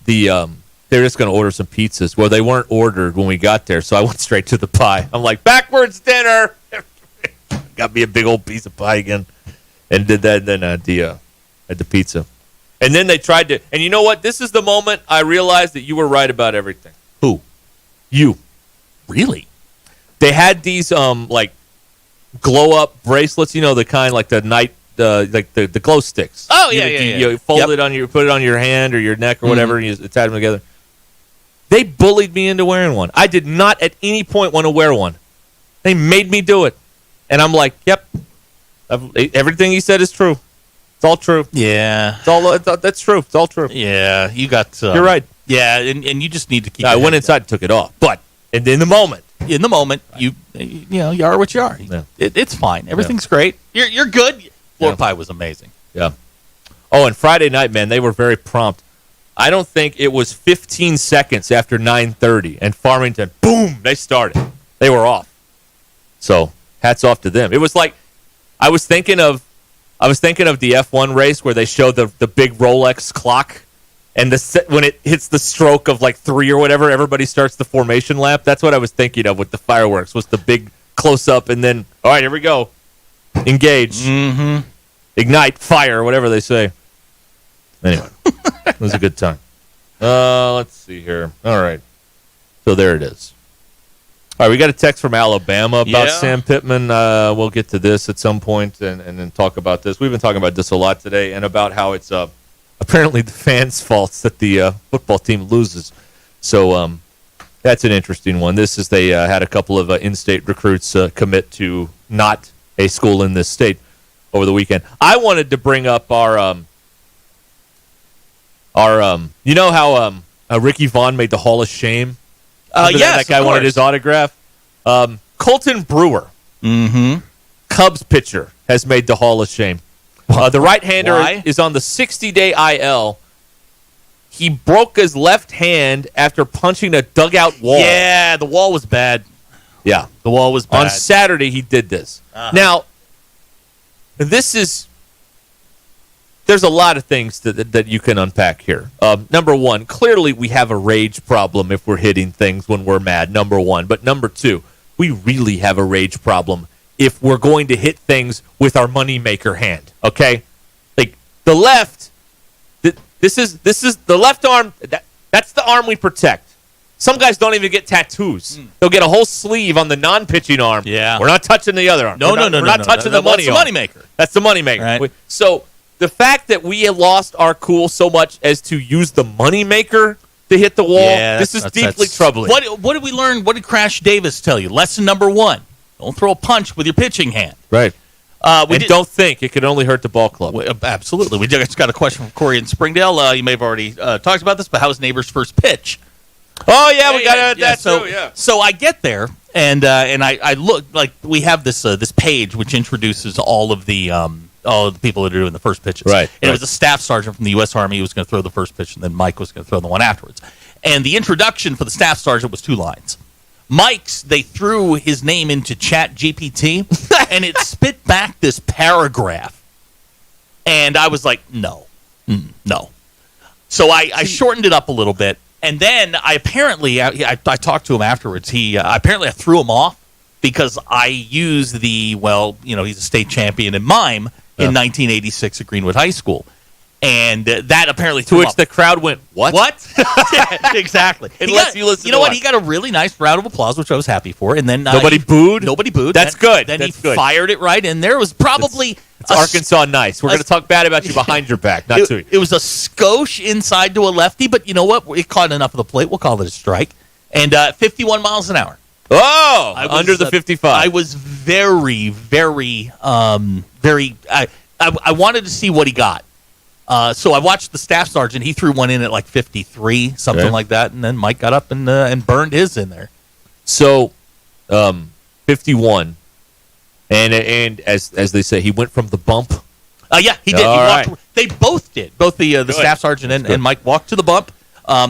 they're just going to order some pizzas. Well, they weren't ordered when we got there, so I went straight to the pie. I'm like, backwards dinner! Got me a big old piece of pie again. And did that then at the pizza. And then they tried to... And you know what? This is the moment I realized that you were right about everything. Who? You. Really? They had these, like, glow-up bracelets, the kind like the night... like the glow sticks. Oh, yeah. You fold it on put it on your hand or your neck or whatever, and you attach them together. They bullied me into wearing one. I did not at any point want to wear one. They made me do it. And I'm like, yep. Everything he said is true. It's all true. Yeah. That's true. It's all true. Yeah, you got... You're right. Yeah, and you just need to keep... I went inside and took it off. But in the moment, you are what you are. Yeah. It's fine. Everything's great. You're good. Floor pie was amazing. Yeah. Oh, and Friday night, man, they were very prompt. I don't think it was 15 seconds after 9:30, and Farmington, boom, they started. They were off. So hats off to them. It was like I was thinking of the F1 race where they show the big Rolex clock, and when it hits the stroke of like 3 or whatever, everybody starts the formation lap. That's what I was thinking of with the fireworks. Was the big close up, and then all right, here we go, engage. Mm-hmm. Ignite, fire, whatever they say. Anyway, it was a good time. Let's see here. All right. So there it is. All right, we got a text from Alabama about Sam Pittman. We'll get to this at some point and then talk about this. We've been talking about this a lot today and about how it's apparently the fans' fault that the football team loses. So that's an interesting one. This is they had a couple of in-state recruits commit to not a school in this state over the weekend. I wanted to bring up our you know how Ricky Vaughn made the Hall of Shame? Yes, that guy wanted his autograph. Colton Brewer, Cubs pitcher, has made the Hall of Shame. The right-hander is on the 60-day IL. He broke his left hand after punching a dugout wall. Yeah, the wall was bad. Yeah, the wall was bad. On Saturday, he did this. Now, there's there's a lot of things that you can unpack here. Number one, clearly we have a rage problem if we're hitting things when we're mad, number one. But number two, we really have a rage problem if we're going to hit things with our moneymaker hand, okay? Like, the left, this is the left arm, that's the arm we protect. Some guys don't even get tattoos. They'll get a whole sleeve on the non-pitching arm. Yeah. We're not touching the other arm. No, We're not touching the money arm. That's the moneymaker. That's the moneymaker. Right. So the fact that we have lost our cool so much as to use the moneymaker to hit the wall, this is deeply troubling. What did we learn? What did Crash Davis tell you? Lesson number one, don't throw a punch with your pitching hand. Right. Don't think. It could only hurt the ball club. Absolutely. We just got a question from Corey in Springdale. You may have already talked about this, but how was Neighbor's first pitch? Oh, yeah, we got that so, too, yeah. So I get there, and I look, like, we have this this page which introduces all of the people that are doing the first pitches. Right. And it was a staff sergeant from the U.S. Army who was going to throw the first pitch, and then Mike was going to throw the one afterwards. And the introduction for the staff sergeant was 2 lines. Mike's, they threw his name into Chat GPT, and it spit back this paragraph. And I was like, no. So I shortened it up a little bit. And then I talked to him afterwards. Apparently I threw him off because I used he's a state champion in mime in 1986 at Greenwood High School. And that apparently threw him off. The crowd went, what? Yeah, exactly. You listen know what? He got a really nice round of applause, which I was happy for. And then Nobody booed? Nobody booed. That's good. Then That's he good. fired it right in there. It was probably... It's Arkansas nice. We're going to talk bad about you behind your back, not to you. It was a skosh inside to a lefty, but you know what? It caught enough of the plate. We'll call it a strike. And 51 miles an hour. Oh, under the 55. I was very, very, I wanted to see what he got. So I watched the staff sergeant. He threw one in at like 53, something like that. And then Mike got up and burned his in there. So, 51. And as they say, he went from the bump. Yeah, he did. They both did. Both the staff sergeant and Mike walked to the bump.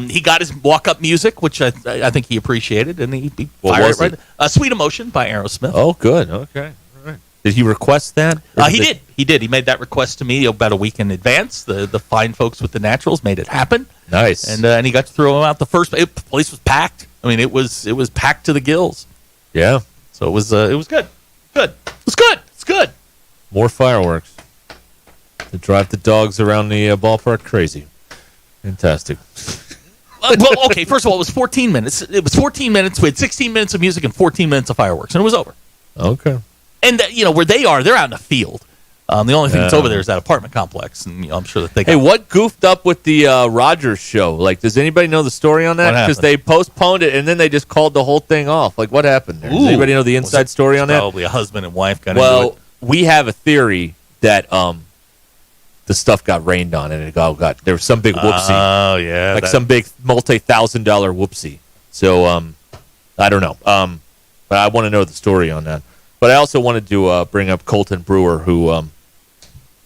He got his walk-up music, which I think he appreciated, and he fired it right. Sweet Emotion by Aerosmith. Oh, good. Okay. All right. Did he request that? He did. He did. He made that request to me about a week in advance. The fine folks with the Naturals made it happen. Nice. And he got to throw him out the first. The place was packed. I mean, it was packed to the gills. Yeah. So it was good. Good. It's good. More fireworks to drive the dogs around the ballpark crazy. Fantastic. Well, okay, first of all, it was 14 minutes. It was 14 minutes. We had 16 minutes of music and 14 minutes of fireworks, and it was over. Okay. And, where they are, they're out in a field. The only thing that's over there is that apartment complex, and I'm sure that they got... Hey, what goofed up with the Rogers show? Like, does anybody know the story on that? Because they postponed it, and then they just called the whole thing off. Like, what happened there? Does anybody know the inside story on that? Probably a husband and wife got into it. We have a theory that the stuff got rained on, and there was some big whoopsie. Oh, yeah. Like some big multi-$1,000 whoopsie. So, I don't know. But I want to know the story on that. But I also wanted to bring up Colton Brewer, who...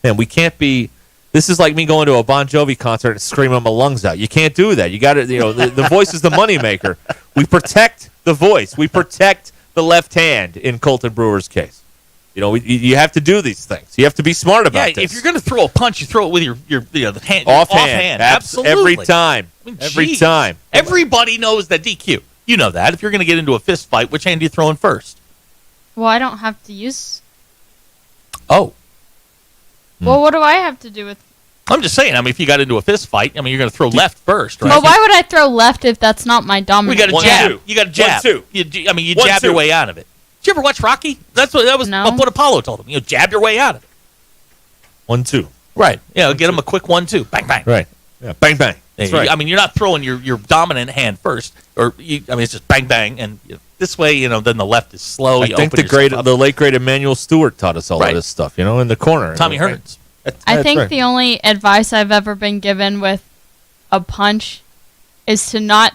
Man, we can't be. This is like me going to a Bon Jovi concert and screaming my lungs out. You can't do that. You got to, the voice is the moneymaker. We protect the voice. We protect the left hand in Colton Brewer's case. You have to do these things. You have to be smart about this. If you're going to throw a punch, you throw it with your the hand offhand. Absolutely, every time. Every time. Everybody knows that DQ. You know that. If you're going to get into a fist fight, which hand are you throwing first? Well, I don't have to use. Oh. Well, what do I have to do with... I'm just saying, if you got into a fist fight, you're going to throw left first, right? Well, why would I throw left if that's not my dominant? You got to jab. You got to jab. 1, 2. You jab your way out of it. Did you ever watch Rocky? That was what Apollo told him. Jab your way out of it. 1, 2. Right. Get him a quick 1, 2. Bang, bang. Right. Yeah. Bang, bang. That's right. You're not throwing your dominant hand first. It's just bang, bang, and this way, then the left is slow. I think the late great Emmanuel Stewart taught us all of this stuff. In the corner. Tommy Hearns. I think the only advice I've ever been given with a punch is to not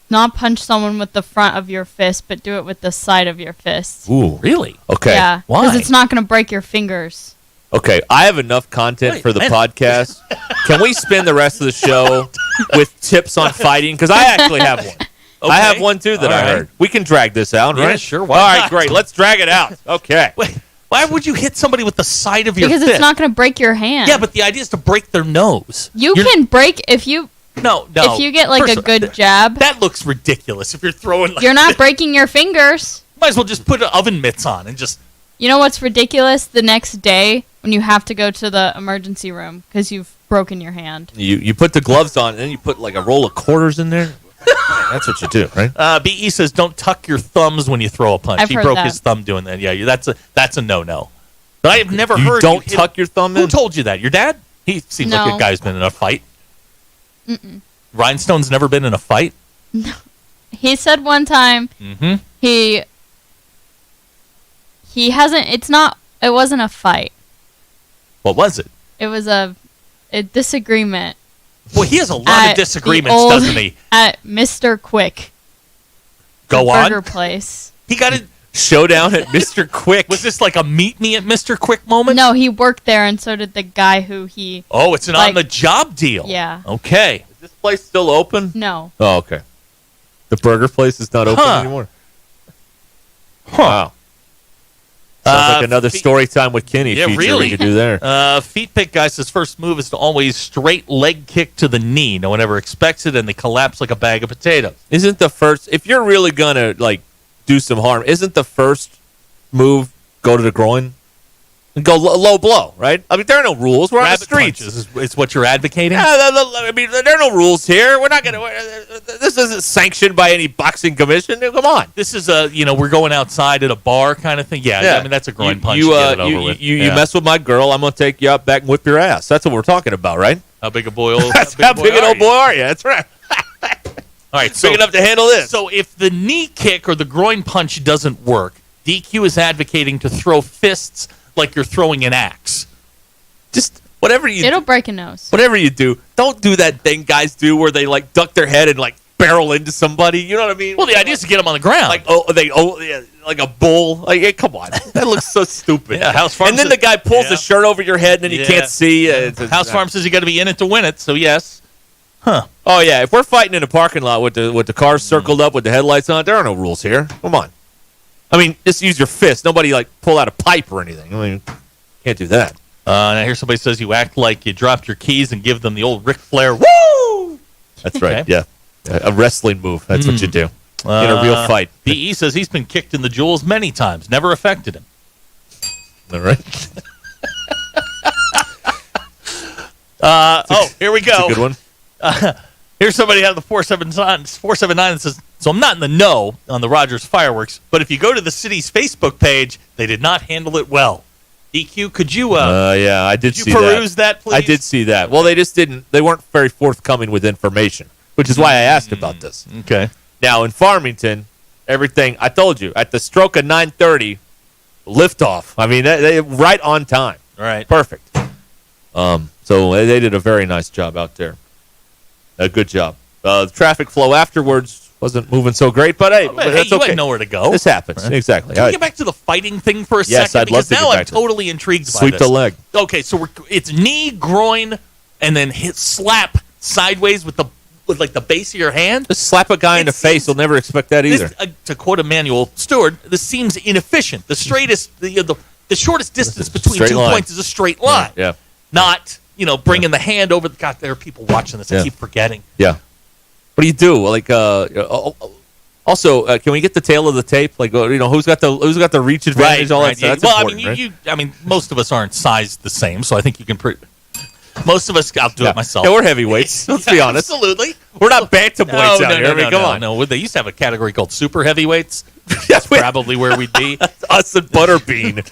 punch someone with the front of your fist, but do it with the side of your fist. Ooh, really? Okay. Yeah, because it's not going to break your fingers. Okay, I have enough content for the podcast. Can we spend the rest of the show with tips on fighting? Because I actually have one. Okay. I have one, too, that I heard. We can drag this out, right? Yeah, sure. Why All right, not? great. Let's drag it out. Okay. Why would you hit somebody with the side of your Because fist? it's not going to break your hand. Yeah, but the idea is to break their nose. You can break if you... No. If you get like a good jab. That looks ridiculous if you're throwing like You're not breaking your fingers. Might as well just put oven mitts on and just... You know what's ridiculous? The next day when you have to go to the emergency room because you've broken your hand. You put the gloves on and then you put like a roll of quarters in there. That's what you do, right? BE says don't tuck your thumbs when you throw a punch. I've He heard broke that. his thumb doing that. Yeah, that's a no-no. But I have never You heard don't hit- tuck your thumb Who in? told you that? Your dad? He seems like a No. guy who's been in a fight. Mm-mm. Rhinestone's never been in a fight? He said one time Mm-hmm. he hasn't... It wasn't a fight. What was it? It was a disagreement. Well, he has a lot at of disagreements, the old- doesn't he? At Mr. Quick. Go the on. burger place. He got a showdown at Mr. Quick. Was this like a meet me at Mr. Quick moment? No, he worked there, and so did the guy who he... Oh, it's an on-the-job deal. Yeah. Okay. Is this place still open? No. Oh, okay. The burger place is not open anymore. Wow. Sounds like another story time with Kenny Yeah, feature really. we could do there. Feet pick guy says first move is to always straight leg kick to the knee. No one ever expects it, and they collapse like a bag of potatoes. Isn't the first, if you're really gonna like do some harm, isn't the first move go to the groin and go low blow, right? I mean, there are no rules. We're on the Rabbit streets. punches is what you're advocating? Yeah, I mean, there are no rules here. We're not gonna. This isn't sanctioned by any boxing commission. Come on. This is we're going outside at a bar kind of thing. Yeah, I mean that's a groin punch. You, to get it over with. you Yeah. mess with my girl, I'm gonna take you out back and whip your ass. That's what we're talking about, right? How big a boy? How big an old boy are you? That's right. All right, Big enough to handle this. So if the knee kick or the groin punch doesn't work, DQ is advocating to throw fists like you're throwing an axe. Just whatever you It'll break a nose. whatever you do, don't do that thing guys do where they like duck their head and like barrel into somebody. You know what I mean? Well, the idea is to get them on the ground. Like like a bull. Like hey, come on, that looks so stupid. Yeah, House Farm and then says- the guy pulls the shirt over your head and then you Yeah. can't see. House Farm says you got to be in it to win it. So yes. Huh. Oh yeah, if we're fighting in a parking lot with the cars circled up with the headlights on, there are no rules here. Come on. I mean, just use your fist. Nobody like pull out a pipe or anything. I mean, can't do that. Now here somebody says you act like you dropped your keys and give them the old Ric Flair woo. That's right. Okay. Yeah, a wrestling move. That's what you do in a real fight. BE says he's been kicked in the jewels many times, never affected him. All right. Here we go. That's a good one. Here's somebody out of the 479 that says, so I'm not in the know on the Rogers fireworks, but if you go to the city's Facebook page, they did not handle it well. DQ, could you yeah, I did see peruse that, please? I did see that. Well, they weren't very forthcoming with information, which is why I asked about this. Okay. Now, in Farmington, everything, I told you, at the stroke of 9:30, liftoff. I mean, they right on time. All right. Perfect. So they did a very nice job out there. A good job. The traffic flow afterwards wasn't moving so great, but hey, that's you okay. had nowhere to go. This happens. Right. Exactly. Can we get back to the fighting thing for a Yes, second? I'd love Because to now get I'm back to it. totally intrigued by Sweep this. the leg. Okay, so it's knee, groin, and then slap sideways with the base of your hand. Just slap a guy in the face. He'll never expect that either. To quote Emmanuel Stewart, this seems inefficient. The straightest, the shortest distance between Straight 2 line. points is a straight line. Yeah. Not bringing the hand over the. God, there are people watching this. I Yeah. keep forgetting. Yeah. What do you do? Like, also, can we get the tail of the tape? Like, who's got the reach advantage? All that yeah. stuff. That's Well, important, right? I mean, most of us aren't sized the same, so I think you can. Most of us, I'll do it myself. Yeah, we're heavyweights. Let's be honest. Absolutely. We're not bantamweights out here. I mean, come on. No, they used to have a category called super heavyweights. That's probably where we'd be. Us and Butterbean.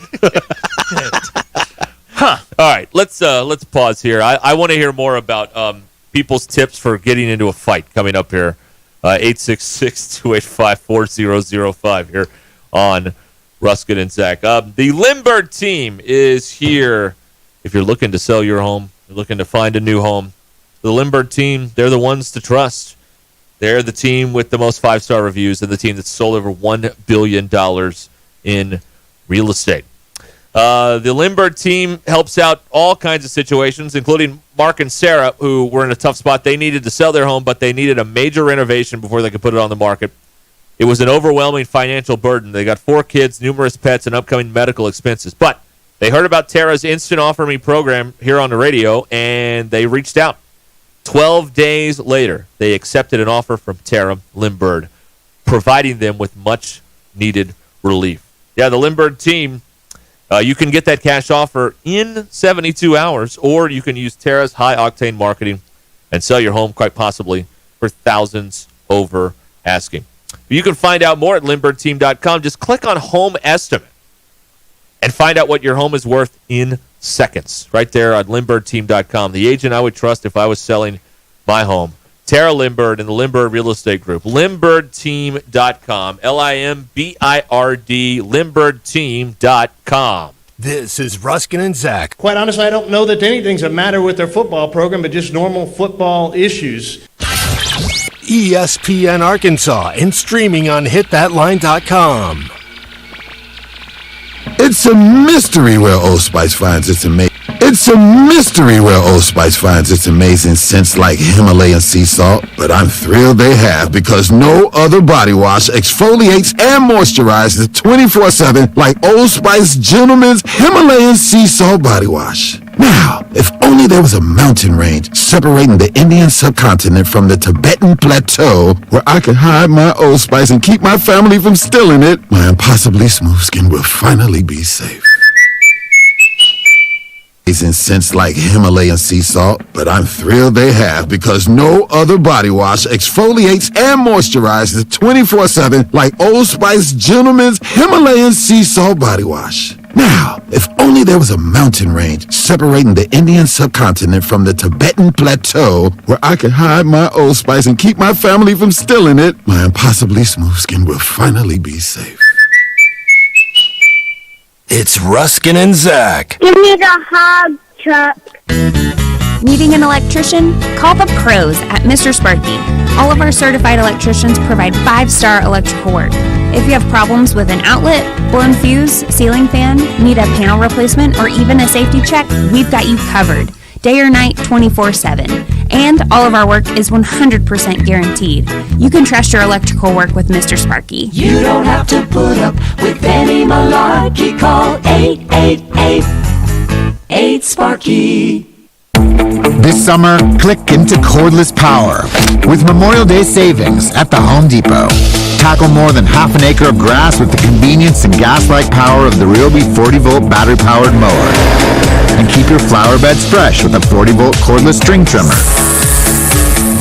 Huh. All right, let's pause here. I want to hear more about people's tips for getting into a fight coming up here. 866-285-4005 here on Ruscin and Zach. The Lindbergh team is here. If you're looking to sell your home, you're looking to find a new home, the Lindbergh team, they're the ones to trust. They're the team with the most 5-star reviews and the team that's sold over $1 billion in real estate. The Lindbergh team helps out all kinds of situations, including Mark and Sarah, who were in a tough spot. They needed to sell their home, but they needed a major renovation before they could put it on the market. It was an overwhelming financial burden. They got 4 kids, numerous pets, and upcoming medical expenses. But they heard about Tara's Instant Offer Me program here on the radio, and they reached out. 12 days later, they accepted an offer from Tara Lindbergh, providing them with much-needed relief. Yeah, the Lindbergh team, you can get that cash offer in 72 hours, or you can use Tara's high-octane marketing and sell your home quite possibly for thousands over asking. You can find out more at LindberghTeam.com. Just click on Home Estimate and find out what your home is worth in seconds. Right there at LindberghTeam.com. The agent I would trust if I was selling my home. Tara Lindbergh and the Lindbergh Real Estate Group. LindberghTeam.com. LIMBIRD. LindberghTeam.com. This is Ruscin and Zach. Quite honestly, I don't know that anything's a matter with their football program, but just normal football issues. ESPN Arkansas and streaming on hitthatline.com. It's a mystery where Old Spice finds its amazing. It's a mystery where Old Spice finds its amazing scents like Himalayan sea salt, but I'm thrilled they have because no other body wash exfoliates and moisturizes 24/7 like Old Spice Gentleman's Himalayan sea salt body wash. Now, if only there was a mountain range separating the Indian subcontinent from the Tibetan plateau where I could hide my Old Spice and keep my family from stealing it, my impossibly smooth skin will finally be safe. In scents like Himalayan sea salt, but I'm thrilled they have because no other body wash exfoliates and moisturizes 24/7 like Old Spice Gentleman's Himalayan sea salt body wash. Now, if only there was a mountain range separating the Indian subcontinent from the Tibetan plateau where I could hide my Old Spice and keep my family from stealing it, my impossibly smooth skin will finally be safe. It's Ruscin and Zach. Give me the hug, Chuck. Needing an electrician? Call the pros at Mr. Sparky. All of our certified electricians provide 5-star electrical work. If you have problems with an outlet, blown fuse, ceiling fan, need a panel replacement, or even a safety check, we've got you covered. Day or night, 24/7. And all of our work is 100% guaranteed. You can trust your electrical work with Mr. Sparky. You don't have to put up with any malarkey. Call 888-8-SPARKY. This summer, click into cordless power with Memorial Day savings at the Home Depot. Tackle more than half an acre of grass with the convenience and gas-like power of the Ryobi 40-volt battery-powered mower. And keep your flower beds fresh with a 40-volt cordless string trimmer.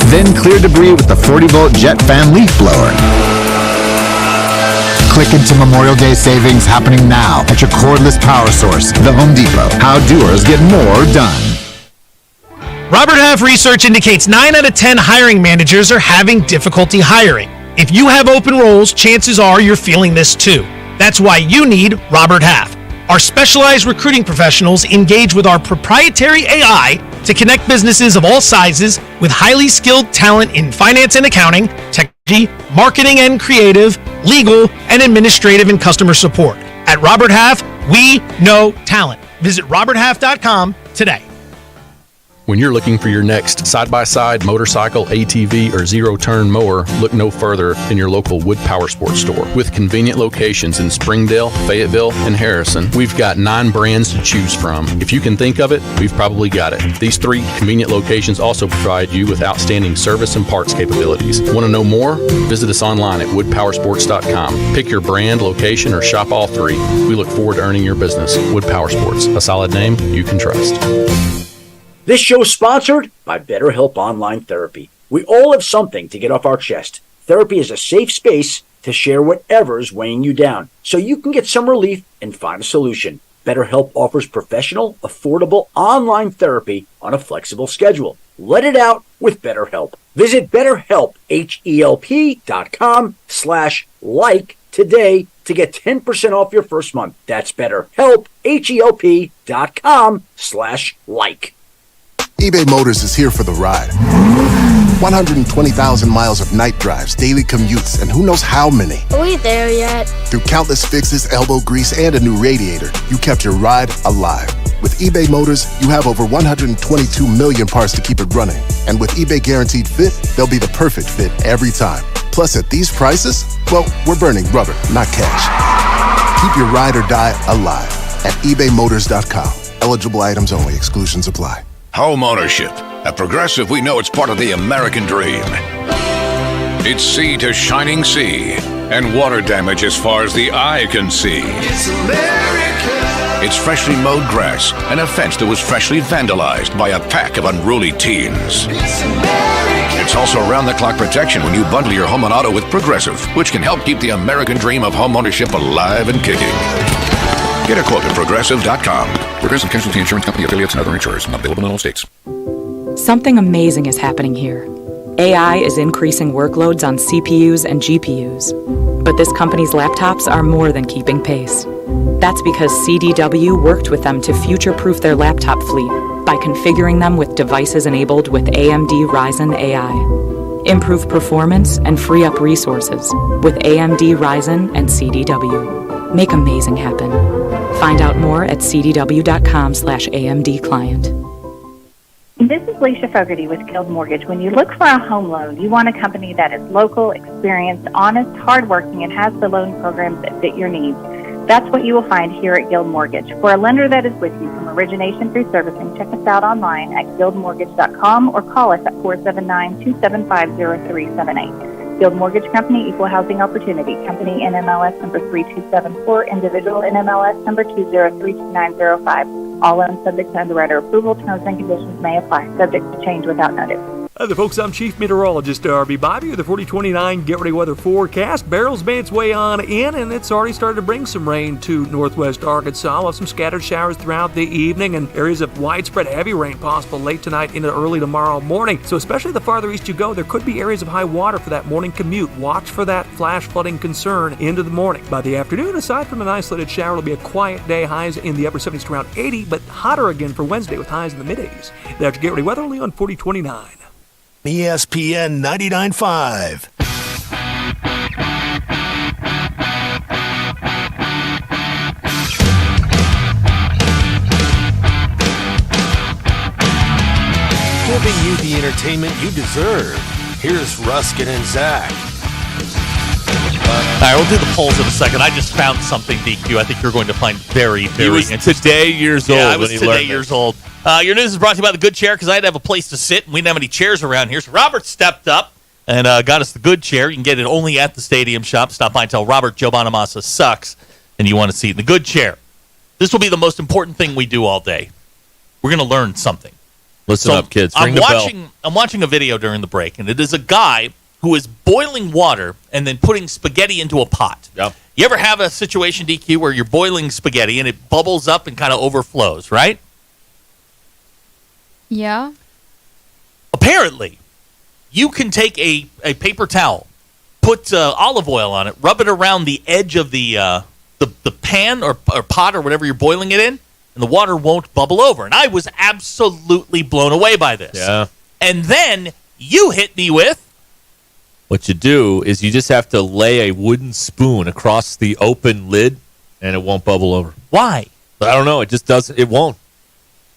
Then clear debris with the 40-volt jet fan leaf blower. Click into Memorial Day savings happening now at your cordless power source, the Home Depot. How doers get more done. Robert Half research indicates 9 out of 10 hiring managers are having difficulty hiring. If you have open roles, chances are you're feeling this too. That's why you need Robert Half. Our specialized recruiting professionals engage with our proprietary AI to connect businesses of all sizes with highly skilled talent in finance and accounting, technology, marketing and creative, legal, and administrative and customer support. At Robert Half, we know talent. Visit roberthalf.com today. When you're looking for your next side-by-side, motorcycle, ATV, or zero-turn mower, look no further than your local Wood Power Sports store. With convenient locations in Springdale, Fayetteville, and Harrison, we've got 9 brands to choose from. If you can think of it, we've probably got it. These 3 convenient locations also provide you with outstanding service and parts capabilities. Want to know more? Visit us online at woodpowersports.com. Pick your brand, location, or shop all 3. We look forward to earning your business. Wood Power Sports, a solid name you can trust. This show is sponsored by BetterHelp Online Therapy. We all have something to get off our chest. Therapy is a safe space to share whatever's weighing you down, so you can get some relief and find a solution. BetterHelp offers professional, affordable online therapy on a flexible schedule. Let it out with BetterHelp. Visit BetterHelp, HELP.com/like today to get 10% off your first month. That's BetterHelp, HELP.com/like. eBay Motors is here for the ride. 120,000 miles of night drives, daily commutes, and who knows how many. Are we there yet? Through countless fixes, elbow grease, and a new radiator, you kept your ride alive. With eBay Motors, you have over 122 million parts to keep it running. And with eBay Guaranteed Fit, they'll be the perfect fit every time. Plus, at these prices, well, we're burning rubber, not cash. Keep your ride or die alive at ebaymotors.com. Eligible items only. Exclusions apply. Home ownership. At Progressive, we know it's part of the American dream. It's sea to shining sea and water damage as far as the eye can see. It's America. It's freshly mowed grass and a fence that was freshly vandalized by a pack of unruly teens. It's America. It's also round-the-clock protection when you bundle your home and auto with Progressive, which can help keep the American dream of home ownership alive and kicking. Get a quote at Progressive.com. Progressive Casualty Insurance Company, affiliates, and other insurers. Not available in all states. Something amazing is happening here. AI is increasing workloads on CPUs and GPUs. But this company's laptops are more than keeping pace. That's because CDW worked with them to future-proof their laptop fleet by configuring them with devices enabled with AMD Ryzen AI. Improve performance and free up resources with AMD Ryzen and CDW. Make amazing happen. Find out more at cdw.com/AMD client. This is Leisha Fogarty with Guild Mortgage. When you look for a home loan, you want a company that is local, experienced, honest, hardworking, and has the loan programs that fit your needs. That's what you will find here at Guild Mortgage. For a lender that is with you from origination through servicing, check us out online at guildmortgage.com or call us at 479-275-0378. Guild Mortgage Company, Equal Housing Opportunity. Company NMLS number 3274, individual NMLS number 2032905. All loans subject to underwriter approval. Terms and conditions may apply. Subject to change without notice. Hi there, folks. I'm Chief Meteorologist RB Bobby with the 4029 Get Ready Weather Forecast. Barrel's made its way on in, and it's already started to bring some rain to northwest Arkansas. We'll have some scattered showers throughout the evening and areas of widespread heavy rain possible late tonight into early tomorrow morning. So especially the farther east you go, there could be areas of high water for that morning commute. Watch for that flash flooding concern into the morning. By the afternoon, aside from an isolated shower, it'll be a quiet day. Highs in the upper 70s to around 80, but hotter again for Wednesday with highs in the mid-80s. That's Get Ready Weather only on 4029. ESPN 99.5. Giving you the entertainment you deserve. Here's Ruscin and Zach. All right, we'll do the polls in a second. I just found something, DQ, I think you're going to find very, very interesting. He was today years old. Yeah, I was when he today learned years old. Your news is brought to you by the Good Chair because I had to have a place to sit, and we didn't have any chairs around here. So Robert stepped up and got us the Good Chair. You can get it only at the Stadium Shop. Stop by and tell Robert Joe Bonamassa sucks, and you want to see it in the Good Chair. This will be the most important thing we do all day. We're going to learn something. Listen up, kids. Ring the bell. I'm watching a video during the break, and it is a guy who is boiling water and then putting spaghetti into a pot. Yep. You ever have a situation, DQ, where you're boiling spaghetti and it bubbles up and kind of overflows, right? Yeah. Apparently, you can take a paper towel, put olive oil on it, rub it around the edge of the pan or pot or whatever you're boiling it in, and the water won't bubble over. And I was absolutely blown away by this. Yeah. And then you hit me with... What you do is you just have to lay a wooden spoon across the open lid, and it won't bubble over. Why? I don't know. It just doesn't. It won't.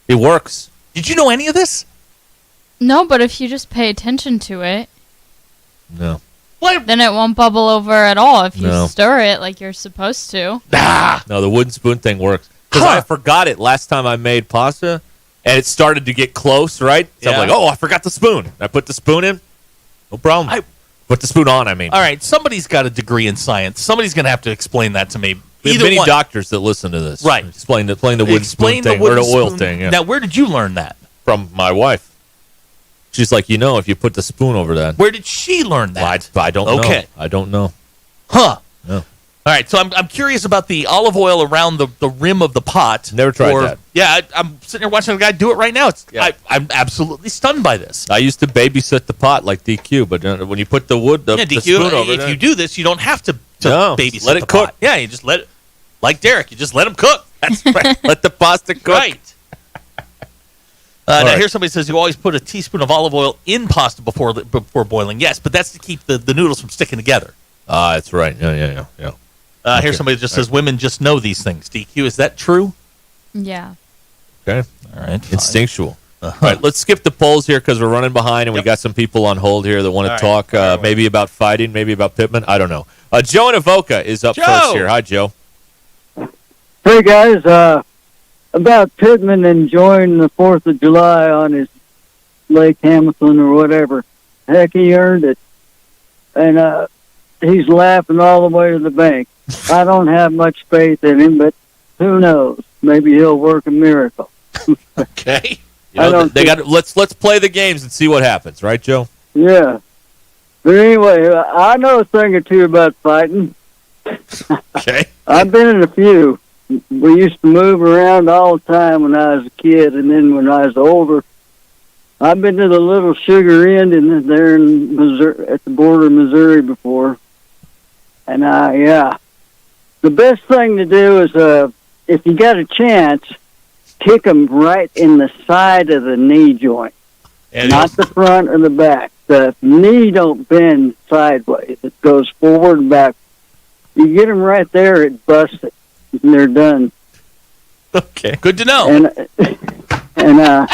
It works. Did you know any of this? No, but if you just pay attention to it, No. then it won't bubble over at all if you stir it like you're supposed to. No, the wooden spoon thing works. Because I forgot it last time I made pasta, and it started to get close, right? So I'm like, oh, I forgot the spoon. I put the spoon in. No problem. Put the spoon on, I mean. All right, somebody's got a degree in science. Somebody's going to have to explain that to me. We have many doctors that listen to this. Right. Explain the wooden spoon thing or the oil thing. Yeah. Now, where did you learn that? From my wife. She's like, if you put the spoon over that. Where did she learn that? I don't know. Okay. I don't know. Huh. No. All right, so I'm curious about the olive oil around the rim of the pot. Never tried that. Yeah, I'm sitting here watching a guy do it right now. I'm absolutely stunned by this. I used to babysit the pot like DQ, but when you put the DQ, spoon over if you do this, you don't have to babysit let it the cook. pot. Yeah, you just let it, like Derek, you just let him cook. That's right. Let the pasta cook. Right. Now, here somebody says you always put a teaspoon of olive oil in pasta before boiling. Yes, but that's to keep the noodles from sticking together. That's right. Yeah. Here somebody just says women just know these things. DQ, is that true? Yeah. Okay. All right. Fine. Instinctual. All right, let's skip the polls here because we're running behind, and we got some people on hold here that want to talk maybe about fighting, maybe about Pittman. I don't know. Joe in Avoca is up first here. Hi, Joe. Hey, guys. About Pittman enjoying the 4th of July on his Lake Hamilton or whatever. Heck, he earned it. And he's laughing all the way to the bank. I don't have much faith in him, but who knows? Maybe he'll work a miracle. Okay. Let's play the games and see what happens, right, Joe? Yeah. But anyway, I know a thing or two about fighting. Okay. I've been in a few. We used to move around all the time when I was a kid, and then when I was older, I've been to the Little Sugar Inn there in Missouri, at the border of Missouri before. And the best thing to do is, if you got a chance, kick them right in the side of the knee joint, not the front or the back. The knee don't bend sideways; it goes forward and back. You get them right there, it busts it. And they're done. Okay, good to know. And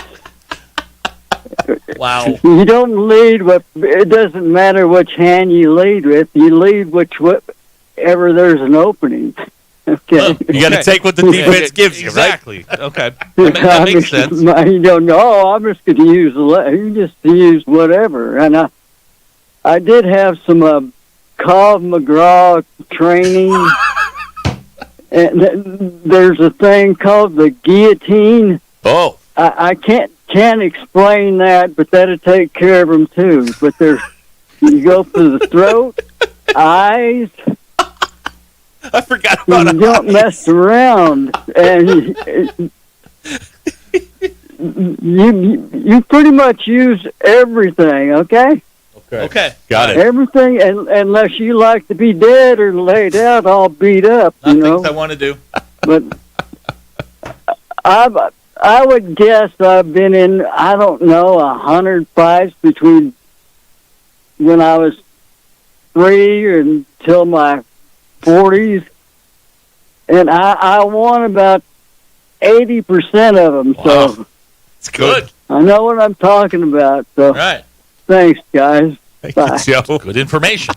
wow, you don't lead with. It doesn't matter which hand you lead with. You lead whichever there's an opening. Okay, you got to take what the defense gives you, exactly. Right? Okay, that makes sense. You don't know. Oh, I'm just going to use you just use whatever. And I did have some Carl McGraw training. And there's a thing called the guillotine. Oh, I can't explain that, but that'll take care of them too. But you go for the throat, eyes. I forgot about you don't mess around, and you pretty much use everything. Okay. Got it. Everything, unless you like to be dead or laid out, all beat up. Things I want to do. But I would guess I've been in, 100 fights between when I was 3 until my 40s, and I won about 80% of them. Wow. So it's good. I know what I'm talking about. So right. Thanks, guys. Thank Bye. you, Joe. Good information.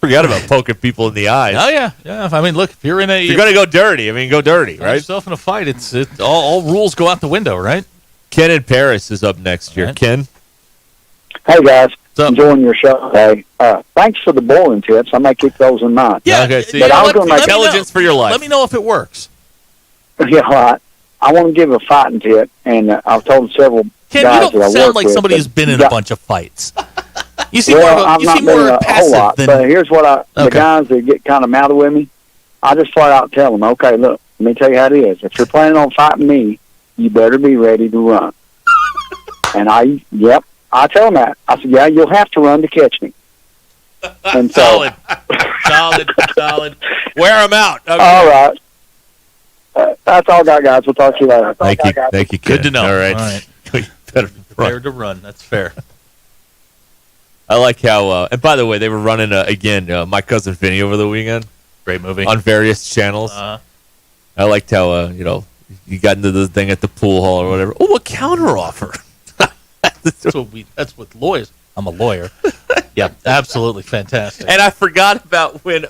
Forgot about poking people in the eyes. Oh yeah. I mean, look, if you're in you're going to go dirty. I mean, go dirty, right? Yourself in a fight, all rules go out the window, right? Ken in Paris is up next here. Right. Ken. Hey guys, enjoying your show today. Thanks for the bowling tips. I may keep those in mind. Yeah. Okay. So but I was what? gonna Intelligence for your life. Let me know if it works. Yeah, all right. I want to give a fighting tip, and I've told several Ken, guys you that I don't sound work like with, somebody but who's been in yeah. a bunch of fights. You seem I've you not seem been more in a whole passive lot, than. but here's what the Okay. guys that get kind of mouthy with me, I just flat out tell them, okay, look, let me tell you how it is. If you're planning on fighting me, you better be ready to run. And I tell them that. I said, yeah, you'll have to run to catch me. And so, solid. Wear them out. Okay. all right. That's all I got, guys. We'll talk to you later. Thank you, Ken. Good to know. All right. Better run. Prepared to run. That's fair. I like how, and by the way, they were running, My Cousin Vinny over the weekend. Great movie. On various channels. I liked how, you got into the thing at the pool hall or whatever. Oh, a counter offer. That's what lawyers. I'm a lawyer. Yeah, absolutely fantastic. And I forgot about when,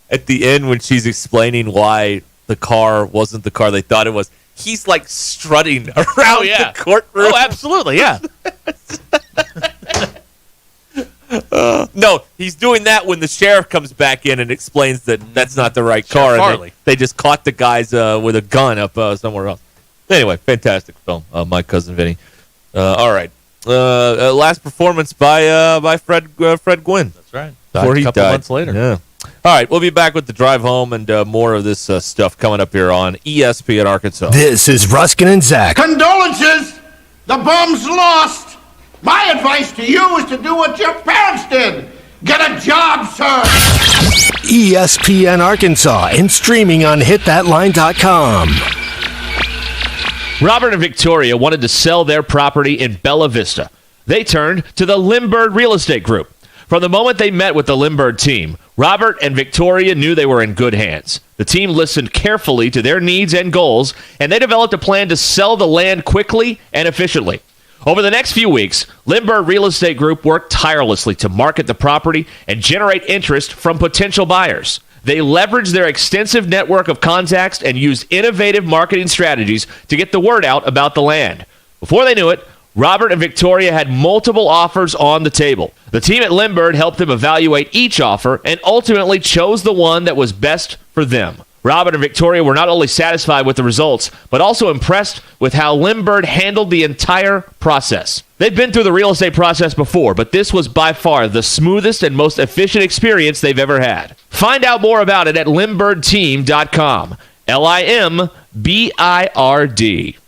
at the end, when she's explaining why the car wasn't the car they thought it was, he's like strutting around the courtroom. Oh, absolutely, yeah. No, he's doing that when the sheriff comes back in and explains that that's not the right car. And they just caught the guys with a gun up somewhere else. Anyway, fantastic film, My Cousin Vinny. All right. Last performance by Fred Gwynn. That's right. Before he a couple died. months later. Yeah. All right, we'll be back with the drive home and more of this stuff coming up here on ESPN Arkansas. This is Ruskin and Zach. Condolences! The bum's lost! My advice to you is to do what your parents did. Get a job, sir! ESPN Arkansas and streaming on hitthatline.com. Robert and Victoria wanted to sell their property in Bella Vista. They turned to the Limbird Real Estate Group. From the moment they met with the Limbird team, Robert and Victoria knew they were in good hands. The team listened carefully to their needs and goals, and they developed a plan to sell the land quickly and efficiently. Over the next few weeks, Limbird Real Estate Group worked tirelessly to market the property and generate interest from potential buyers. They leveraged their extensive network of contacts and used innovative marketing strategies to get the word out about the land. Before they knew it, Robert and Victoria had multiple offers on the table. The team at Limbird helped them evaluate each offer and ultimately chose the one that was best for them. Robert and Victoria were not only satisfied with the results, but also impressed with how Limbird handled the entire process. They've been through the real estate process before, but this was by far the smoothest and most efficient experience they've ever had. Find out more about it at LimbirdTeam.com. LIMBIRD.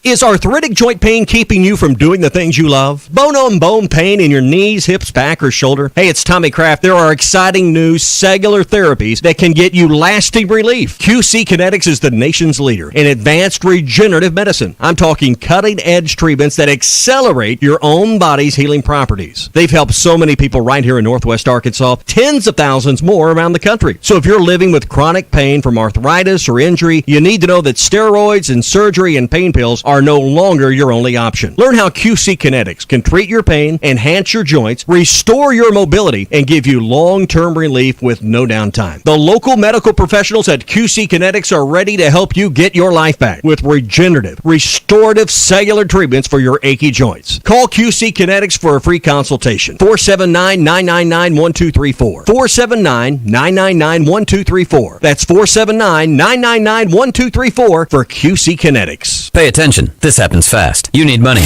Is arthritic joint pain keeping you from doing the things you love? Bone-on-bone pain in your knees, hips, back, or shoulder? Hey, it's Tommy Kraft. There are exciting new cellular therapies that can get you lasting relief. QC Kinetics is the nation's leader in advanced regenerative medicine. I'm talking cutting-edge treatments that accelerate your own body's healing properties. They've helped so many people right here in Northwest Arkansas, tens of thousands more around the country. So if you're living with chronic pain from arthritis or injury, you need to know that steroids and surgery and pain pills are no longer your only option. Learn how QC Kinetics can treat your pain, enhance your joints, restore your mobility, and give you long-term relief with no downtime. The local medical professionals at QC Kinetics are ready to help you get your life back with regenerative, restorative cellular treatments for your achy joints. Call QC Kinetics for a free consultation. 479-999-1234. 479-999-1234. That's 479-999-1234 for QC Kinetics. Pay attention. This happens fast. You need money.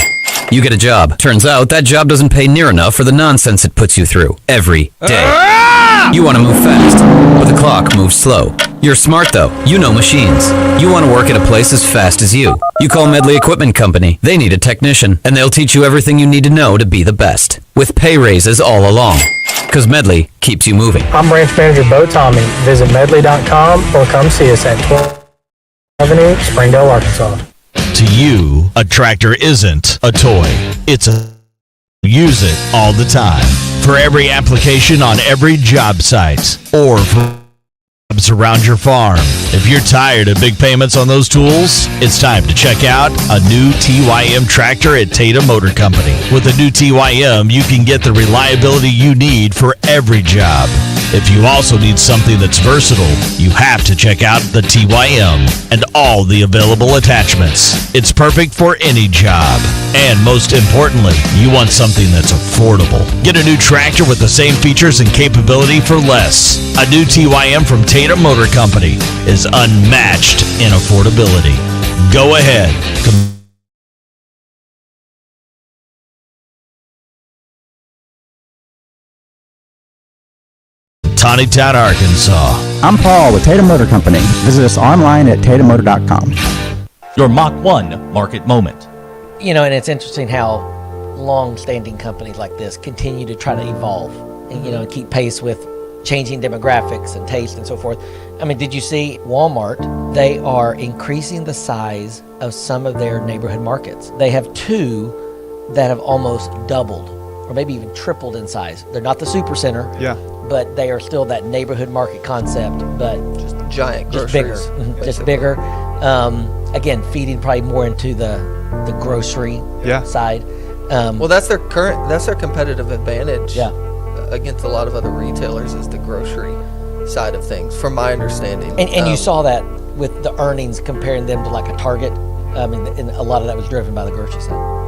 You get a job. Turns out that job doesn't pay near enough for the nonsense it puts you through every day. You want to move fast, but the clock moves slow. You're smart though. You know machines. You want to work at a place as fast as you. You call Medley Equipment Company. They need a technician, and they'll teach you everything you need to know to be the best, with pay raises all along. Because Medley keeps you moving. I'm Branch Manager Bo Tommy. Visit medley.com or come see us at 12th Avenue, Springdale, Arkansas. To you, a tractor isn't a toy. It's a use it all the time. For every application on every job site or for jobs around your farm. If you're tired of big payments on those tools, it's time to check out a new TYM tractor at Tatum Motor Company. With a new TYM, you can get the reliability you need for every job. If you also need something that's versatile, you have to check out the TYM and all the available attachments. It's perfect for any job. And most importantly, you want something that's affordable. Get a new tractor with the same features and capability for less. A new TYM from Tatum Motor Company is unmatched in affordability. Go ahead. Tawnytown, Arkansas. I'm Paul with Tatum Motor Company. Visit us online at tatummotor.com. Your Mach 1 market moment. You know, and it's interesting how long-standing companies like this continue to try to evolve and, you know, keep pace with changing demographics and taste and so forth. I mean, did you see Walmart? They are increasing the size of some of their neighborhood markets. They have two that have almost doubled or maybe even tripled in size. They're not the super center. Yeah. But they are still that neighborhood market concept, but just giant, just bigger, just bigger. Again, feeding probably more into the grocery side. Well, that's their competitive advantage. Yeah. Against a lot of other retailers is the grocery side of things, from my understanding. And you saw that with the earnings comparing them to like a Target. I mean, and a lot of that was driven by the grocery side.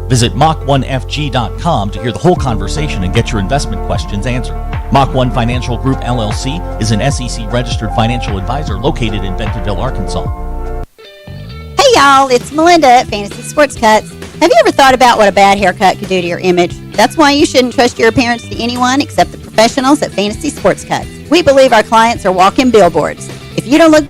Visit Mach1FG.com to hear the whole conversation and get your investment questions answered. Mach 1 Financial Group LLC is an SEC-registered financial advisor located in Bentonville, Arkansas. Hey y'all, it's Melinda at Fantasy Sports Cuts. Have you ever thought about what a bad haircut could do to your image? That's why you shouldn't trust your appearance to anyone except the professionals at Fantasy Sports Cuts. We believe our clients are walking billboards. If you don't look,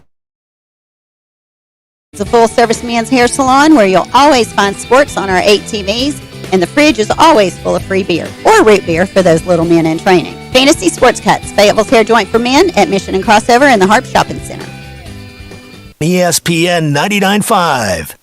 it's a full-service men's hair salon where you'll always find sports on our 8 TVs, and the fridge is always full of free beer, or root beer for those little men in training. Fantasy Sports Cuts, Fayetteville's hair joint for men at Mission and Crossover in the Harp Shopping Center. ESPN 99.5.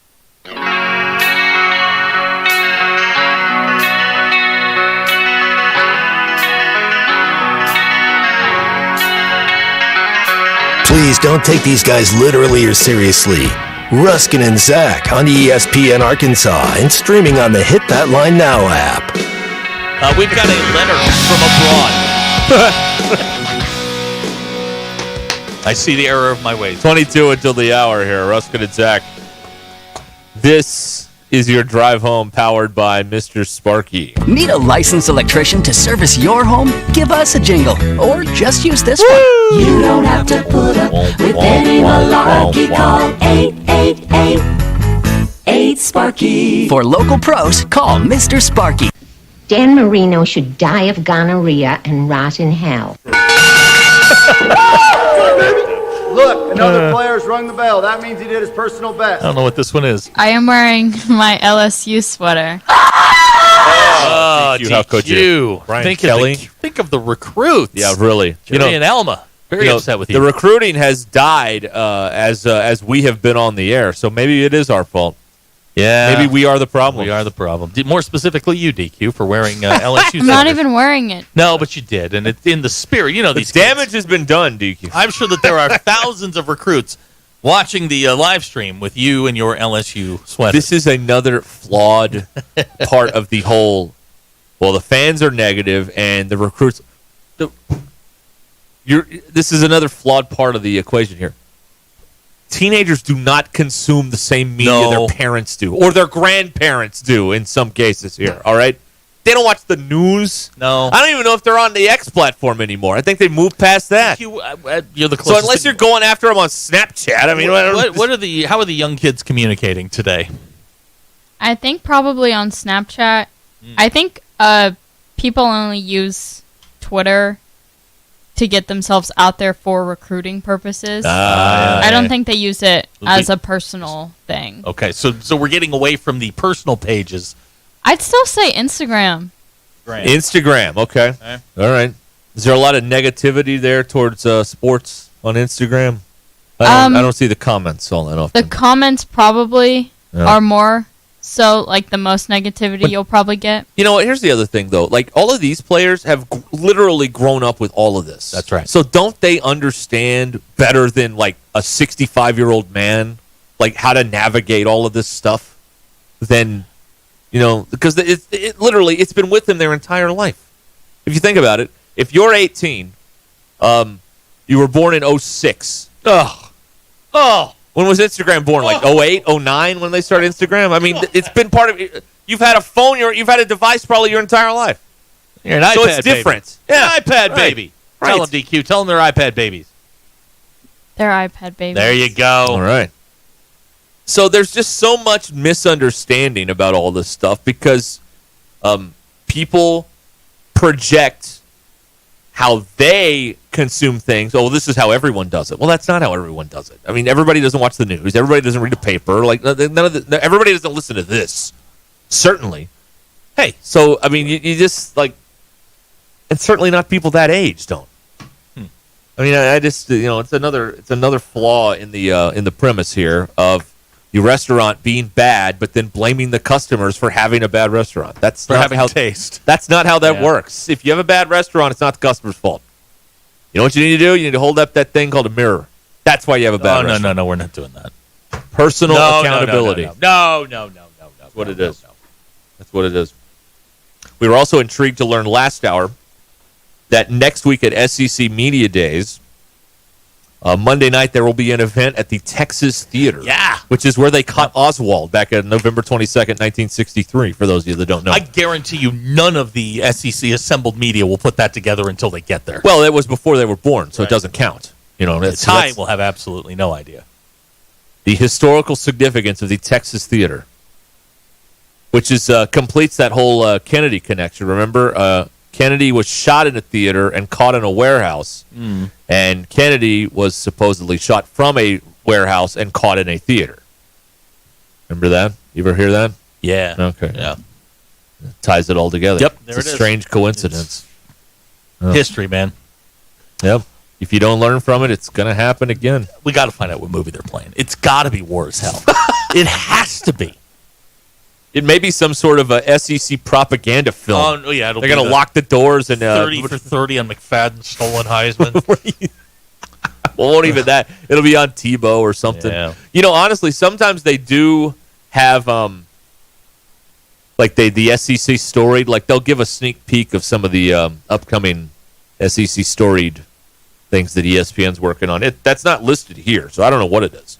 Please don't take these guys literally or seriously. Ruskin and Zach on ESPN Arkansas and streaming on the Hit That Line Now app. We've got a letter from abroad. I see the error of my ways. 22 until the hour here. Ruskin and Zach. This is your drive home powered by Mr. Sparky. Need a licensed electrician to service your home? Give us a jingle. Or just use this one. You don't have to put up with any malarkey. Call 888-8-SPARKY. For local pros, call Mr. Sparky. Dan Marino should die of gonorrhea and rot in hell. Look, another player's rung the bell. That means he did his personal best. I don't know what this one is. I am wearing my LSU sweater. Oh, how could you? Brian Kelly. Think of the recruits. Yeah, really. Jerry and Alma. Very upset with you. The recruiting has died as we have been on the air, so maybe it is our fault. Yeah. Maybe we are the problem. We are the problem. More specifically, you, DQ, for wearing LSU I'm not even wearing it. No, but you did, and it's in the spirit. You know, the damage has been done, DQ. I'm sure that there are thousands of recruits watching the live stream with you and your LSU sweater. This is another flawed part of the whole. Well, the fans are negative, and the recruits. This is another flawed part of the equation here. Teenagers do not consume the same media their parents do, or their grandparents do in some cases here, all right? They don't watch the news. No. I don't even know if they're on the X platform anymore. I think they moved past that. You're the closest. So unless you're going after them on Snapchat, I mean, how are the young kids communicating today? I think probably on Snapchat. I think people only use Twitter to get themselves out there for recruiting purposes. I don't think they use it as a personal thing. Okay, so we're getting away from the personal pages. I'd still say Instagram. Instagram, okay. All right. Is there a lot of negativity there towards sports on Instagram? I don't see the comments all that often. The comments probably are more so, like, the most negativity you'll probably get. You know what? Here's the other thing, though. Like, all of these players have literally grown up with all of this. That's right. So don't they understand better than, like, a 65-year-old man, like, how to navigate all of this stuff than, you know, because it literally, it's been with them their entire life. If you think about it, if you're 18, you were born in 06. Oh. When was Instagram born? Like 08, 09 when they started Instagram? I mean, it's been part of it. You've had a phone, you've had a device probably your entire life. You're an so iPad it's different. Baby. Yeah, iPad baby. Right. Tell them, DQ. Tell them they're iPad babies. They're iPad babies. There you go. All right. So there's just so much misunderstanding about all this stuff because people project how they consume things. Oh, this is how everyone does it. Well, that's not how everyone does it. I mean, everybody doesn't watch the news. Everybody doesn't read a paper. Like everybody doesn't listen to this. Certainly. Hey, so I mean, you just like, and certainly not people that age don't. I mean, I just it's another flaw in the premise here of the restaurant being bad, but then blaming the customers for having a bad restaurant. That's for not having how taste. That's not how that works. If you have a bad restaurant, it's not the customer's fault. You know what you need to do? You need to hold up that thing called a mirror. That's why you have a bad restaurant. No, we're not doing that. Personal accountability. No. That's what it is. That's what it is. We were also intrigued to learn last hour that next week at SEC Media Days, Monday night, there will be an event at the Texas Theater. Yeah. Which is where they caught Oswald back on November 22nd, 1963, for those of you that don't know. I guarantee you none of the SEC assembled media will put that together until they get there. Well, it was before they were born, so it doesn't count. You know, the time will have absolutely no idea. The historical significance of the Texas Theater, which is completes that whole Kennedy connection. Remember, Kennedy was shot in a theater and caught in a warehouse. And Kennedy was supposedly shot from a warehouse and caught in a theater. Remember that? You ever hear that? Yeah. Okay. Yeah. Ties it all together. Yep. It's a strange coincidence. History, man. Yep. If you don't learn from it, it's going to happen again. We got to find out what movie they're playing. It's got to be War as Hell. It has to be. It may be some sort of a SEC propaganda film. Oh, no, yeah. They're going to lock the doors and 30 for 30 on McFadden stolen Heisman. Well, won't even that. It'll be on TiVo or something. Yeah. You know, honestly, sometimes they do have like the SEC storied. Like they'll give a sneak peek of some of the upcoming SEC storied things that ESPN's working on. That's not listed here, so I don't know what it is.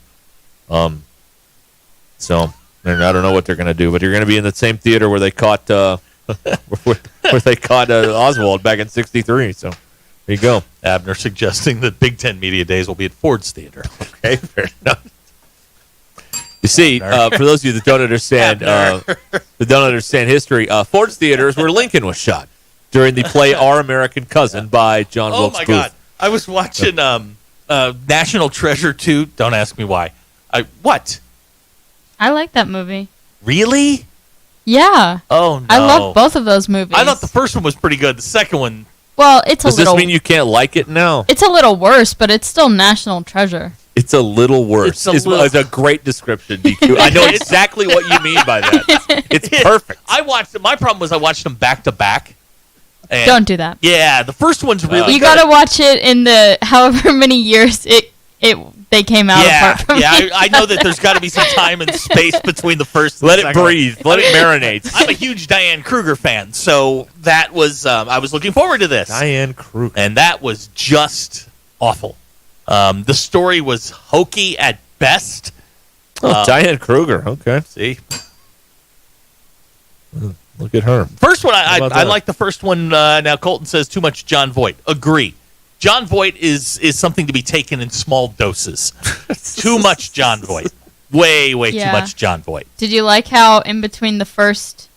So and I don't know what they're going to do, but you're going to be in the same theater where they caught where they caught Oswald back in '63. So there you go. Abner suggesting that Big Ten Media Days will be at Ford's Theater. Okay, fair enough. You see, for those of you that don't understand history, Ford's Theater is where Lincoln was shot during the play Our American Cousin by John Wilkes Booth. Oh my God! I was watching National Treasure 2. Don't ask me why. What? I like that movie. Really? Yeah. Oh no! I love both of those movies. I thought the first one was pretty good. The second one. Well, it's Does this mean you can't like it now? It's a little worse, but it's still National Treasure. It's a little worse. It's a great description, DQ. I know exactly what you mean by that. It's perfect. My problem was I watched them back to back. Don't do that. Yeah, the first one's really You good. got to watch it in the however many years they came out apart from I know that there's got to be some time and space between the first and Let the it second breathe. one. Let it marinate. I'm a huge Diane Kruger fan, so that was I was looking forward to this. Diane Kruger. And that was just awful. The story was hokey at best. Diane Kruger. Okay. See? Look at her. First one, How about I that? like the first one. Now, Colton says too much John Voight. Agree. John Voight is something to be taken in small doses. Too much John Voight. Way too much John Voight. Did you like how in between the first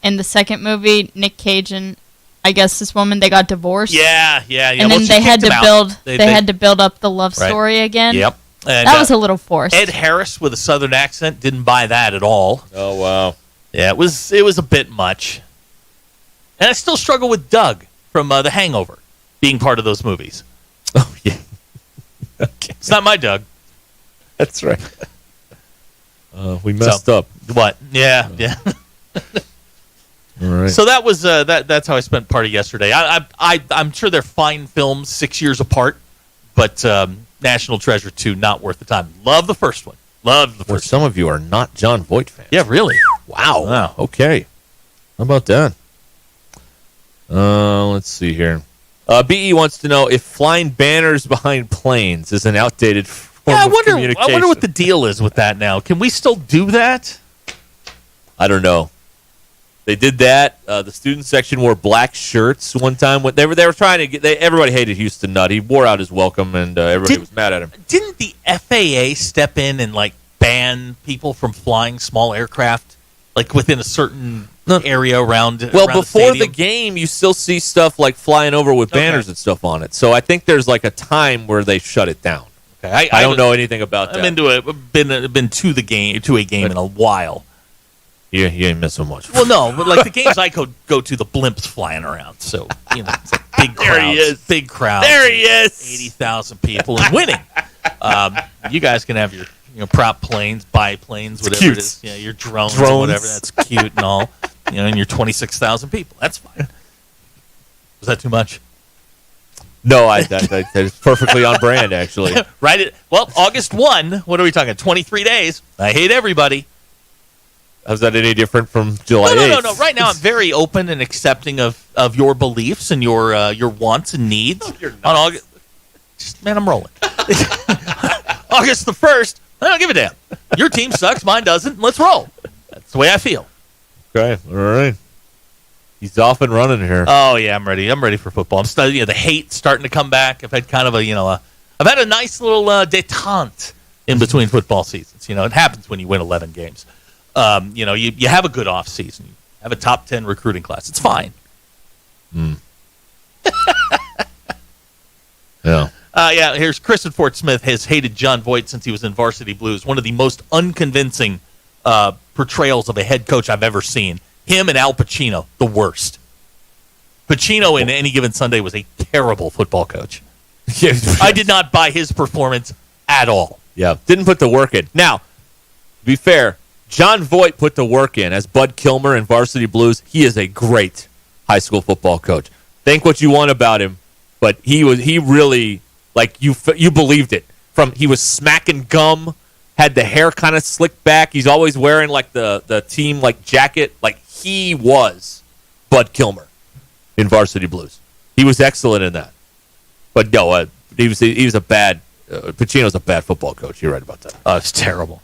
and the second movie, Nick Cage and I guess this woman, they got divorced? Yeah. And then they had to build had to build up the love story again. Yep. And, that was a little forced. Ed Harris with a southern accent didn't buy that at all. Oh wow. Yeah, it was a bit much. And I still struggle with Doug from The Hangover being part of those movies. Oh yeah. Okay. It's not my Doug. That's right. We messed up. What? Yeah. All right. So that was that's how I spent part of yesterday. I'm sure they're fine films 6 years apart, but National Treasure 2 not worth the time. Love the first one. Love the first. Some of you are not John Voight fans. Yeah, really. Wow. Okay. How about that? Let's see here. BE wants to know if flying banners behind planes is an outdated form of communication. I wonder what the deal is with that now. Can we still do that? I don't know. They did that. The student section wore black shirts one time. They were trying to get. Everybody hated Houston Nutt. He wore out his welcome, and everybody was mad at him. Didn't the FAA step in and ban people from flying small aircraft, within a certain area around? Well, around before the the game, you still see stuff flying over with banners and stuff on it. So I think there's a time where they shut it down. Okay, I don't know anything about that. Been to a game in a while. You ain't missing much. Well, no, but the games I go to, the blimps flying around. So it's big crowds. There he is. Big crowds. There he is. 80,000 people and winning. You guys can have your prop planes, biplanes, whatever cute. it is. Yeah, your drones or whatever. That's cute and all. And your 26,000 people. That's fine. Was that too much? No, that is perfectly on brand, actually. Right. Well, August 1. What are we talking? 23 days. I hate everybody. How's that any different from July 8th? No. Right now, I'm very open and accepting of your beliefs and your wants and needs. On August, man, I'm rolling. August the 1st, I don't give a damn. Your team sucks, mine doesn't. Let's roll. That's the way I feel. Okay, all right. He's off and running here. Oh yeah, I'm ready. I'm ready for football. I'm studying. The hate's starting to come back. I've had kind of I've had a nice little détente in between football seasons. It happens when you win 11 games. You have a good off season. You have a top 10 recruiting class. It's fine. Yeah. Here's Chris at Fort Smith has hated John Voight since he was in Varsity Blues. One of the most unconvincing portrayals of a head coach I've ever seen. Him and Al Pacino, the worst. Pacino in Any Given Sunday was a terrible football coach. I did not buy his performance at all. Yeah, didn't put the work in. Now, to be fair, John Voight put the work in as Bud Kilmer in Varsity Blues. He is a great high school football coach. Think what you want about him, but he really Like you believed it. From he was smacking gum, had the hair kind of slicked back. He's always wearing like the team like jacket. Like he was Bud Kilmer in Varsity Blues. He was excellent in that. But no, he was a bad. Pacino's a bad football coach. You're right about that. Oh, it's terrible.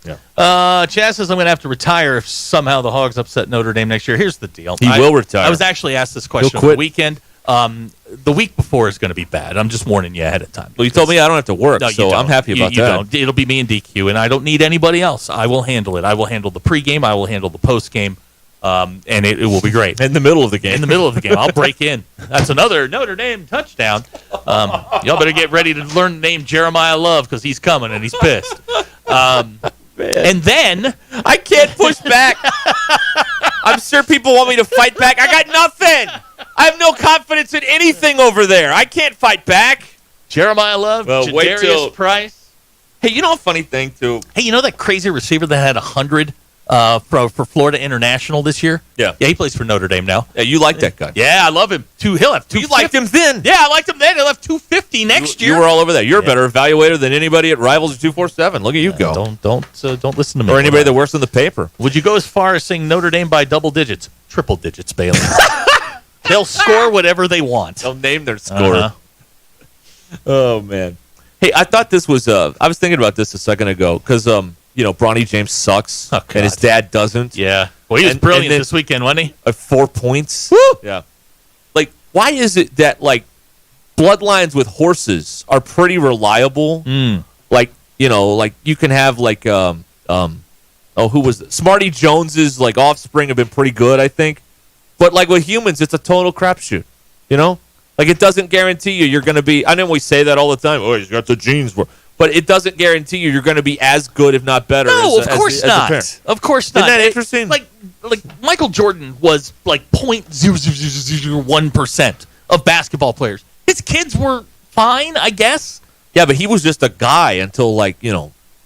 Yeah. Chaz says I'm going to have to retire if somehow the Hogs upset Notre Dame next year. Here's the deal. He will retire. I was actually asked this question over the weekend. The week before is going to be bad. I'm just warning you ahead of time. Well, you told me I don't have to work, No, so I'm happy about you that. Don't. It'll be me and DQ, and I don't need anybody else. I will handle it. I will handle the pregame. I will handle the postgame, and it will be great. In the middle of the game. In the middle of the game. I'll break in. That's another Notre Dame touchdown. Y'all better get ready to learn the name Jeremiah Love because he's coming and he's pissed. And then I can't push back. I'm sure people want me to fight back. I got nothing. I have no confidence in anything over there. I can't fight back. Jeremiah Love, Jadarius Price. Hey, you know a funny thing, too? Hey, you know that crazy receiver that had 100 for Florida International this year? Yeah. Yeah, he plays for Notre Dame now. Yeah, you like that guy. Yeah, I love him. He'll have 250. You liked him then. Yeah, I liked him then. He'll have 250 next year. You were all over that. You're a better evaluator than anybody at Rivals 247. Look at you go. Don't listen to me. Or anybody that works in the paper. Would you go as far as saying Notre Dame by double digits? Triple digits, Bailey. They'll score whatever they want. They'll name their score. Oh, man. Hey, I thought this was I was thinking about this a second ago because Bronny James sucks and his dad doesn't. Yeah. Well, he was brilliant this weekend, wasn't he? 4 points. Woo! Yeah. Like, why is it that like bloodlines with horses are pretty reliable? Like, like you can have like who was it? Smarty Jones's like offspring have been pretty good, I think. But like with humans, it's a total crapshoot. Like it doesn't guarantee you're going to be. I know we say that all the time. Oh, he's got the genes for. But it doesn't guarantee you're going to be as good, if not better. No, of course not. Of course not. Isn't that interesting? Like Michael Jordan was like 0.0001% of basketball players. His kids were fine, I guess. Yeah, but he was just a guy until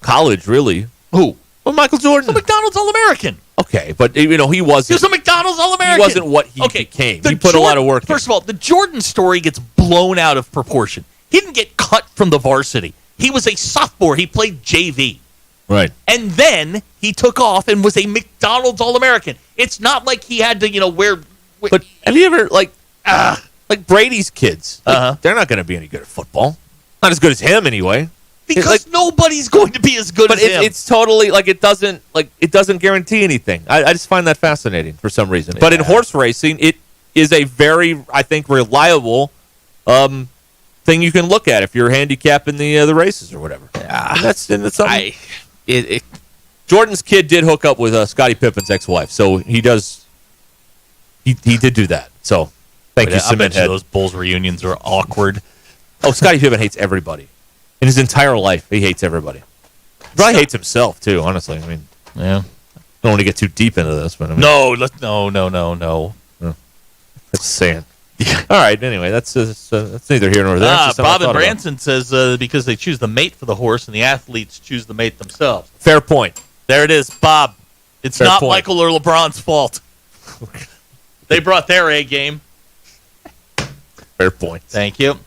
college, really. Who? Well, Michael Jordan. The McDonald's All-American. Okay, but he wasn't. He was a McDonald's All-American. He wasn't what he became. He put a lot of work in. First of all, the Jordan story gets blown out of proportion. He didn't get cut from the varsity. He was a sophomore. He played JV. Right. And then he took off and was a McDonald's All-American. It's not like he had to, wear. But have you ever, like Brady's kids, they're not going to be any good at football. Not as good as him, anyway. Because nobody's going to be as good as him. But it's totally it doesn't guarantee anything. I just find that fascinating for some reason. But in horse racing, it is a very, I think, reliable thing you can look at if you're handicapping the races or whatever. Yeah, and that's something. Jordan's kid did hook up with Scottie Pippen's ex-wife, so he does. He did do that. So thank you, Cement Head. Those Bulls reunions are awkward. Oh, Scottie Pippen hates everybody. In his entire life, he hates everybody. Probably hates himself too. Honestly, I mean, yeah. I don't want to get too deep into this, but I mean, no. That's saying. Yeah. All right. Anyway, that's neither here nor there. Bob and Branson says because they choose the mate for the horse and the athletes choose the mate themselves. Fair point. There it is, Bob. It's Fair not point. Michael or LeBron's fault. They brought their A game. Fair point. Thank you.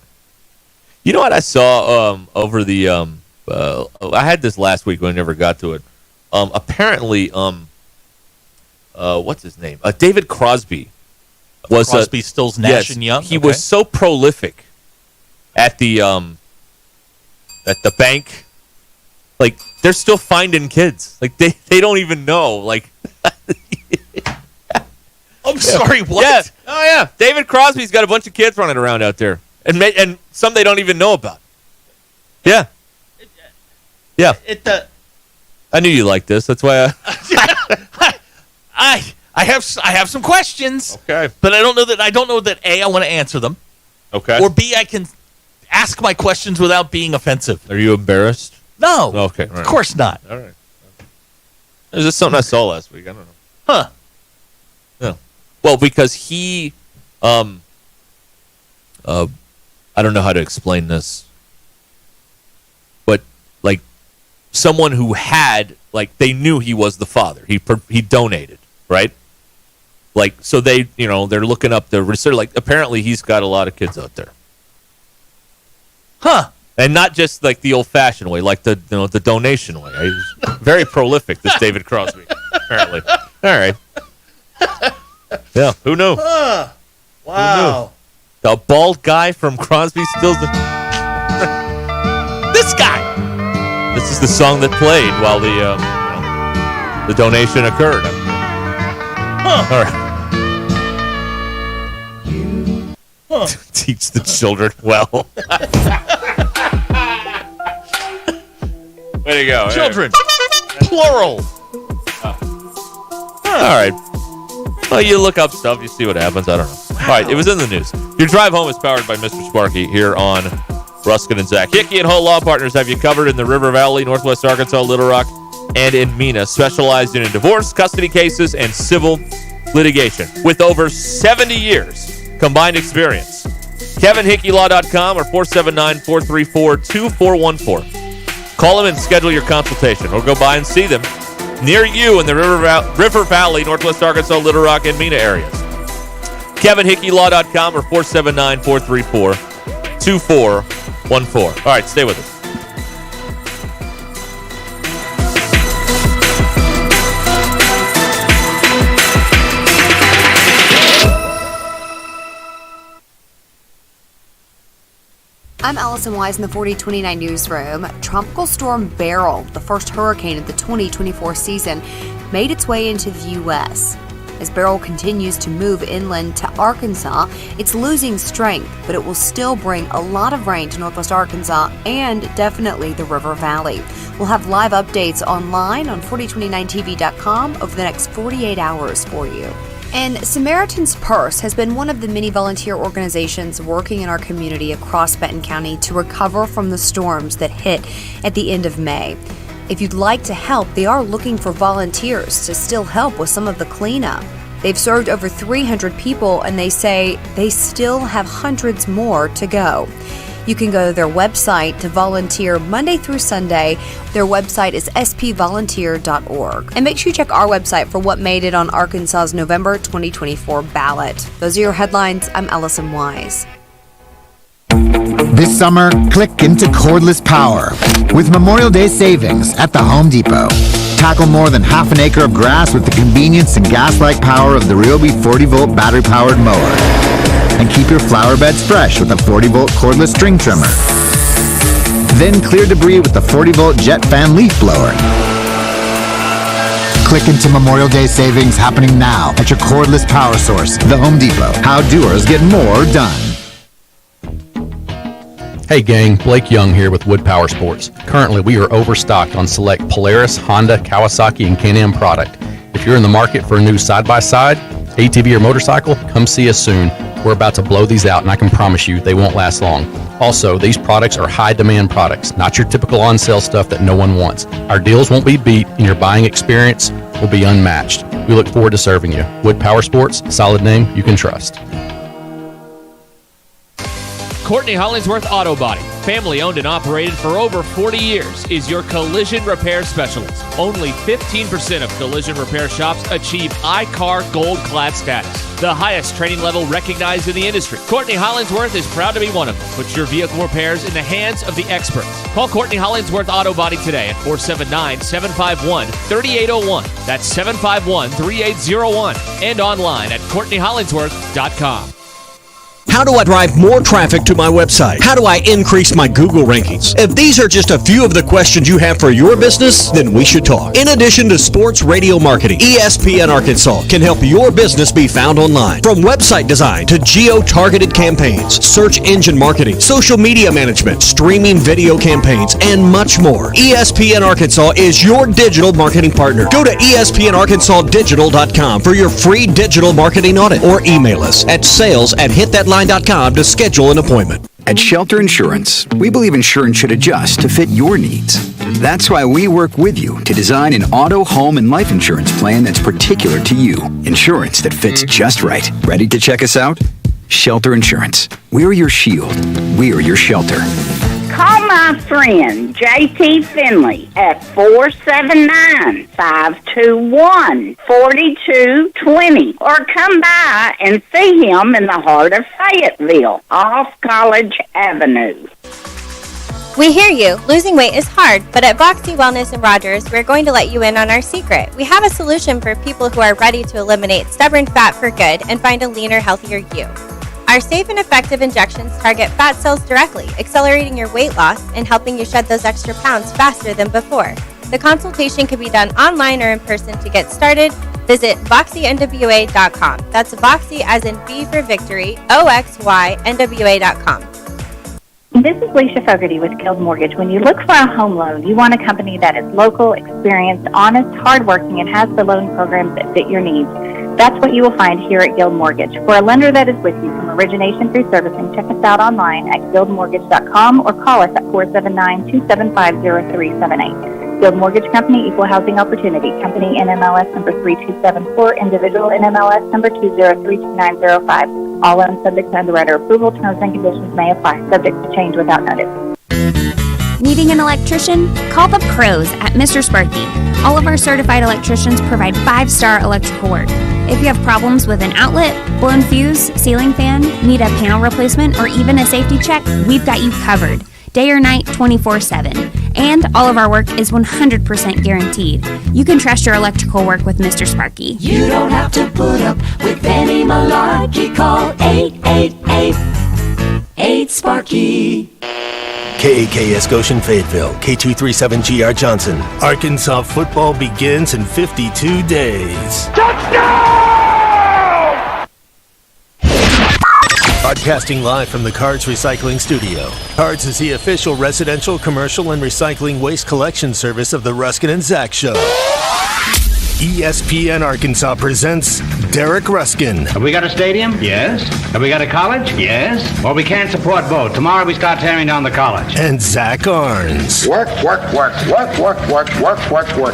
You know what I saw over the I had this last week when I never got to it. Apparently, what's his name? David Crosby was Crosby, Stills, Nash, and Young. He was so prolific at the bank. Like they're still finding kids. Like they don't even know. Like I'm sorry. What? Yeah. Oh yeah. David Crosby's got a bunch of kids running around out there. And some they don't even know about. Yeah. Yeah. I knew you liked this. That's why I have some questions. Okay. But I don't know that A, I want to answer them. Okay. Or B, I can ask my questions without being offensive. Are you embarrassed? No. Okay. Right. Of course not. All right. Is this something I saw last week? I don't know. Huh. No. Well, because he I don't know how to explain this, but like someone who had they knew he was the father. He donated, right? Like so they're looking up the research. Like apparently he's got a lot of kids out there. Huh. And not just like the old-fashioned way, like the donation way. He's very prolific, this David Crosby, apparently. All right. Yeah, who knew? Wow. Who knew? The bald guy from Crosby, Stills. This guy. This is the song that played while the donation occurred. All right. Teach the children well. Way to go. Children. Plural. All right. Well, you look up stuff, you see what happens. I don't know. All right, it was in the news. Your drive home is powered by Mr. Sparky here on Ruscin and Zach. Hickey and Hull Law Partners have you covered in the River Valley, Northwest Arkansas, Little Rock, and in Mena, specialized in divorce, custody cases, and civil litigation. With over 70 years combined experience. KevinHickeyLaw.com or 479-434-2414. Call them and schedule your consultation, or go by and see them near you in the River Valley, Northwest Arkansas, Little Rock, and Mena areas. KevinHickeyLaw.com or 479-434-2414. All right, stay with us. I'm Allison Wise in the 4029 newsroom. Tropical Storm Beryl, the first hurricane of the 2024 season, made its way into the U.S. As Beryl continues to move inland to Arkansas, it's losing strength, but it will still bring a lot of rain to Northwest Arkansas and definitely the River Valley. We'll have live updates online on 4029tv.com over the next 48 hours for you. And Samaritan's Purse has been one of the many volunteer organizations working in our community across Benton County to recover from the storms that hit at the end of May. If you'd like to help, they are looking for volunteers to still help with some of the cleanup. They've served over 300 people, and they say they still have hundreds more to go. You can go to their website to volunteer Monday through Sunday. Their website is spvolunteer.org. And make sure you check our website for what made it on Arkansas's November 2024 ballot. Those are your headlines. I'm Allison Wise. This summer, click into cordless power with Memorial Day savings at the Home Depot. Tackle more than half an acre of grass with the convenience and gas-like power of the Ryobi 40-volt battery-powered mower. And keep your flower beds fresh with a 40-volt cordless string trimmer. Then clear debris with the 40-volt jet fan leaf blower. Click into Memorial Day savings happening now at your cordless power source, the Home Depot. How doers get more done. Hey gang, Blake Young here with Wood Power Sports. Currently, we are overstocked on select Polaris, Honda, Kawasaki, and Can-Am product. If you're in the market for a new side-by-side, ATV, or motorcycle, come see us soon. We're about to blow these out, and I can promise you they won't last long. Also, these products are high-demand products, not your typical on-sale stuff that no one wants. Our deals won't be beat, and your buying experience will be unmatched. We look forward to serving you. Wood Power Sports, solid name you can trust. Courtney Hollingsworth Auto Body, family owned and operated for over 40 years, is your collision repair specialist. Only 15% of collision repair shops achieve iCar Gold Class status, the highest training level recognized in the industry. Courtney Hollingsworth is proud to be one of them. Put your vehicle repairs in the hands of the experts. Call Courtney Hollingsworth Auto Body today at 479-751-3801. That's 751-3801. And online at CourtneyHollingsworth.com. How do I drive more traffic to my website? How do I increase my Google rankings? If these are just a few of the questions you have for your business, then we should talk. In addition to sports radio marketing, ESPN Arkansas can help your business be found online. From website design to geo-targeted campaigns, search engine marketing, social media management, streaming video campaigns, and much more. ESPN Arkansas is your digital marketing partner. Go to ESPNArkansasDigital.com for your free digital marketing audit, or email us at sales@hitthatline.com to schedule an appointment. At Shelter Insurance, we believe insurance should adjust to fit your needs. That's why we work with you to design an auto, home, and life insurance plan that's particular to you. Insurance that fits just right. Ready to check us out? Shelter Insurance. We're your shield. We're your shelter. Call my friend J.T. Finley at 479-521-4220 or come by and see him in the heart of Fayetteville off College Avenue. We hear you. Losing weight is hard, but at Voxy Wellness in Rogers, we're going to let you in on our secret. We have a solution for people who are ready to eliminate stubborn fat for good and find a leaner, healthier you. Our safe and effective injections target fat cells directly, accelerating your weight loss and helping you shed those extra pounds faster than before. The consultation can be done online or in person. To get started, visit VoxyNWA.com. That's Voxy as in V for victory, OXYNWA.com. This is Leisha Fogarty with Guild Mortgage. When you look for a home loan, you want a company that is local, experienced, honest, hardworking, and has the loan programs that fit your needs. That's what you will find here at Guild Mortgage. For a lender that is with you from origination through servicing, check us out online at guildmortgage.com or call us at 479-275-0378. Guild Mortgage Company, Equal Housing Opportunity. Company NMLS number 3274, individual NMLS number 2032905. All loans subject to underwriter approval. Terms and conditions may apply. Subject to change without notice. Needing an electrician? Call the pros at Mr. Sparky. All of our certified electricians provide 5-star electrical work. If you have problems with an outlet, blown fuse, ceiling fan, need a panel replacement, or even a safety check, we've got you covered. Day or night, 24/7. And all of our work is 100% guaranteed. You can trust your electrical work with Mr. Sparky. You don't have to put up with any malarkey. Call 888-8-SPARKY. KAKS Goshen Fayetteville, K237GR Johnson. Arkansas football begins in 52 days. Broadcasting live from the Cards Recycling Studio. Cards is the official residential, commercial, and recycling waste collection service of the Ruscin and Zach Show. ESPN Arkansas presents Derek Ruscin. Have we got a stadium? Yes. Have we got a college? Yes. Well, we can't support both. Tomorrow we start tearing down the college. And Zach Arns. Work.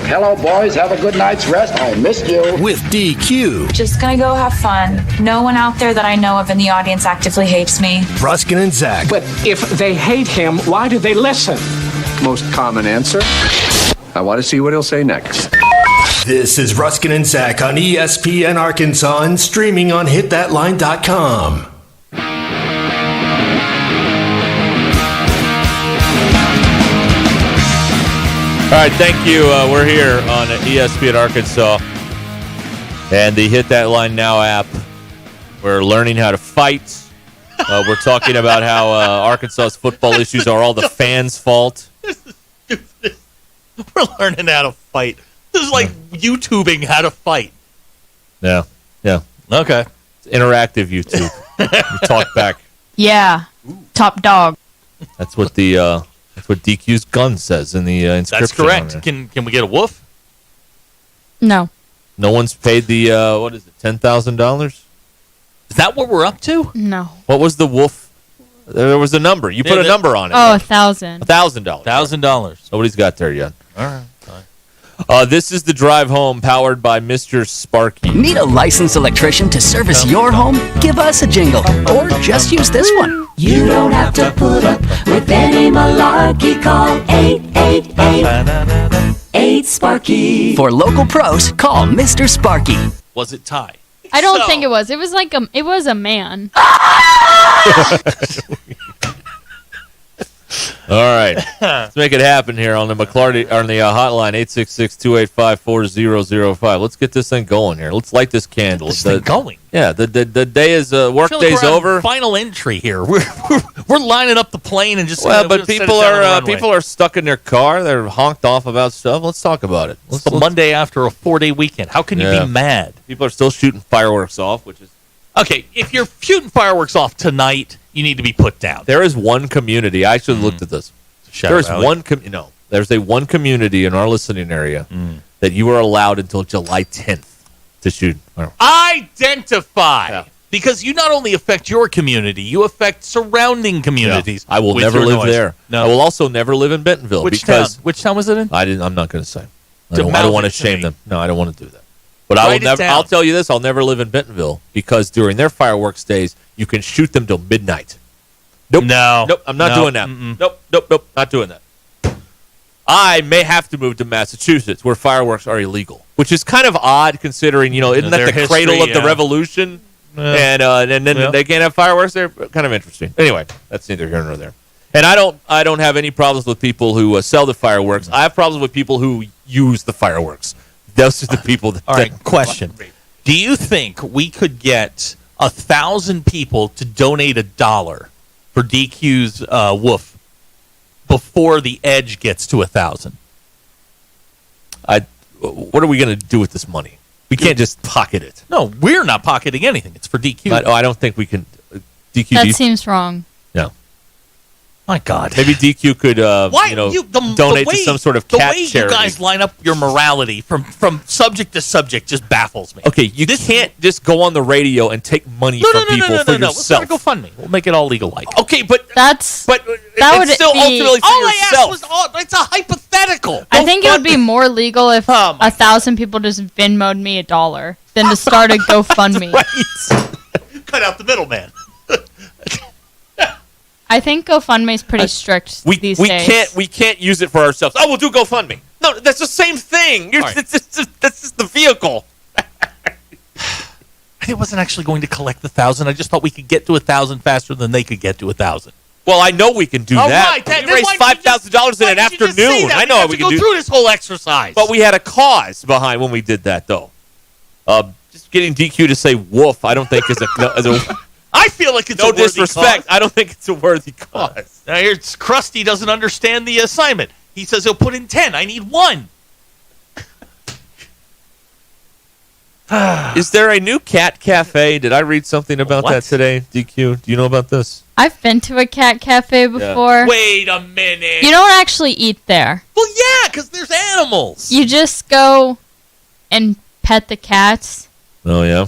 Hello, boys. Have a good night's rest. I missed you. With DQ. Just gonna go have fun. No one out there that I know of in the audience actively hates me. Ruscin and Zach. But if they hate him, why do they listen? Most common answer. I want to see what he'll say next. This is Ruscin and Zach on ESPN Arkansas and streaming on hitthatline.com. All right, thank you. We're here on ESPN Arkansas and the Hit That Line Now app. We're learning how to fight. We're talking about how Arkansas's football issues are all the fans' fault. We're learning how to fight. This is like YouTubing how to fight. Yeah. Okay. It's interactive YouTube. You talk back. Yeah. Top dog. That's what DQ's gun says in the inscription. That's correct. Can we get a woof? No. No one's paid the what is it, $10,000? Is that what we're up to? No. What was the woof? There was a number. You put a number on it. Oh, $1,000. $1,000. $1,000. Nobody's got there yet. All right. This is the drive home powered by Mr. Sparky. Need a licensed electrician to service your home? Give us a jingle or just use this one. You don't have to put up with any malarkey. Call 888-8-SPARKY. For local pros, call Mr. Sparky. Was it Ty? I don't think it was. It was like it was a man. All right, let's make it happen here on the McClarty on the hotline 866-285-4005. Let's get this thing going here. Let's light this candle. This thing going. Yeah, the day is work day's over. Final entry here. We're lining up the plane and just but people are stuck in their car. They're honked off about stuff. Let's talk about it. It's the Monday after a 4-day weekend. How can you be mad? People are still shooting fireworks off, which is okay. If you're shooting fireworks off tonight, you need to be put down. There is one community. I actually looked at this. There's one community in our listening area that you are allowed until July 10th to shoot. Identify. Because you not only affect your community, you affect surrounding communities. I will never live there. No. I will also never live in Bentonville. Which town was it in? I'm not going to say. I don't want to shame them. No, I don't want to do that. But I'll tell you this, I'll never live in Bentonville because during their fireworks days, you can shoot them till midnight. Nope. Nope, I'm not doing that. Nope, not doing that. I may have to move to Massachusetts where fireworks are illegal, which is kind of odd considering, isn't that the cradle of the revolution? And then they can't have fireworks. They're kind of interesting. Anyway, that's neither here nor there. And I don't have any problems with people who sell the fireworks. I have problems with people who use the fireworks. Those are the people that. All right, question. Do you think we could get 1,000 people to donate $1 for DQ's woof before the edge gets to 1,000? What are we going to do with this money? We can't just pocket it. No, we're not pocketing anything. It's for DQ. I don't think we can. DQ. That seems wrong. No. My God. Maybe DQ could, donate to some sort of cat charity. The way you guys line up your morality from subject to subject just baffles me. Okay, you can't just go on the radio and take money from people for yourself. Let's start a GoFundMe. We'll make it all legal-like. Okay, but that it's would still be, ultimately for all yourself. I asked was, it's a hypothetical. I think it would be more legal if 1,000 people just Venmo'd me $1 than to start a GoFundMe. Cut out the middleman. I think GoFundMe is pretty strict these days. We can't use it for ourselves. Oh, we'll do GoFundMe. No, that's the same thing. That's just the vehicle. I wasn't actually going to collect 1,000. I just thought we could get to 1,000 faster than they could get to 1,000. Well, I know we can do that. Right. We raised $5,000 in an afternoon. I know we can go through this whole exercise. But we had a cause behind when we did that, though. Just getting DQ to say "woof," I don't think is a. I feel like it's no a worthy disrespect. cause. I don't think it's a worthy cause. Now here's Krusty doesn't understand the assignment. He says he'll put in 10. I need 1. Is there a new cat cafe? Did I read something about that today, DQ? Do you know about this? I've been to a cat cafe before. Wait a minute. You don't actually eat there. Well, yeah, because there's animals. You just go and pet the cats. Oh, yeah?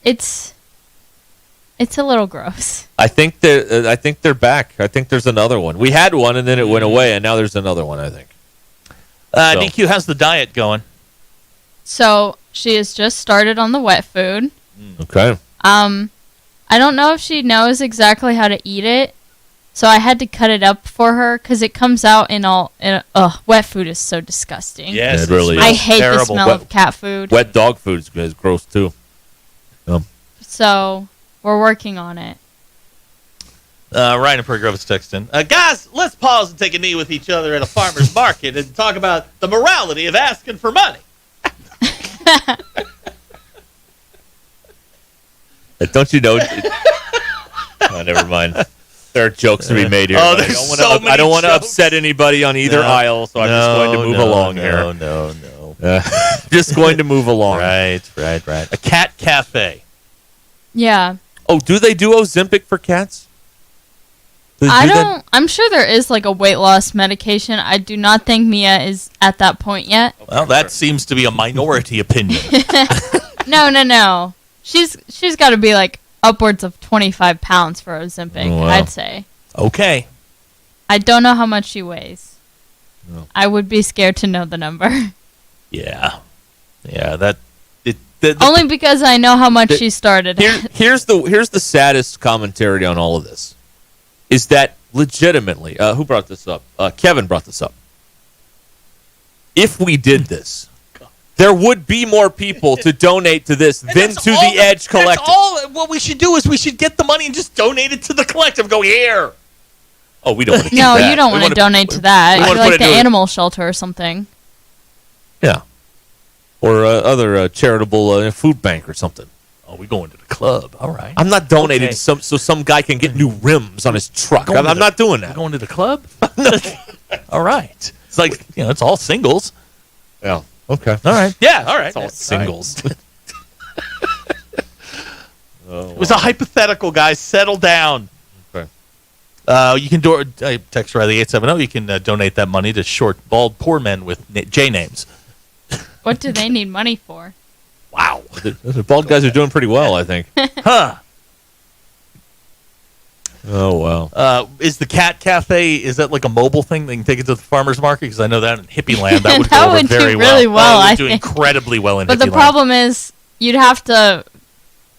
It's a little gross. I think they're back. I think there's another one. We had one, and then it went away, and now there's another one, I think. DQ, how's the diet going? So she has just started on the wet food. Okay. I don't know if she knows exactly how to eat it, so I had to cut it up for her because it comes out in all. Wet food is so disgusting. Yes, it really is. I hate the smell of cat food. Wet dog food is gross too. So we're working on it. Ryan and Pergrove is texting. Guys, let's pause and take a knee with each other at a farmer's market and talk about the morality of asking for money. Don't you know? Oh, never mind. There are jokes to be made here. Oh, there's I don't want to upset anybody on either aisle, so I'm just going to move along here. No. Just going to move along. Right. A cat cafe. Yeah. Oh, do they do Ozempic for cats? I'm sure there is like a weight loss medication. I do not think Mia is at that point yet. Well, that seems to be a minority opinion. No. She's got to be like upwards of 25 pounds for Ozempic, wow. I'd say. Okay. I don't know how much she weighs. No. I would be scared to know the number. Yeah. Only because I know how much she started. Here's the saddest commentary on all of this. Is that legitimately, who brought this up? Kevin brought this up. If we did this, there would be more people to donate to this than to the Edge Collective. What we should do is we should get the money and just donate it to the collective. Go here. Oh, we don't want to No, that. you don't want to donate to that. We Like put it the into animal shelter or something. Yeah. Or other charitable food bank or something. Oh, we going to the club. All right. I'm not donating so some guy can get new rims on his truck. I'm not doing that. We're going to the club? All right. It's like, it's all singles. Yeah. Okay. All right. Yeah, all right. It's all singles. It was a hypothetical, guys. Settle down. Okay. You can text Riley 870. You can donate that money to short, bald, poor men with J names. What do they need money for? Wow. The bald guys are doing pretty well, I think. Huh. Oh, wow. Is the cat cafe, is that like a mobile thing? They can take it to the farmer's market? Because I know that in hippie land, that would That go over would do very really well, It I would do think. incredibly well in But hippie the land. problem is you'd have to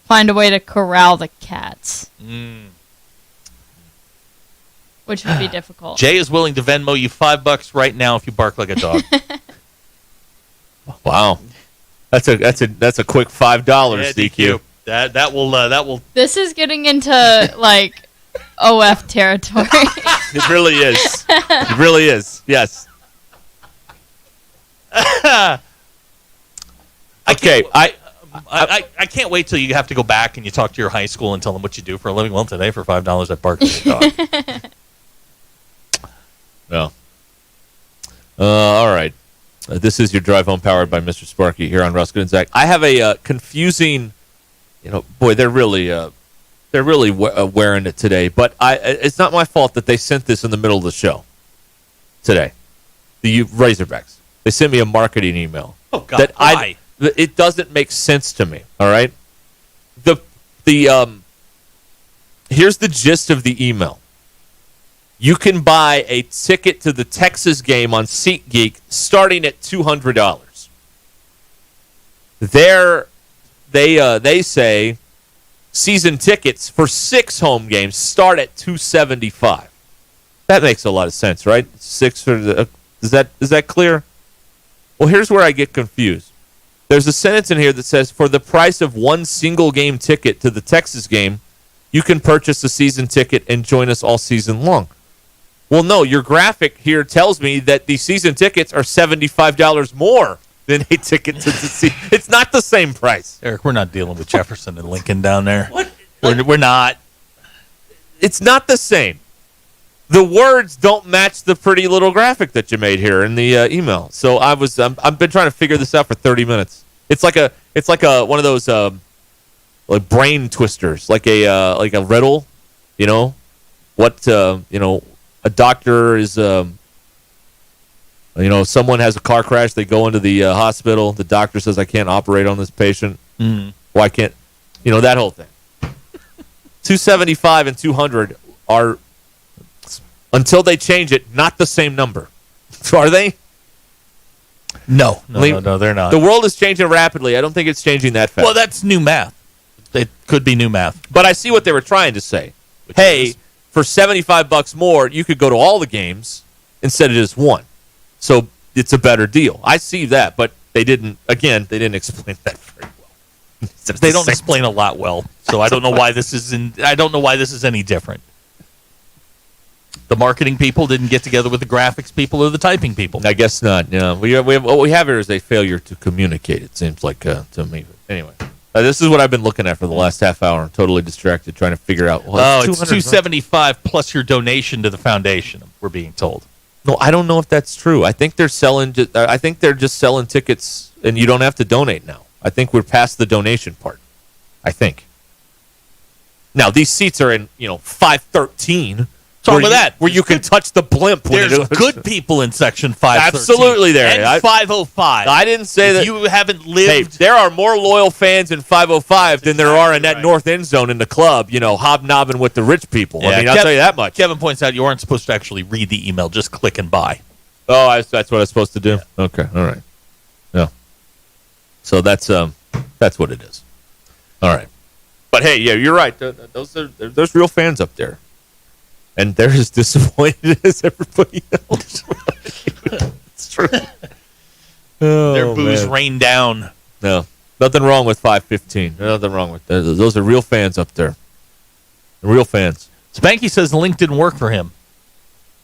find a way to corral the cats, which would be difficult. Jay is willing to Venmo you $5 right now if you bark like a dog. Wow. That's a quick $5, DQ. That will This is getting into like OF territory. It really is. It really is. Yes. Okay. I can't wait till you have to go back and you talk to your high school and tell them what you do for a living. Well, today for $5 at Barker's Dog. No. All right. This is your drive home powered by Mr. Sparky here on Ruscin and Zach. I have a confusing, boy, they're really wearing it today. But it's not my fault that they sent this in the middle of the show today. The Razorbacks. They sent me a marketing email. Oh God! Why? It doesn't make sense to me. All right. Here's the gist of the email. You can buy a ticket to the Texas game on SeatGeek starting at $200. They say season tickets for 6 home games start at $275. That makes a lot of sense, right? 6 for the is that clear? Well, here's where I get confused. There's a sentence in here that says, for the price of one single game ticket to the Texas game, you can purchase a season ticket and join us all season long. Well, no, your graphic here tells me that the season tickets are $75 more than a ticket to the season. It's not the same price. Eric, we're not dealing with Jefferson and Lincoln down there. What? We're not. It's not the same. The words don't match the pretty little graphic that you made here in the email. So I've been trying to figure this out for 30 minutes. It's like one of those like brain twisters, like a riddle. A doctor is someone has a car crash. They go into the hospital. The doctor says, "I can't operate on this patient." Why can't that whole thing? 275 and 200 are, until they change it, not the same number. Are they? No, they're not. The world is changing rapidly. I don't think it's changing that fast. Well, that's new math. It could be new math. But I see what they were trying to say. Hey, for $75 more, you could go to all the games instead of just one. So it's a better deal. I see that, but they didn't explain that very well. They don't explain a lot well. So I don't know why this is any different. The marketing people didn't get together with the graphics people or the typing people. I guess not. Yeah, we have what we have here is a failure to communicate. It seems like to me. Anyway, this is what I've been looking at for the last half hour. I'm totally distracted trying to figure out. It's $275 plus your donation to the foundation. We're being told. No, I don't know if that's true. I think they're selling. I think they're just selling tickets, and you don't have to donate now. I think we're past the donation part. I think. Now these seats are in 513. What's wrong with that? Where you can touch the blimp. There's good people in Section 513. Absolutely there. And 505. I didn't say that. You haven't lived. Hey, there are more loyal fans in 505 than there are in that north end zone in the club, hobnobbing with the rich people. Yeah, I'll tell you that much. Kevin points out you aren't supposed to actually read the email, just click and buy. Oh, that's what I'm supposed to do? Yeah. Okay, all right. Yeah. So that's what it is. All right. But hey, yeah, you're right. There's real fans up there. And they're as disappointed as everybody else. It's true. Their booze rained down. No, nothing wrong with 515. Nothing wrong with that. Those are real fans up there. Real fans. Spanky says the link didn't work for him.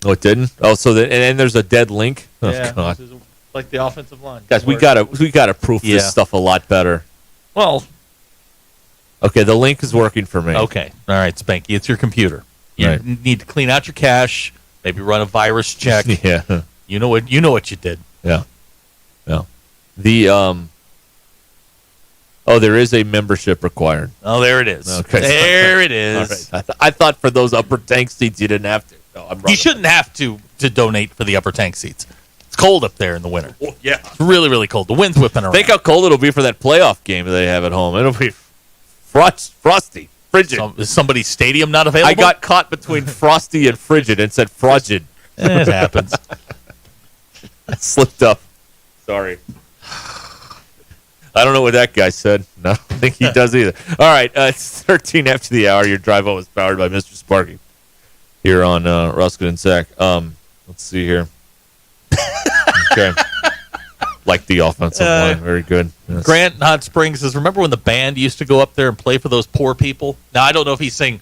Oh, it didn't? Oh, and there's a dead link? Oh, yeah, God. Like the offensive line. Guys, we gotta proof this stuff a lot better. Well, okay, the link is working for me. Okay, all right, Spanky, it's your computer. You need to clean out your cache. Maybe run a virus check. Yeah, you know what you did. Yeah. The there is a membership required. Oh, there it is. Okay, there it is. All right. I thought for those upper tank seats you didn't have to. No, you shouldn't have to donate for the upper tank seats. It's cold up there in the winter. Oh, yeah, it's really, really cold. The wind's whipping around. Think how cold it'll be for that playoff game that they have at home. It'll be frosty, frigid. Is somebody's stadium not available? I got caught between frosty and frigid and said frigid. It happens. I slipped up. Sorry. I don't know what that guy said. No, I don't think he does either. All right, it's 13 after the hour. Your drive home is powered by Mr. Sparky here on Ruscin and Zach. Let's see here. Okay. Like the offensive line. Very good. Yes. Grant in Hot Springs says, remember when the band used to go up there and play for those poor people? Now, I don't know if he's saying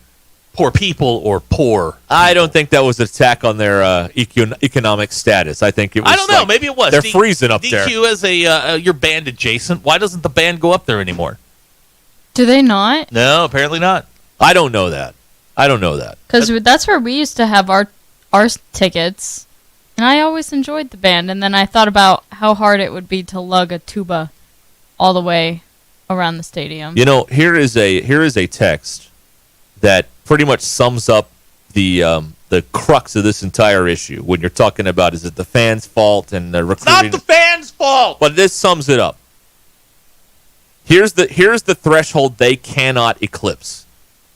poor people or poor. I don't think that was an attack on their economic status. I think it was. I don't know. like, maybe it was. They're freezing up there. DQ as your band adjacent. Why doesn't the band go up there anymore? Do they not? No, apparently not. I don't know that. Because that's where we used to have our tickets, and I always enjoyed the band. And then I thought about how hard it would be to lug a tuba all the way around the stadium. You know, here is a text that pretty much sums up the crux of this entire issue. When you're talking about, is it the fans' fault and the recruiting? It's not the fans' fault. But this sums it up. Here's the threshold they cannot eclipse.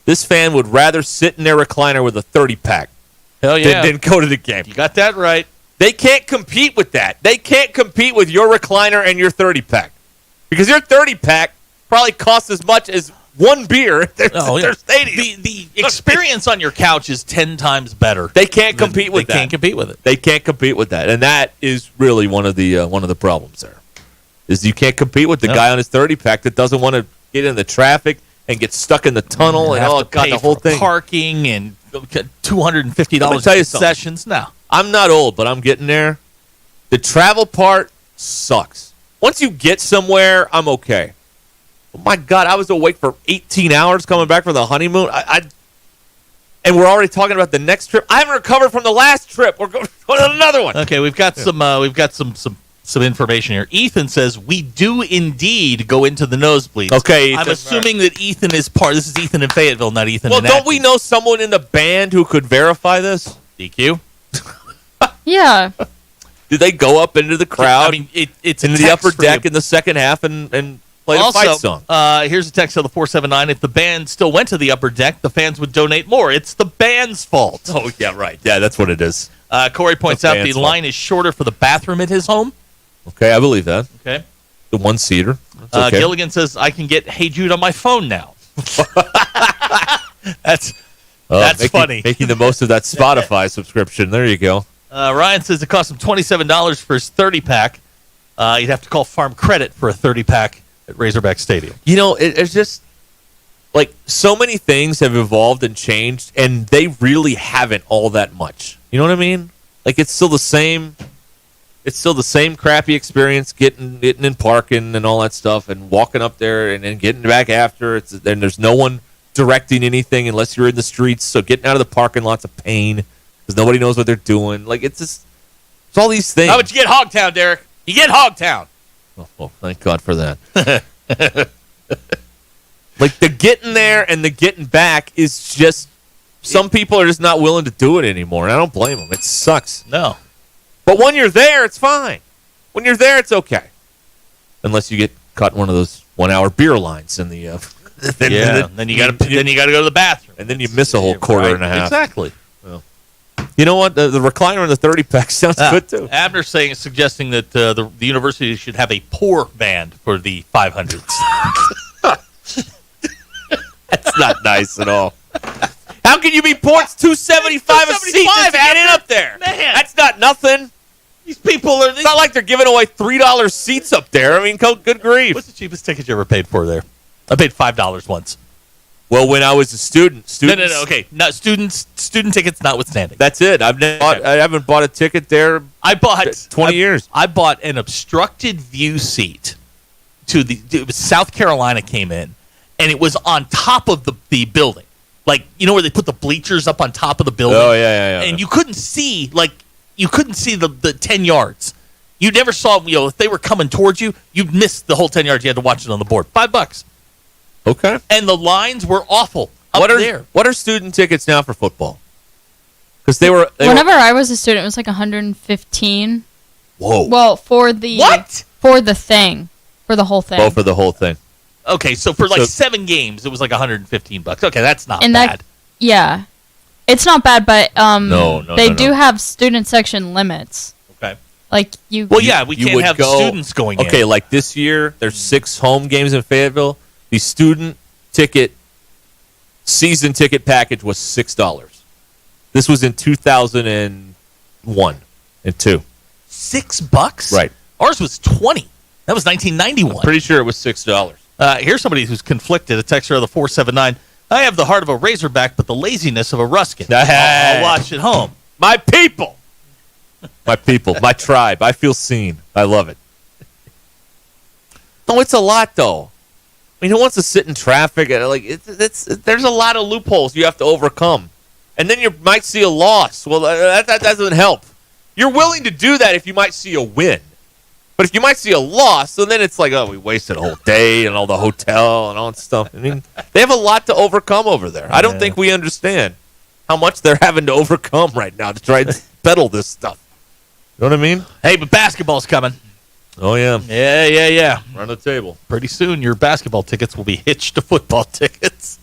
This fan would rather sit in their recliner with a 30-pack than go to the game. You got that right. They can't compete with that. They can't compete with your recliner and your 30-pack. Because your 30-pack probably costs as much as one beer at their stadium. The experience on your couch is 10 times better. They can't compete with that. They can't compete with it. They can't compete with that. And that is really one of the problems there. Is you can't compete with the guy on his 30-pack that doesn't want to get in the traffic and get stuck in the tunnel and the whole thing. Parking and $250 sessions. No. I'm not old, but I'm getting there. The travel part sucks. Once you get somewhere, I'm okay. Oh my God, I was awake for 18 hours coming back from the honeymoon. And we're already talking about the next trip. I haven't recovered from the last trip. We're going on another one. Okay, we've got some information here. Ethan says we do indeed go into the nosebleeds. Okay, I'm assuming that Ethan is part. This is Ethan in Fayetteville, not Ethan. Well, in don't we know someone in the band who could verify this? DQ. Yeah. Did they go up into the crowd? I mean, it's into the upper deck in the second half and play the fight song. Here's a text on the 479. If the band still went to the upper deck, the fans would donate more. It's the band's fault. Oh yeah, right. Yeah, that's what it is. Corey points out the line is shorter for the bathroom at his home. Okay, I believe that. Okay. The one-seater. Okay. Gilligan says, I can get Hey Jude on my phone now. That's funny. Making the most of that Spotify subscription. There you go. Ryan says it cost him $27 for his 30-pack. You'd have to call Farm Credit for a 30-pack at Razorback Stadium. You know, it's just like so many things have evolved and changed, and they really haven't all that much. You know what I mean? Like it's still the same. It's still the same crappy experience getting in parking and all that stuff and walking up there and then getting back after. And there's no one directing anything unless you're in the streets. So getting out of the parking lot's a pain because nobody knows what they're doing. Like it's all these things. How about you get Hogtown, Derek? You get Hogtown. Oh, thank God for that. Like the getting there and the getting back is just some people are just not willing to do it anymore. And I don't blame them. It sucks. No. But when you're there, it's fine. When you're there, it's okay. Unless you get caught in one of those 1-hour beer lines in the then you got to go to the bathroom. And then you miss a whole quarter and a half. Exactly. Well, you know what? The recliner and the 30-pack sounds good too. Abner's suggesting that the university should have a poor band for the 500s. That's not nice at all. How can you be poor? It's $275 a seat just to get in up there. Man. That's not nothing. These people are... It's not like they're giving away $3 seats up there. I mean, good grief. What's the cheapest ticket you ever paid for there? I paid $5 once. Well, when I was a student. No, okay. Not student tickets notwithstanding. That's it. I haven't bought a ticket there. I bought 20 years. I bought an obstructed view seat it was South Carolina came in, and it was on top of the building. Like, you know where they put the bleachers up on top of the building? Oh, yeah. And you couldn't see the 10 yards. You never saw, if they were coming towards you, you'd miss the whole 10 yards. You had to watch it on the board. $5. Okay. And the lines were awful up there. What are student tickets now for football? Because whenever I was a student, it was like $115. Whoa. Well, for the thing. For the whole thing. Oh, for the whole thing. Okay, so for 7 games, it was like $115. Okay, that's not bad. Yeah. It's not bad, but they do no. have student section limits. Okay. Like you. Well, yeah, we can't have students going in. Okay, like this year, there's 6 home games in Fayetteville. The student season ticket package was $6. This was in 2001 and 2. $6? Right. Ours was $20. That was 1991. I'm pretty sure it was $6. Here's somebody who's conflicted. A texter of the 479. I have the heart of a Razorback, but the laziness of a Ruskin. I'll watch at home. My people. My people. My tribe. I feel seen. I love it. No, it's a lot, though. I mean, who wants to sit in traffic? There's a lot of loopholes you have to overcome. And then you might see a loss. Well, that doesn't help. You're willing to do that if you might see a win. But if you might see a loss, so then it's like, oh, we wasted a whole day and all the hotel and all that stuff. I mean, they have a lot to overcome over there. I don't think we understand how much they're having to overcome right now to try and peddle this stuff. You know what I mean? Hey, but basketball's coming. Oh, yeah. Yeah. Run the table. Pretty soon, your basketball tickets will be hitched to football tickets.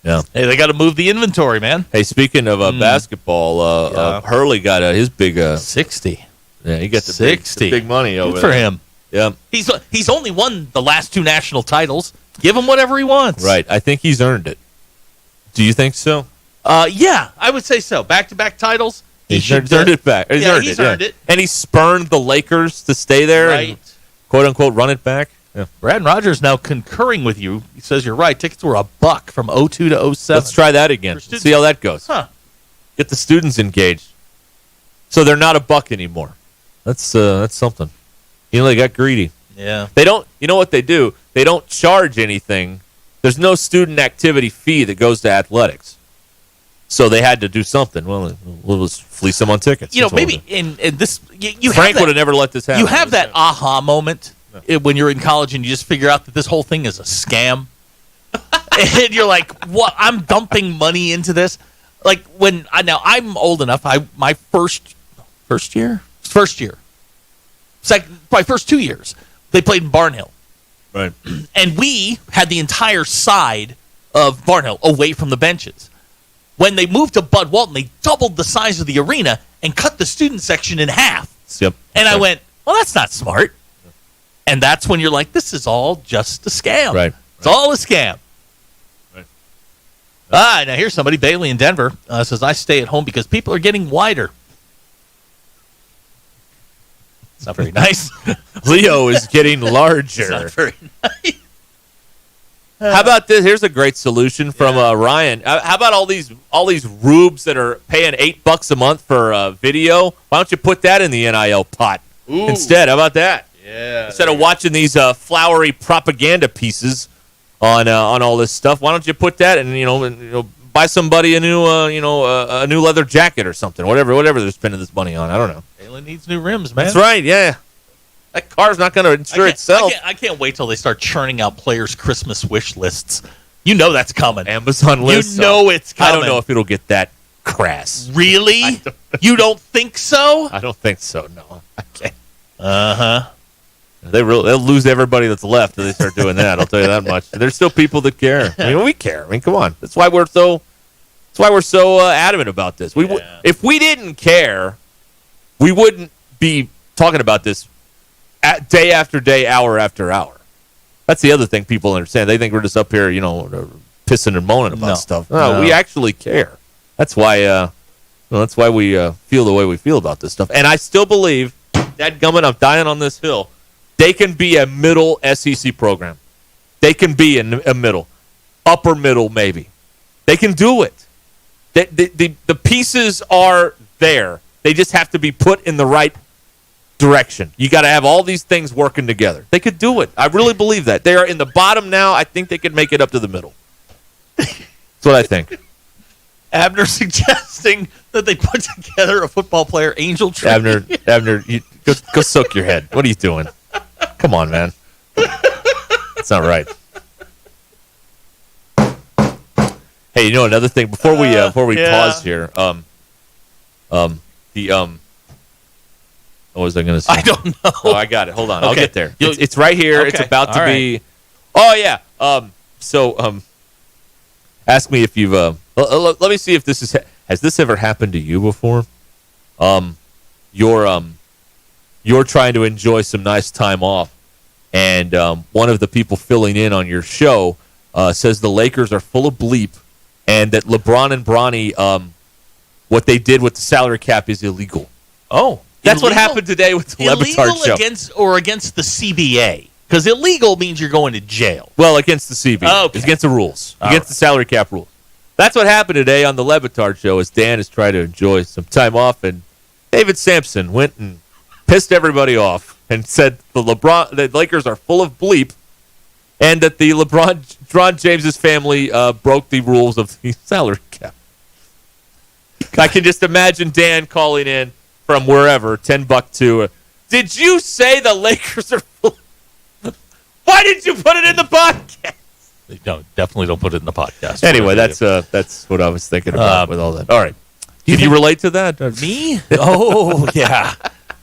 Yeah. Hey, they got to move the inventory, man. Hey, speaking of basketball, Hurley got his big 60. Yeah, he got the big money over Good for him. Yeah. He's only won the last 2 national titles. Give him whatever he wants. Right. I think he's earned it. Do you think so? Yeah, I would say so. Back-to-back titles. He's earned it back. He's earned it. And he spurned the Lakers to stay there and, quote-unquote, run it back. Yeah. Brad Rogers now concurring with you. He says you're right. Tickets were $1 from 02 to 07. Let's try that again. See how that goes. Huh. Get the students engaged. So they're not $1 anymore. That's something. They got greedy. Yeah. They don't. You know what they do? They don't charge anything. There's no student activity fee that goes to athletics. So they had to do something. Well, we'll just fleece them on tickets. Maybe in this, Frank would have never let this happen. You have that aha moment when you're in college and you just figure out that this whole thing is a scam. And you're like, what? I'm dumping money into this? Like now I'm old enough. My first year. It's like my first 2 years. They played in Barnhill. Right. And we had the entire side of Barnhill away from the benches. When they moved to Bud Walton, they doubled the size of the arena and cut the student section in half. Yep. And I went, well, that's not smart. And that's when you're like, this is all just a scam. Right. It's all a scam. Right. Now here's somebody, Bailey in Denver, says, I stay at home because people are getting wider. It's not very nice. Leo is getting larger. It's not very nice. How about this? Here's a great solution from Ryan. How about all these rubes that are paying $8 a month for video? Why don't you put that in the NIL pot instead? How about that? Yeah. Instead of watching these flowery propaganda pieces on all this stuff, why don't you put that and buy somebody a new a new leather jacket or something, whatever they're spending this money on. I don't know. Jalen needs new rims, man. That's right. Yeah. That car's not going to insure itself. I can't wait till they start churning out players' Christmas wish lists. You know that's coming. Amazon lists. You know it's coming. I don't know if it'll get that crass. Really? You don't think so? I don't think so. No, I can't. Uh-huh. They'll lose everybody that's left if they start doing that. I'll tell you that much. There's still people that care. I mean, we care. I mean, come on. That's why we're so adamant about this. If we didn't care, we wouldn't be talking about this day after day, hour after hour. That's the other thing people understand. They think we're just up here, pissing and moaning about stuff. No, we actually care. That's why. That's why we feel the way we feel about this stuff. And I still believe, dadgummit, I'm dying on this hill. They can be a middle SEC program. They can be a middle, upper middle maybe. They can do it. The pieces are there. They just have to be put in the right direction. You got to have all these things working together. They could do it. I really believe that. They are in the bottom now. I think they could make it up to the middle. That's what I think. Abner suggesting that they put together a football player angel tree. Abner, you, go soak your head. What are you doing? Come on, man. That's not right. Hey, another thing before we pause here. What was I going to say? I don't know. Oh, I got it. Hold on. Okay. I'll get there. It's right here. Okay. It's about to All be. right. Oh yeah. Ask me if you've. Let me see if this has this ever happened to you before. You're trying to enjoy some nice time off, and one of the people filling in on your show says the Lakers are full of bleep, and that LeBron and Bronny, what they did with the salary cap is illegal. Oh, that's what happened today with the Le Batard show. Against the CBA. Because illegal means you're going to jail. Well, against the CB. Okay. It's against the rules. All Against the salary cap rules. That's what happened today on the Levitard show as Dan is trying to enjoy some time off, and David Sampson went and pissed everybody off and said the Lakers are full of bleep and that the LeBron James's family broke the rules of the salary cap. I can just imagine Dan calling in from wherever, $10 did you say the Lakers are full? Why did you put it in the podcast? No, definitely don't put it in the podcast. Anyway, that's what I was thinking about with all that. All right. Can you relate to that? Me? Oh, yeah.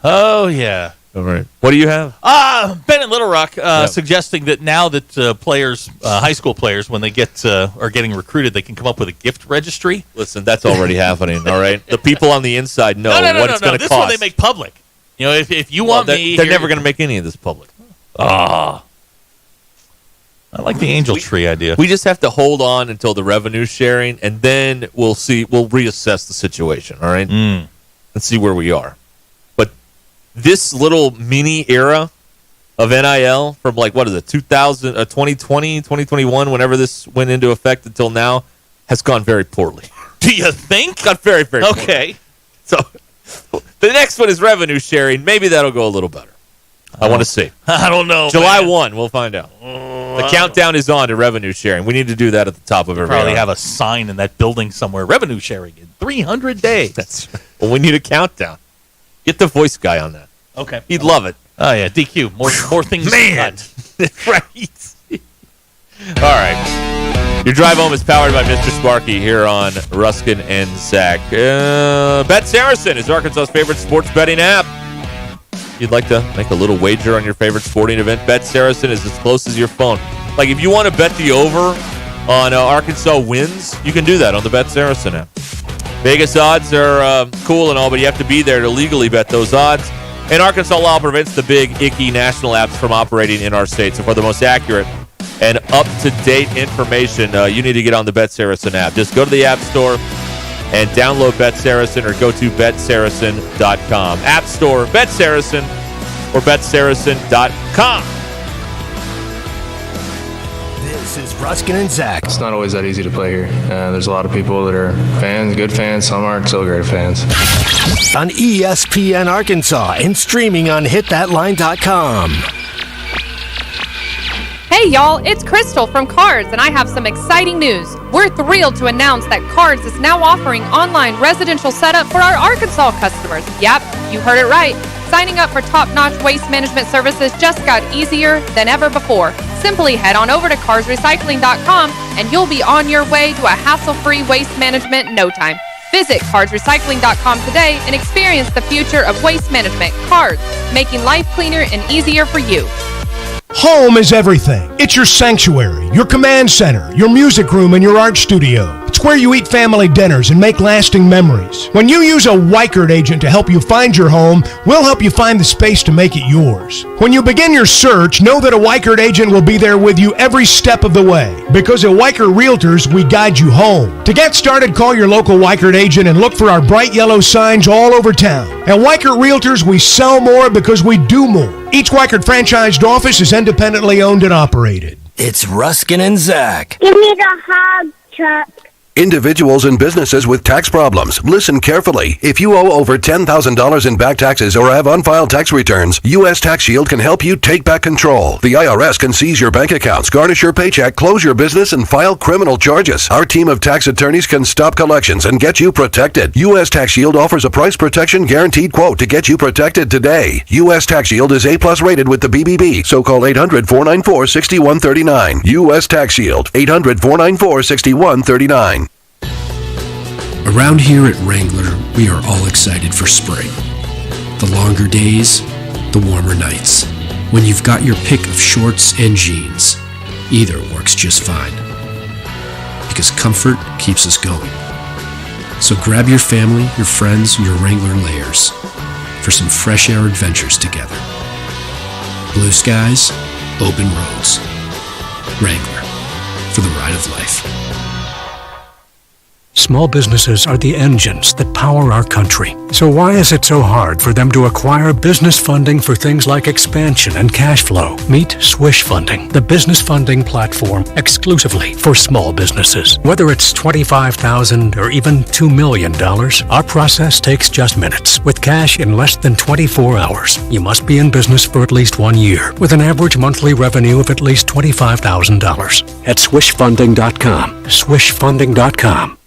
Oh, yeah. All right. What do you have? Ben in Little Rock suggesting that now that players, high school players, when they are getting recruited, they can come up with a gift registry. Listen, that's already happening, all right? The people on the inside know what it's going to cost. This one they make public. You know, if you want me... They're never going to make any of this public. I like the angel tree idea. We just have to hold on until the revenue sharing, and then we'll see. We'll reassess the situation, all right? And see where we are. But this little mini era of NIL from, 2020, 2021, whenever this went into effect until now, has gone very poorly. Do you think? Got very, very poorly. Okay. So the next one is revenue sharing. Maybe that'll go a little better. I want to see. I don't know. July 1, we'll find out. The countdown is on to revenue sharing. We need to do that at the top of every Probably hour. have a sign in that building somewhere. Revenue sharing in 300 days. Well, we need a countdown. Get the voice guy on that. Okay. He'd love it. Oh, yeah. DQ. More things. Man. Right. All right. Your drive home is powered by Mr. Sparky here on Ruscin and Zach. Bet Saracen is Arkansas's favorite sports betting app. If you'd like to make a little wager on your favorite sporting event, Bet Saracen is as close as your phone. Like if you want to bet the over on Arkansas wins, you can do that on the Bet Saracen app. Vegas odds are cool and all, but you have to be there to legally bet those odds. And Arkansas law prevents the big, icky national apps from operating in our state. So for the most accurate and up-to-date information, you need to get on the Bet Saracen app. Just go to the App Store and download Bet Saracen or go to betsaracen.com. App Store, Bet Saracen, or betsaracen.com. This is Ruscin and Zach. It's not always that easy to play here. There's a lot of people that are fans, good fans. Some aren't so great fans. On ESPN Arkansas and streaming on hitthatline.com. Hey y'all, it's Crystal from Cards, and I have some exciting news. We're thrilled to announce that Cards is now offering online residential setup for our Arkansas customers. Yep, you heard it right. Signing up for top-notch waste management services just got easier than ever before. Simply head on over to carsrecycling.com and you'll be on your way to a hassle-free waste management in no time. Visit carsrecycling.com today and experience the future of waste management. Cards, making life cleaner and easier for you. Home is everything. It's your sanctuary, your command center, your music room, and your art studio. It's where you eat family dinners and make lasting memories. When you use a Weichert agent to help you find your home, we'll help you find the space to make it yours. When you begin your search, know that a Weichert agent will be there with you every step of the way. Because at Weichert Realtors, we guide you home. To get started, call your local Weichert agent and look for our bright yellow signs all over town. At Weichert Realtors, we sell more because we do more. Each Weichert franchised office is independently owned and operated. It's Ruscin and Zach. Give me the hug, Chuck. Individuals and businesses with tax problems, listen carefully. If you owe over $10,000 in back taxes or have unfiled tax returns, U.S. Tax Shield can help you take back control. The IRS can seize your bank accounts, garnish your paycheck, close your business, and file criminal charges. Our team of tax attorneys can stop collections and get you protected. U.S. Tax Shield offers a price protection guaranteed quote to get you protected today. U.S. Tax Shield is A+ rated with the BBB, so call 800-494-6139. U.S. Tax Shield, 800-494-6139. Around here at Wrangler, we are all excited for spring. The longer days, the warmer nights. When you've got your pick of shorts and jeans, either works just fine. Because comfort keeps us going. So grab your family, your friends, and your Wrangler layers for some fresh air adventures together. Blue skies, open roads. Wrangler, for the ride of life. Small businesses are the engines that power our country. So why is it so hard for them to acquire business funding for things like expansion and cash flow? Meet Swish Funding, the business funding platform exclusively for small businesses. Whether it's $25,000 or even $2 million, our process takes just minutes with cash in less than 24 hours. You must be in business for at least 1 year with an average monthly revenue of at least $25,000 at swishfunding.com. Swishfunding.com.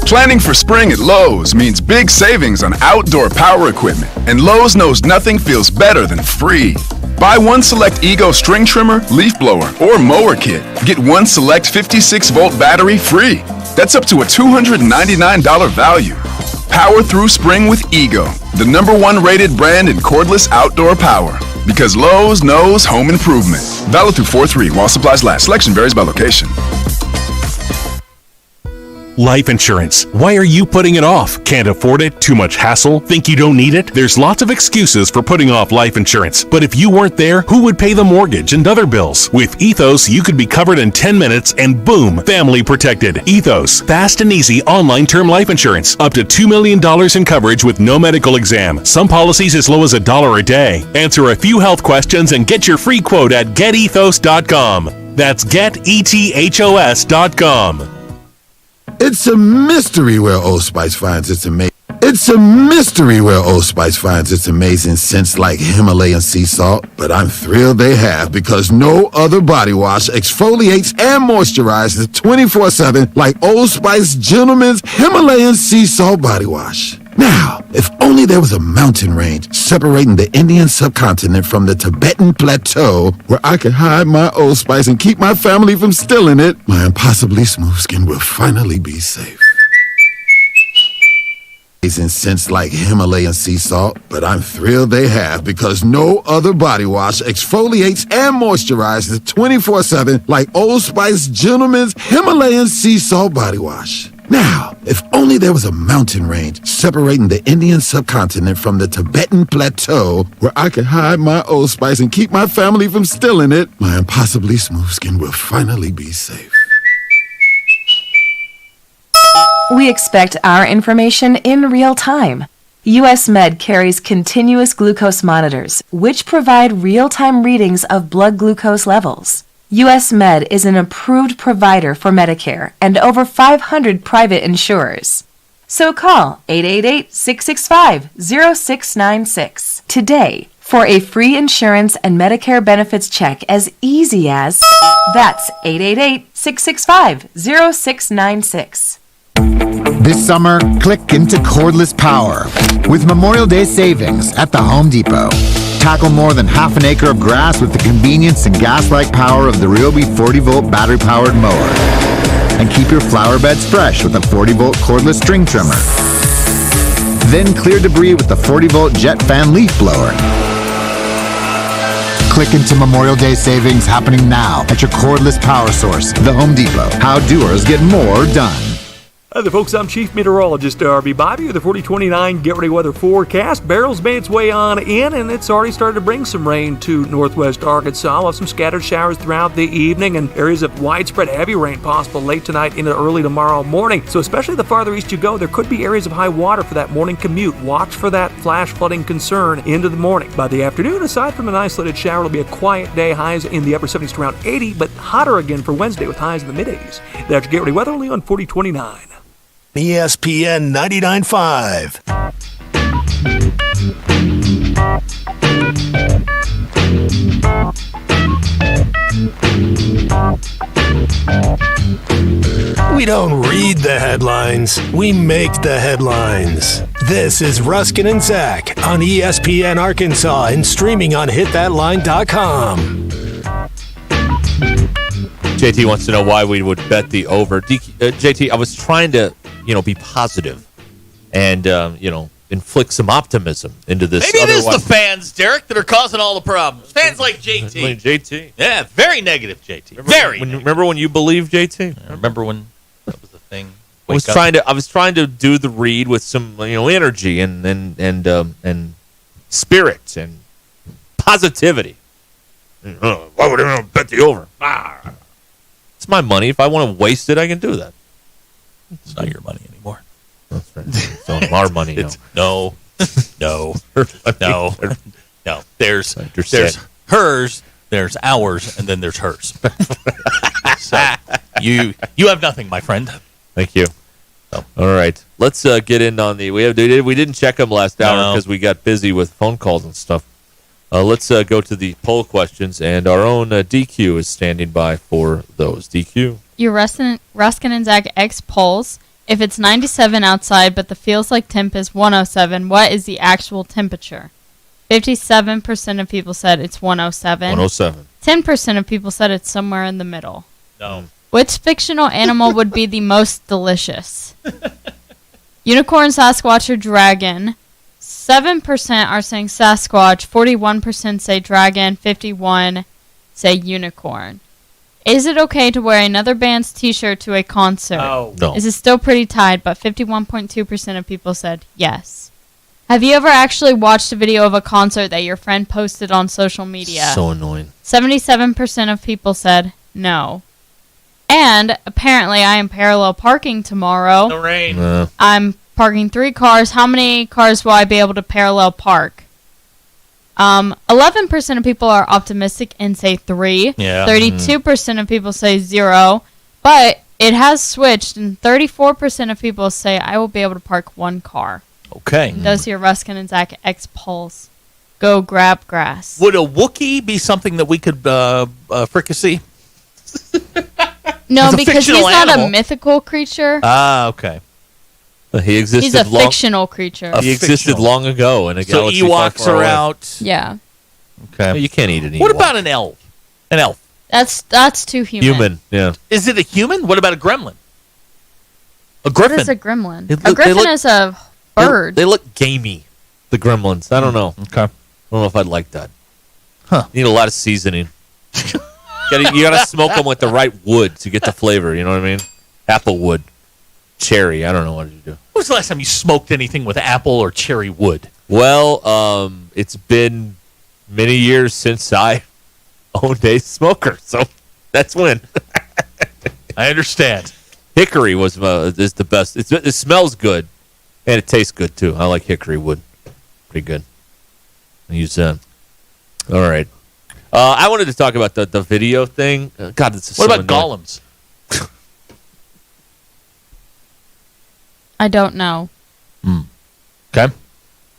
Planning for spring at Lowe's means big savings on outdoor power equipment, and Lowe's knows nothing feels better than free. Buy one select Ego string trimmer, leaf blower, or mower kit. Get one select 56-volt battery free. That's up to a $299 value. Power through spring with Ego, the #1 rated brand in cordless outdoor power. Because Lowe's knows home improvement. Valid through 4/3 while supplies last. Selection varies by location. Life insurance. Why are you putting it off? Can't afford it? Too much hassle? Think you don't need it? There's lots of excuses for putting off life insurance. But if you weren't there, who would pay the mortgage and other bills? With Ethos, you could be covered in 10 minutes and boom, family protected. Ethos, fast and easy online term life insurance. Up to $2 million in coverage with no medical exam. Some policies as low as $1 a day. Answer a few health questions and get your free quote at getethos.com. That's getethos.com. It's a mystery where Old Spice finds its amazing. It's a mystery where Old Spice finds its amazing scents like Himalayan sea salt, but I'm thrilled they have because no other body wash exfoliates and moisturizes 24/7 like Old Spice Gentleman's Himalayan sea salt body wash. Now, if only there was a mountain range separating the Indian subcontinent from the Tibetan plateau where I could hide my Old Spice and keep my family from stealing it, my impossibly smooth skin will finally be safe. Amazing scents like Himalayan sea salt, but I'm thrilled they have because no other body wash exfoliates and moisturizes 24/7 like Old Spice Gentleman's Himalayan sea salt body wash. Now, if only there was a mountain range separating the Indian subcontinent from the Tibetan plateau where I could hide my Old Spice and keep my family from stealing it, my impossibly smooth skin will finally be safe. We expect our information in real time. US Med carries continuous glucose monitors, which provide real-time readings of blood glucose levels. US Med is an approved provider for Medicare and over 500 private insurers. So call 888-665-0696 today for a free insurance and Medicare benefits check as easy as that's 888-665-0696. This summer, click into cordless power with Memorial Day savings at the Home Depot. Tackle more than half an acre of grass with the convenience and gas-like power of the Ryobi 40-volt battery-powered mower. And keep your flower beds fresh with a 40-volt cordless string trimmer. Then clear debris with the 40-volt jet fan leaf blower. Click into Memorial Day savings happening now at your cordless power source, the Home Depot. How doers get more done. Hi there, folks. I'm Chief Meteorologist RB Bobby with the 4029 Get Ready Weather Forecast. Barrel's made its way on in, and it's already started to bring some rain to northwest Arkansas. We'll have some scattered showers throughout the evening and areas of widespread heavy rain possible late tonight into early tomorrow morning. So especially the farther east you go, there could be areas of high water for that morning commute. Watch for that flash flooding concern into the morning. By the afternoon, aside from an isolated shower, it'll be a quiet day. Highs in the upper 70s to around 80, but hotter again for Wednesday with highs in the mid-80s. That's Get Ready Weather only on 4029. ESPN 99.5. We don't read the headlines, we make the headlines. This is Ruskin and Zach on ESPN Arkansas and streaming on hitthatline.com. JT wants to know why we would bet the over. JT, I was trying to, be positive and, inflict some optimism into this. Maybe it is the fans, Derek, that are causing all the problems. Fans like JT. JT. Yeah, very negative, JT. Remember when you believed, JT? I remember when that was the thing. I was trying to do the read with some, energy and spirit and positivity. Why would anyone bet the over? It's my money. If I want to waste it, I can do that. It's not your money anymore. That's right. It's our money now. No. No. No. There's understand. hers, there's ours, and then there's hers. So you have nothing, my friend. Thank you. All right, let's get in on the. We didn't check them last hour because we got busy with phone calls and stuff. Let's go to the poll questions, and our own DQ is standing by for those. DQ. Your Ruscin and Zach X polls. If it's 97 outside, but the feels like temp is 107, what is the actual temperature? 57% of people said it's 107. 107. 10% of people said it's somewhere in the middle. No. Which fictional animal would be the most delicious? Unicorn, Sasquatch, or dragon? 7% are saying Sasquatch, 41% say dragon, 51% say unicorn. Is it okay to wear another band's t-shirt to a concert? No. Is it still pretty tied, but 51.2% of people said yes. Have you ever actually watched a video of a concert that your friend posted on social media? So annoying. 77% of people said no. And apparently I am parallel parking tomorrow. The rain. I'm parking 3 cars. How many cars will I be able to parallel park? 11% of people are optimistic and say 3. Yeah. 32% of people say 0. But it has switched, and 34% of people say I will be able to park 1 car. Okay. Those are your Ruscin and Zach X polls. Go grab grass. Would a Wookiee be something that we could fricassee? No, He's a because he's fictional not animal. a mythical creature. Ah, okay. He existed. He's a fictional creature. He existed long ago in a So galaxy far, Ewoks far are away. out. Yeah. Okay. You can't eat an Ewok. What about an elf? An elf. That's too human. Human? Yeah. Is it a human? What about a gremlin? A What griffin. is a gremlin? They A look- griffin they look- is a bird. They look gamey. The gremlins. I don't know. Okay. I don't know if I'd like that. Huh. Need a lot of seasoning. You gotta smoke them with the right wood to get the flavor. You know what I mean? Apple wood, cherry. I don't know what to do. When was the last time you smoked anything with apple or cherry wood? Well, it's been many years since I owned a smoker, so that's when. I understand. Hickory is the best. It smells good, and it tastes good too. I like hickory wood. Pretty good. I use that. All right. I wanted to talk about the video thing. God, this is What so about annoying. golems? I don't know. Okay.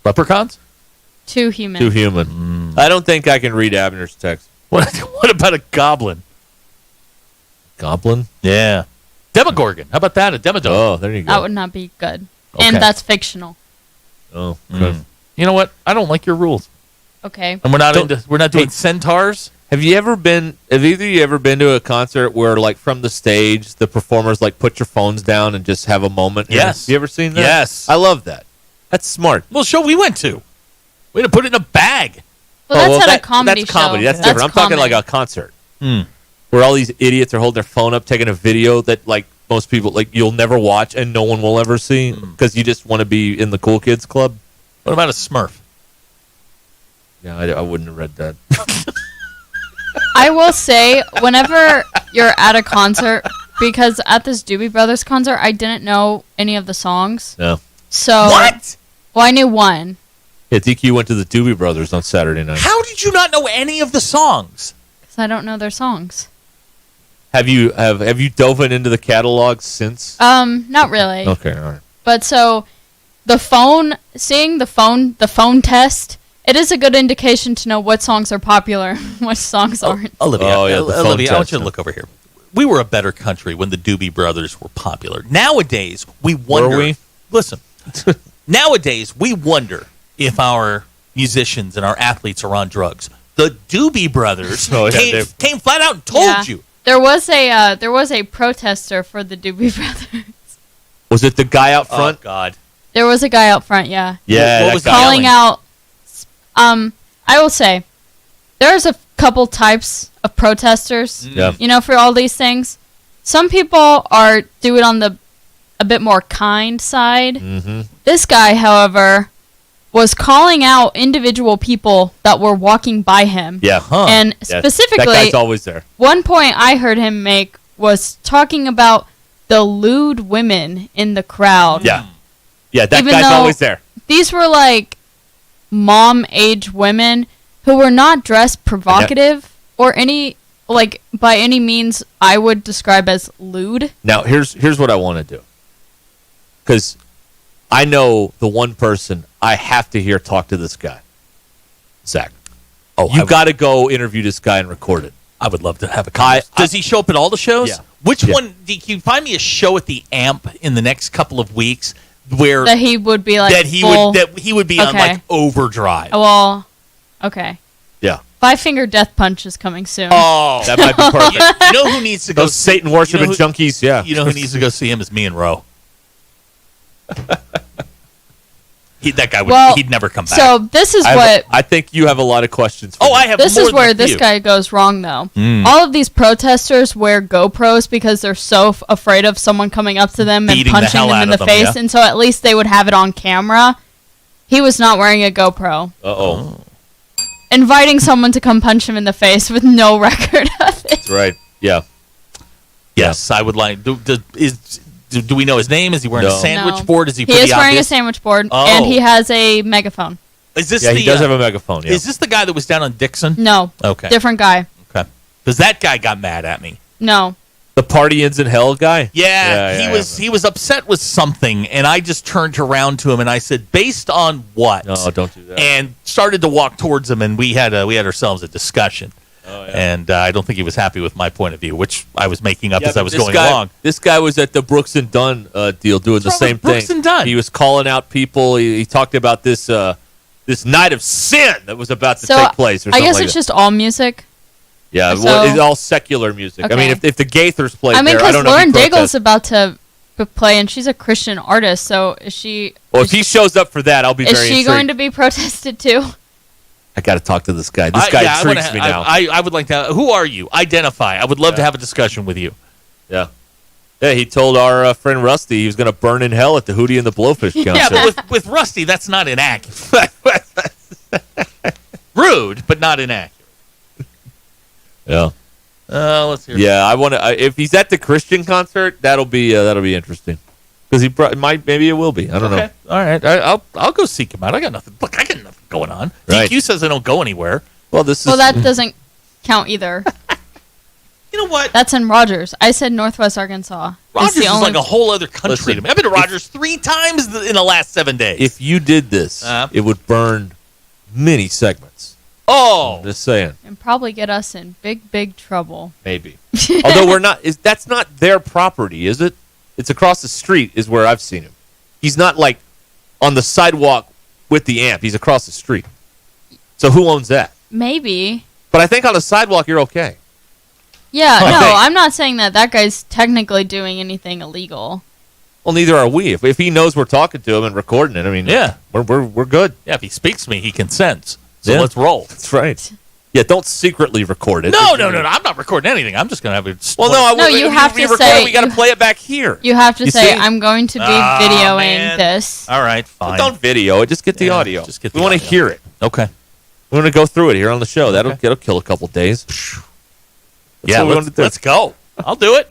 Leprechauns? Too human. Too human. I don't think I can read Abner's text. What about a goblin? Goblin? Yeah. Demogorgon. How about that? A demodog. Oh, there you go. That would not be good. Okay. And that's fictional. Oh, okay. You know what? I don't like your rules. Okay. And we're not doing centaurs. Have either of you ever been to a concert where, like, from the stage, the performers like put your phones down and just have a moment? Yes. Have you ever seen that? Yes. I love that. That's smart. Well, show we went to. We had to put it in a bag. Well, that's at a comedy That's comedy. show. That's different. I'm talking like a concert where all these idiots are holding their phone up, taking a video that, like, most people, like, you'll never watch and no one will ever see because you just want to be in the cool kids club. What about a Smurf? Yeah, I wouldn't have read that. I will say, whenever you're at a concert, because at this Doobie Brothers concert, I didn't know any of the songs. No. So What? Well, I knew one. Yeah, DQ went to the Doobie Brothers on Saturday night. How did you not know any of the songs? Because I don't know their songs. Have you dove into the catalog since? Not really. Okay, all right. But so seeing the phone test, it is a good indication to know what songs are popular and what songs aren't. Olivia, Oh, yeah, the phone Olivia, I want test, you to look over here. We were a better country when the Doobie Brothers were popular. Nowadays, we wonder. Were we? Listen, nowadays we wonder if our musicians and our athletes are on drugs. The Doobie Brothers Oh, yeah, came flat out and told Yeah. you. There was a protester for the Doobie Brothers. Was it the guy out front? Oh God. There was a guy out front, yeah. Yeah, What that was guy. Calling out. I will say, there's a couple types of protesters. Yeah. You know, for all these things, some people do it on a bit more kind side. Mm-hmm. This guy, however, was calling out individual people that were walking by him. Yeah. And Yeah, specifically, that guy's always there. one point I heard him make was talking about the lewd women in the crowd. Yeah. Yeah, that Even guy's though always there. These were like mom-age women who were not dressed provocative or any, like, by any means I would describe as lewd. Now, here's what I want to do. Because I know the one person I have to hear talk to this guy. Zach. Oh, you got to go interview this guy and record it. I would love to have a conversation. Does he show up at all the shows? Yeah. Which one? Can you find me a show at the Amp in the next couple of weeks where That he would be like that he would be on like overdrive? Well, okay. Yeah. 5-Finger Death Punch is coming soon. Oh, that might be perfect. You know who needs to go? Those Satan worshiping junkies. Yeah. You know who needs to go see him is me and Ro. That guy would. He'd never come back. So this is I think you have a lot of questions. For me. I have. This more is where than this you. guy goes wrong, though. Mm. All of these protesters wear GoPros because they're so afraid of someone coming up to them and Beating the punching hell them out in of the them, face, yeah. and so at least they would have it on camera. He was not wearing a GoPro. Uh-oh. Inviting someone to come punch him in the face with no record of it. That's right. Yeah. Yes, I would like. Do we know his name? Is he wearing a sandwich No. board? Is he? He is wearing a sandwich board, and he has a megaphone. Is this? He does have a megaphone. Yeah. Is this the guy that was down on Dixon? No. Okay. Different guy. Okay. Because that guy got mad at me. No. The party ends in hell guy. Yeah, he was upset with something, and I just turned around to him and I said, "Based on what?" No, don't do that. And started to walk towards him, and we had ourselves a discussion. Oh, yeah. And I don't think he was happy with my point of view, which I was making up Yeah, as I but was this going guy- along. This guy was at the Brooks and Dunn deal doing the What's same wrong with Brooks thing. and Dunn? He was calling out people. He talked about this this night of sin that was about to So take place. Or I something guess like it's that. just all music. Yeah, so- well, it's all secular music. I mean, Okay. if the Gaithers played I mean, there, I because don't know. Lauren if he'd Daigle's protest. about to play, and she's a Christian artist. So is she? Well, if he shows up for that, I'll be Is very she intrigued. going to be protested too? I got to talk to this guy. This guy intrigues me now. I would like to. Who are you? Identify. I would love to have a discussion with you. Yeah. Yeah, he told our friend Rusty he was going to burn in hell at the Hootie and the Blowfish concert. Yeah, but with Rusty, that's not inaccurate. Rude, but not inaccurate. Yeah. Let's hear. Yeah, I want to. If he's at the Christian concert, that'll be interesting. Because maybe it will be. I don't know. All right. I'll go seek him out. I got nothing. Look, I got nothing going on. Right. DQ says I don't go anywhere. Well, this Well, that doesn't count either. You know what? That's in Rogers. I said Northwest Arkansas. Rogers It's the is only- like a whole other country Listen, to me. I've been to Rogers 3 times in the last 7 days. If you did this, it would burn many segments. Oh, I'm just saying. and probably get us in big trouble. Maybe. Although we're not. That's not their property, is it? It's across the street is where I've seen him. He's not like on the sidewalk with the amp. He's across the street. So who owns that? Maybe. But I think on the sidewalk you're okay. Yeah, I no, think. I'm not saying that guy's technically doing anything illegal. Well, neither are we. If he knows we're talking to him and recording it, I mean, Yeah. we're good. Yeah, if he speaks to me, he consents. So Yeah. let's roll. That's right. Yeah, don't secretly record it. No. I'm not recording anything. I'm just going to have it. Well, no, No, you have to record say- it, we got to play it back here. You have to You say, see? I'm going to be Oh, videoing man. this. All right, Well, fine. don't video it. Just get the audio. just get we the want to audio. hear it. Okay. We want to go through it here on the show. That'll kill a couple days. Yeah, what we want to do. let's go. I'll do it.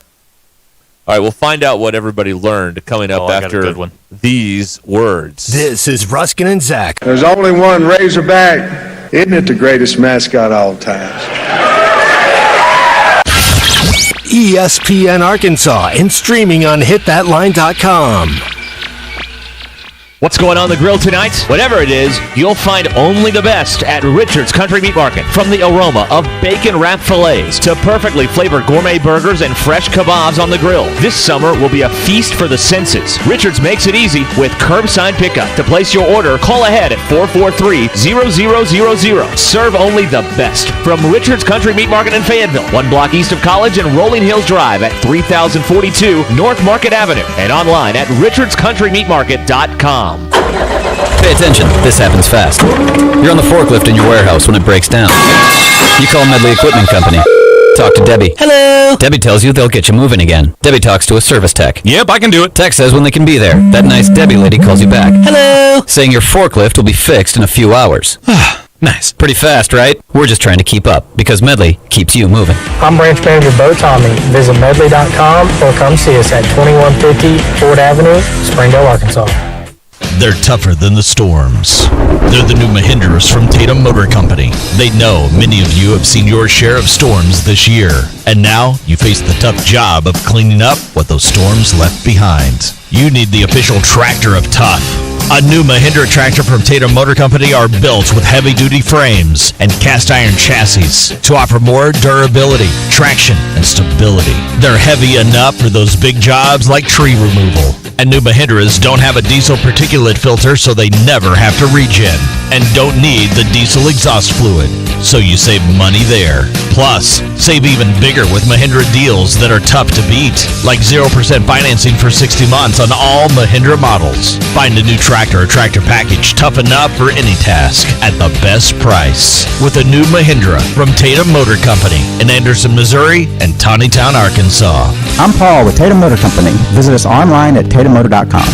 All right, we'll find out what everybody learned coming up I got a after good one. these words. This is Ruskin and Zach. There's only one Razorback. Isn't it the greatest mascot of all times? ESPN Arkansas and streaming on hitthatline.com. What's going on the grill tonight? Whatever it is, you'll find only the best at Richard's Country Meat Market. From the aroma of bacon-wrapped fillets to perfectly flavored gourmet burgers and fresh kebabs on the grill, this summer will be a feast for the senses. Richard's makes it easy with curbside pickup. To place your order, call ahead at 443-0000. Serve only the best from Richard's Country Meat Market in Fayetteville, 1 block east of College and Rolling Hills Drive at 3042 North Market Avenue, and online at richardscountrymeatmarket.com. Pay attention, this happens fast. You're on the forklift in your warehouse when it breaks down. You call Medley Equipment Company. Talk to Debbie. Hello. Debbie tells you they'll get you moving again. Debbie talks to a service tech. Yep, I can do it. Tech says when they can be there. That nice Debbie lady calls you back. Hello. Saying your forklift will be fixed in a few hours. Nice. Pretty fast, right? We're just trying to keep up because Medley keeps you moving. I'm Branch Manager Bo Tommy. Visit medley.com or come see us at 2150 Ford Avenue, Springdale, Arkansas. They're tougher than the storms. They're the new Mahindras from Tatum Motor Company. They know many of you have seen your share of storms this year. And now you face the tough job of cleaning up what those storms left behind. You need the official tractor of tough. A new Mahindra tractor from Tatum Motor Company are built with heavy-duty frames and cast-iron chassis to offer more durability, traction, and stability. They're heavy enough for those big jobs like tree removal. And new Mahindras don't have a diesel particulate filter, so they never have to regen. And don't need the diesel exhaust fluid, so you save money there. Plus, save even bigger with Mahindra deals that are tough to beat, like 0% financing for 60 months on all Mahindra models. Find a new tractor or tractor package tough enough for any task at the best price with a new Mahindra from Tatum Motor Company in Anderson, Missouri and Tawnytown, Arkansas. I'm Paul with Tatum Motor Company. Visit us online at tatummotor.com.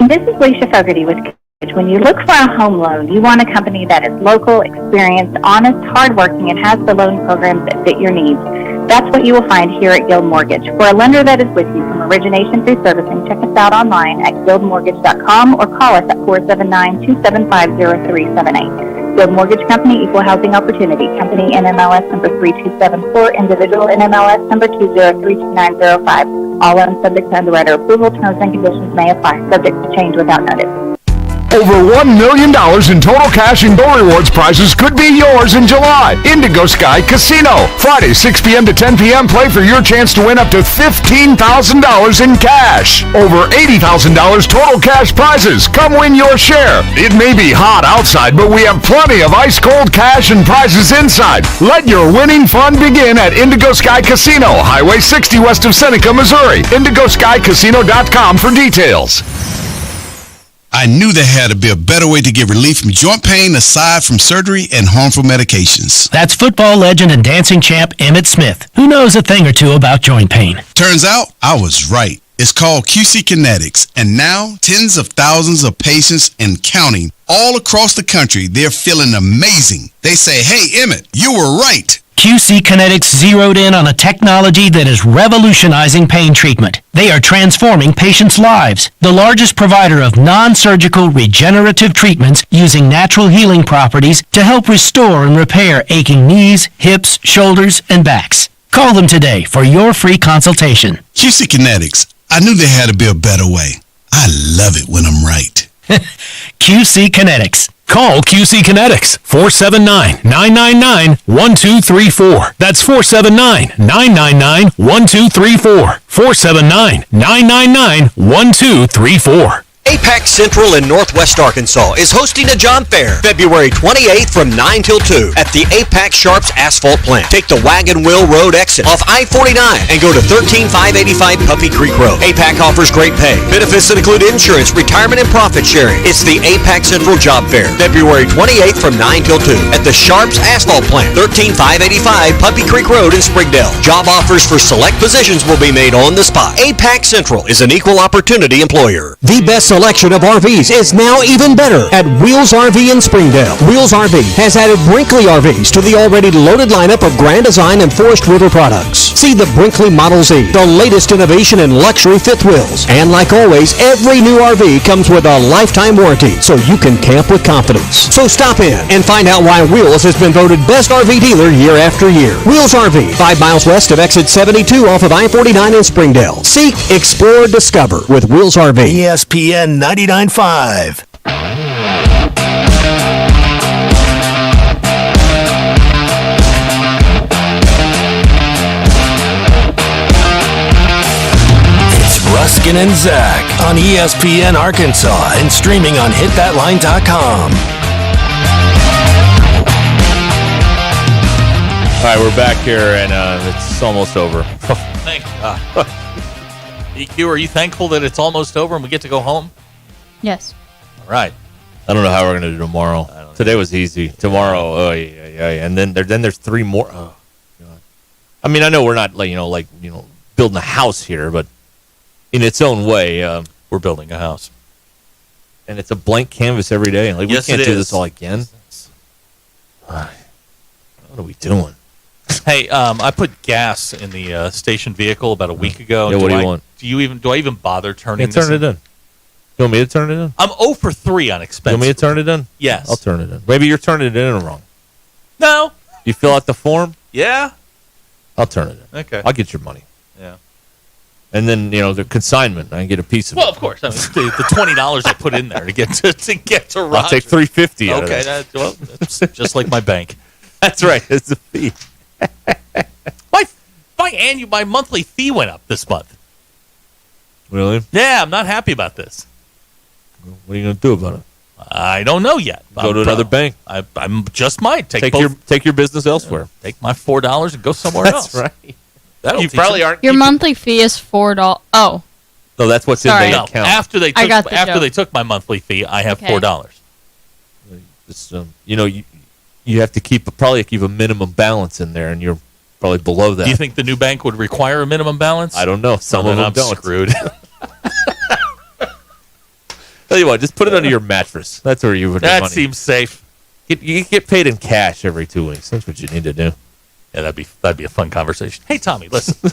This is Leisha Fogarty with Coach. When you look for a home loan, you want a company that is local, experienced, honest, hardworking, and has the loan programs that fit your needs. That's what you will find here at Guild Mortgage. For a lender that is with you from origination through servicing, check us out online at guildmortgage.com or call us at 479-275-0378. Guild Mortgage Company, Equal Housing Opportunity. Company NMLS number 3274, individual NMLS number 2032905. All loans subject to underwriter approval. Terms and conditions may apply. Subject to change without notice. Over $1 million in total cash and Go Rewards prizes could be yours in July. Indigo Sky Casino. Friday, 6 p.m. to 10 p.m. Play for your chance to win up to $15,000 in cash. Over $80,000 total cash prizes. Come win your share. It may be hot outside, but we have plenty of ice-cold cash and prizes inside. Let your winning fun begin at Indigo Sky Casino, Highway 60 west of Seneca, Missouri. IndigoSkyCasino.com for details. I knew there had to be a better way to get relief from joint pain aside from surgery and harmful medications. That's football legend and dancing champ Emmitt Smith, who knows a thing or two about joint pain. Turns out I was right. It's called QC Kinetics, and now tens of thousands of patients and counting all across the country, they're feeling amazing. They say, "Hey, Emmitt, you were right." QC Kinetics zeroed in on a technology that is revolutionizing pain treatment. They are transforming patients' lives. The largest provider of non-surgical regenerative treatments using natural healing properties to help restore and repair aching knees, hips, shoulders, and backs. Call them today for your free consultation. QC Kinetics. I knew there had to be a better way. I love it when I'm right. QC Kinetics. Call QC Kinetics, 479-999-1234. That's 479-999-1234. 479-999-1234. APAC Central in Northwest Arkansas is hosting a job fair February 28th from 9 till 2 at the APAC Sharps Asphalt Plant. Take the Wagon Wheel Road exit off I-49 and go to 13585 Puppy Creek Road. APAC offers great pay, benefits that include insurance, retirement, and profit sharing. It's the APAC Central Job Fair February 28th from 9 till 2 at the Sharps Asphalt Plant, 13585 Puppy Creek Road in Springdale. Job offers for select positions will be made on the spot. APAC Central is an equal opportunity employer. The best selection of RVs is now even better at Wheels RV in Springdale. Wheels RV has added Brinkley RVs to the already loaded lineup of Grand Design and Forest River products. See the Brinkley Model Z, the latest innovation in luxury fifth wheels. And like always, every new RV comes with a lifetime warranty, so you can camp with confidence. So stop in and find out why Wheels has been voted best RV dealer year after year. Wheels RV, 5 miles west of exit 72 off of I-49 in Springdale. Seek, explore, discover with Wheels RV. ESPN 99.5. It's Ruscin and Zach on ESPN Arkansas and streaming on hitthatline.com. All right, we're back here, and it's almost over. Thank God. EQ, are you thankful that it's almost over and we get to go home? Yes. All right. I don't know how we're going to do tomorrow. Today was easy. Tomorrow, oh, yeah. And then there's 3 more. Oh, God. I mean, I know we're not, building a house here, but in its own way. We're building a house. And it's a blank canvas every day. Yes, we can't do this all again. What are we doing? Hey, I put gas in the station vehicle about a week ago. Yeah, what do you want? Do I even bother turning Turn it in. You want me to turn it in? I'm 0 for 3 on expenses. You want me to turn it in? Yes. I'll turn it in. Maybe you're turning it in wrong. No. You fill out the form? Yeah. I'll turn it in. Okay. I'll get your money. Yeah. And then, the consignment, I can get a piece of Well, it. of course. I mean, the $20 I put in there to get to Roger. I'll take $3.50 out of Okay, that. that's just like my bank. That's right. It's a fee. My monthly fee went up this month. Really? Yeah, I'm not happy about this. What are you going to do about it? I don't know yet. Go to another bank. I just might take your business elsewhere. Take my $4 and go somewhere else. That's right. That'll You teach probably them. aren't. Your monthly fee is $4. Oh, No, that's what's Sorry. in the No, account. after they I got took the joke. they took my monthly fee, I have Okay. $4. It's, you have to keep a minimum balance in there, and you're probably below that. Do you think the new bank would require a minimum balance? I don't know. Some of them I'm don't. screwed. Tell you what, just put it under your mattress. That's where you would. That money. seems safe. You get paid in cash every 2 weeks. That's what you need to do. Yeah, that'd be a fun conversation. Hey, Tommy, listen.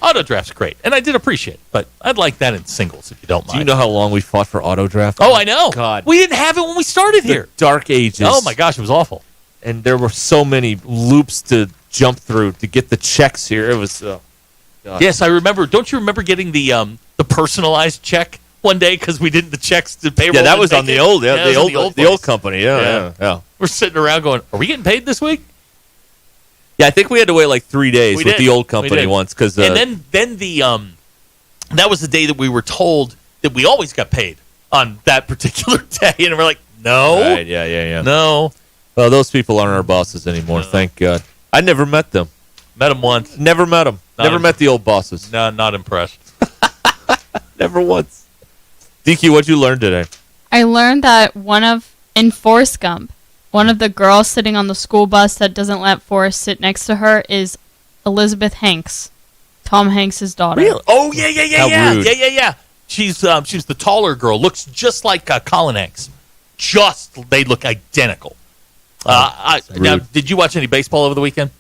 Auto draft's great, and I did appreciate it, but I'd like that in singles if you don't mind. Do you know how long we fought for auto draft? Oh, I know. God, We didn't have it when we started the here. dark ages. Oh my gosh, it was awful. And there were so many loops to jump through to get the checks here. It was. God. Yes, I remember. Don't you remember getting the personalized check one day because we didn't the checks to payroll? Yeah, that didn't was make on the it? old, Yeah, it was on the old place. company. Yeah. We're sitting around going, "Are we getting paid this week?" Yeah, I think we had to wait like 3 days We with did. the old We company did. once because. And then the that was the day that we were told that we always got paid on that particular day, and we're like, "No, Right, yeah. no." Well, those people aren't our bosses anymore. Thank God. I never met them. Met them once. Never met them. Never met the old bosses. No, not impressed. Never once. DQ, what'd you learn today? I learned that in Forrest Gump, one of the girls sitting on the school bus that doesn't let Forrest sit next to her is Elizabeth Hanks, Tom Hanks' daughter. Really? Oh yeah. How rude. Yeah. She's the taller girl. Looks just like Colin Hanks. They look identical. Now, did you watch any baseball over the weekend?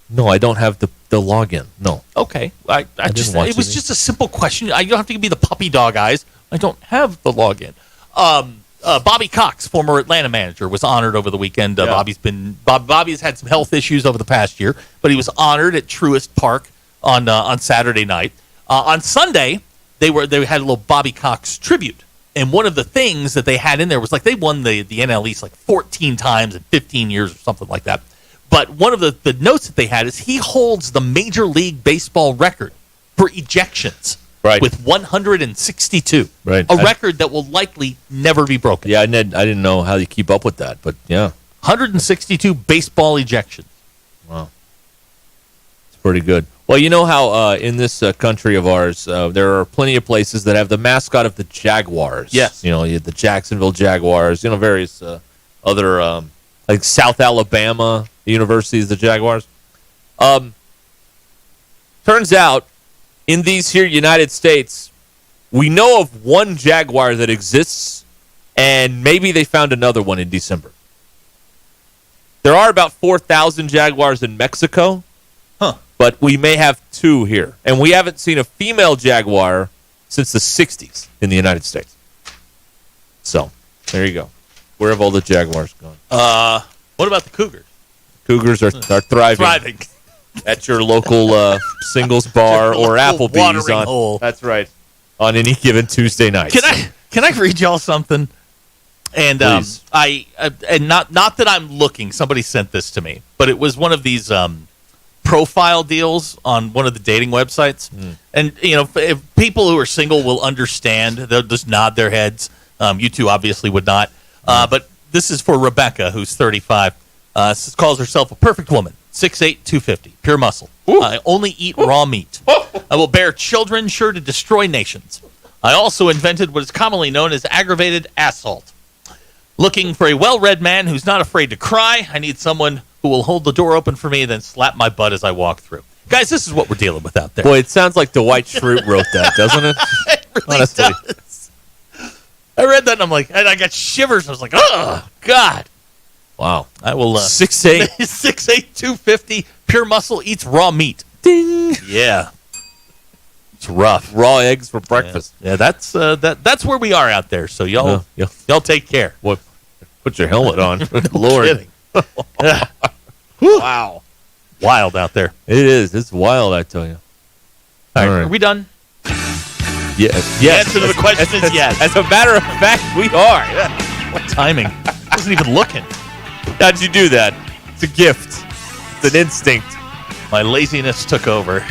No, I don't have the login. No. Okay, didn't watch it was any. just a simple question. You don't have to give me the puppy dog eyes. I don't have the login. Bobby Cox, former Atlanta manager, was honored over the weekend. Bobby's had some health issues over the past year, but he was honored at Truist Park on Saturday night. On Sunday, they had a little Bobby Cox tribute. And one of the things that they had in there was like they won the NL East like 14 times in 15 years or something like that. But one of the notes that they had is he holds the Major League Baseball record for ejections with 162. Right. A record that will likely never be broken. Yeah, I didn't know how you keep up with that, but yeah. 162 baseball ejections. Wow. It's pretty good. Well, you know how in this country of ours, there are plenty of places that have the mascot of the Jaguars. Yes. You have the Jacksonville Jaguars, various other, like South Alabama universities, the Jaguars. Turns out, in these here United States, we know of one Jaguar that exists, and maybe they found another one in December. There are about 4,000 Jaguars in Mexico. But we may have two here. And we haven't seen a female Jaguar since the 60s in the United States. So, there you go. Where have all the Jaguars gone? What about the Cougars? Cougars are thriving. At your local singles bar or Applebee's. watering hole. That's right. On any given Tuesday night. Can I read y'all something? And Please. and not that I'm looking. Somebody sent this to me, but it was one of these profile deals on one of the dating websites. And if people who are single will understand, they'll just nod their heads. You two obviously would not. But this is for Rebecca, who's 35. Calls herself a perfect woman. 6'8", 250, pure muscle. I only eat raw meat. I will bear children sure to destroy nations. I also invented what is commonly known as aggravated assault. Looking for a well-read man who's not afraid to cry. I need someone who will hold the door open for me and then slap my butt as I walk through. Guys, this is what we're dealing with out there. Boy, it sounds like Dwight Schrute wrote that, doesn't it? It really Honestly. does. I read that and I got shivers. I was like, oh, God. Wow. I will 6'8". 6'8", 250. Pure muscle eats raw meat. Ding. Yeah. It's rough. Raw eggs for breakfast. Yeah, that's that's where we are out there. So y'all take care. What? Put your helmet on. No Lord. kidding. Wow. Wild out there. It is. It's wild, I tell you. All right. Are we done? Yes. The answer to the question is yes. As a matter of fact, we are. What timing? Wasn't even looking. How'd you do that? It's a gift. It's an instinct. My laziness took over.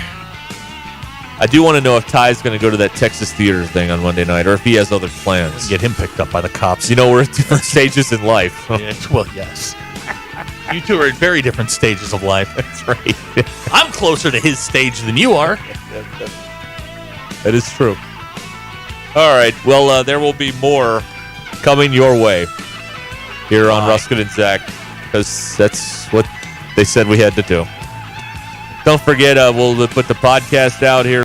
I do want to know if Ty's going to go to that Texas theater thing on Monday night, or if he has other plans. Get him picked up by the cops. You know, we're at different stages in life. Yeah, well, yes. You two are at very different stages of life. That's right. I'm closer to his stage than you are. That is true. All right. Well, there will be more coming your way here on Ruscin and Zach, because that's what they said we had to do. Don't forget, we'll put the podcast out here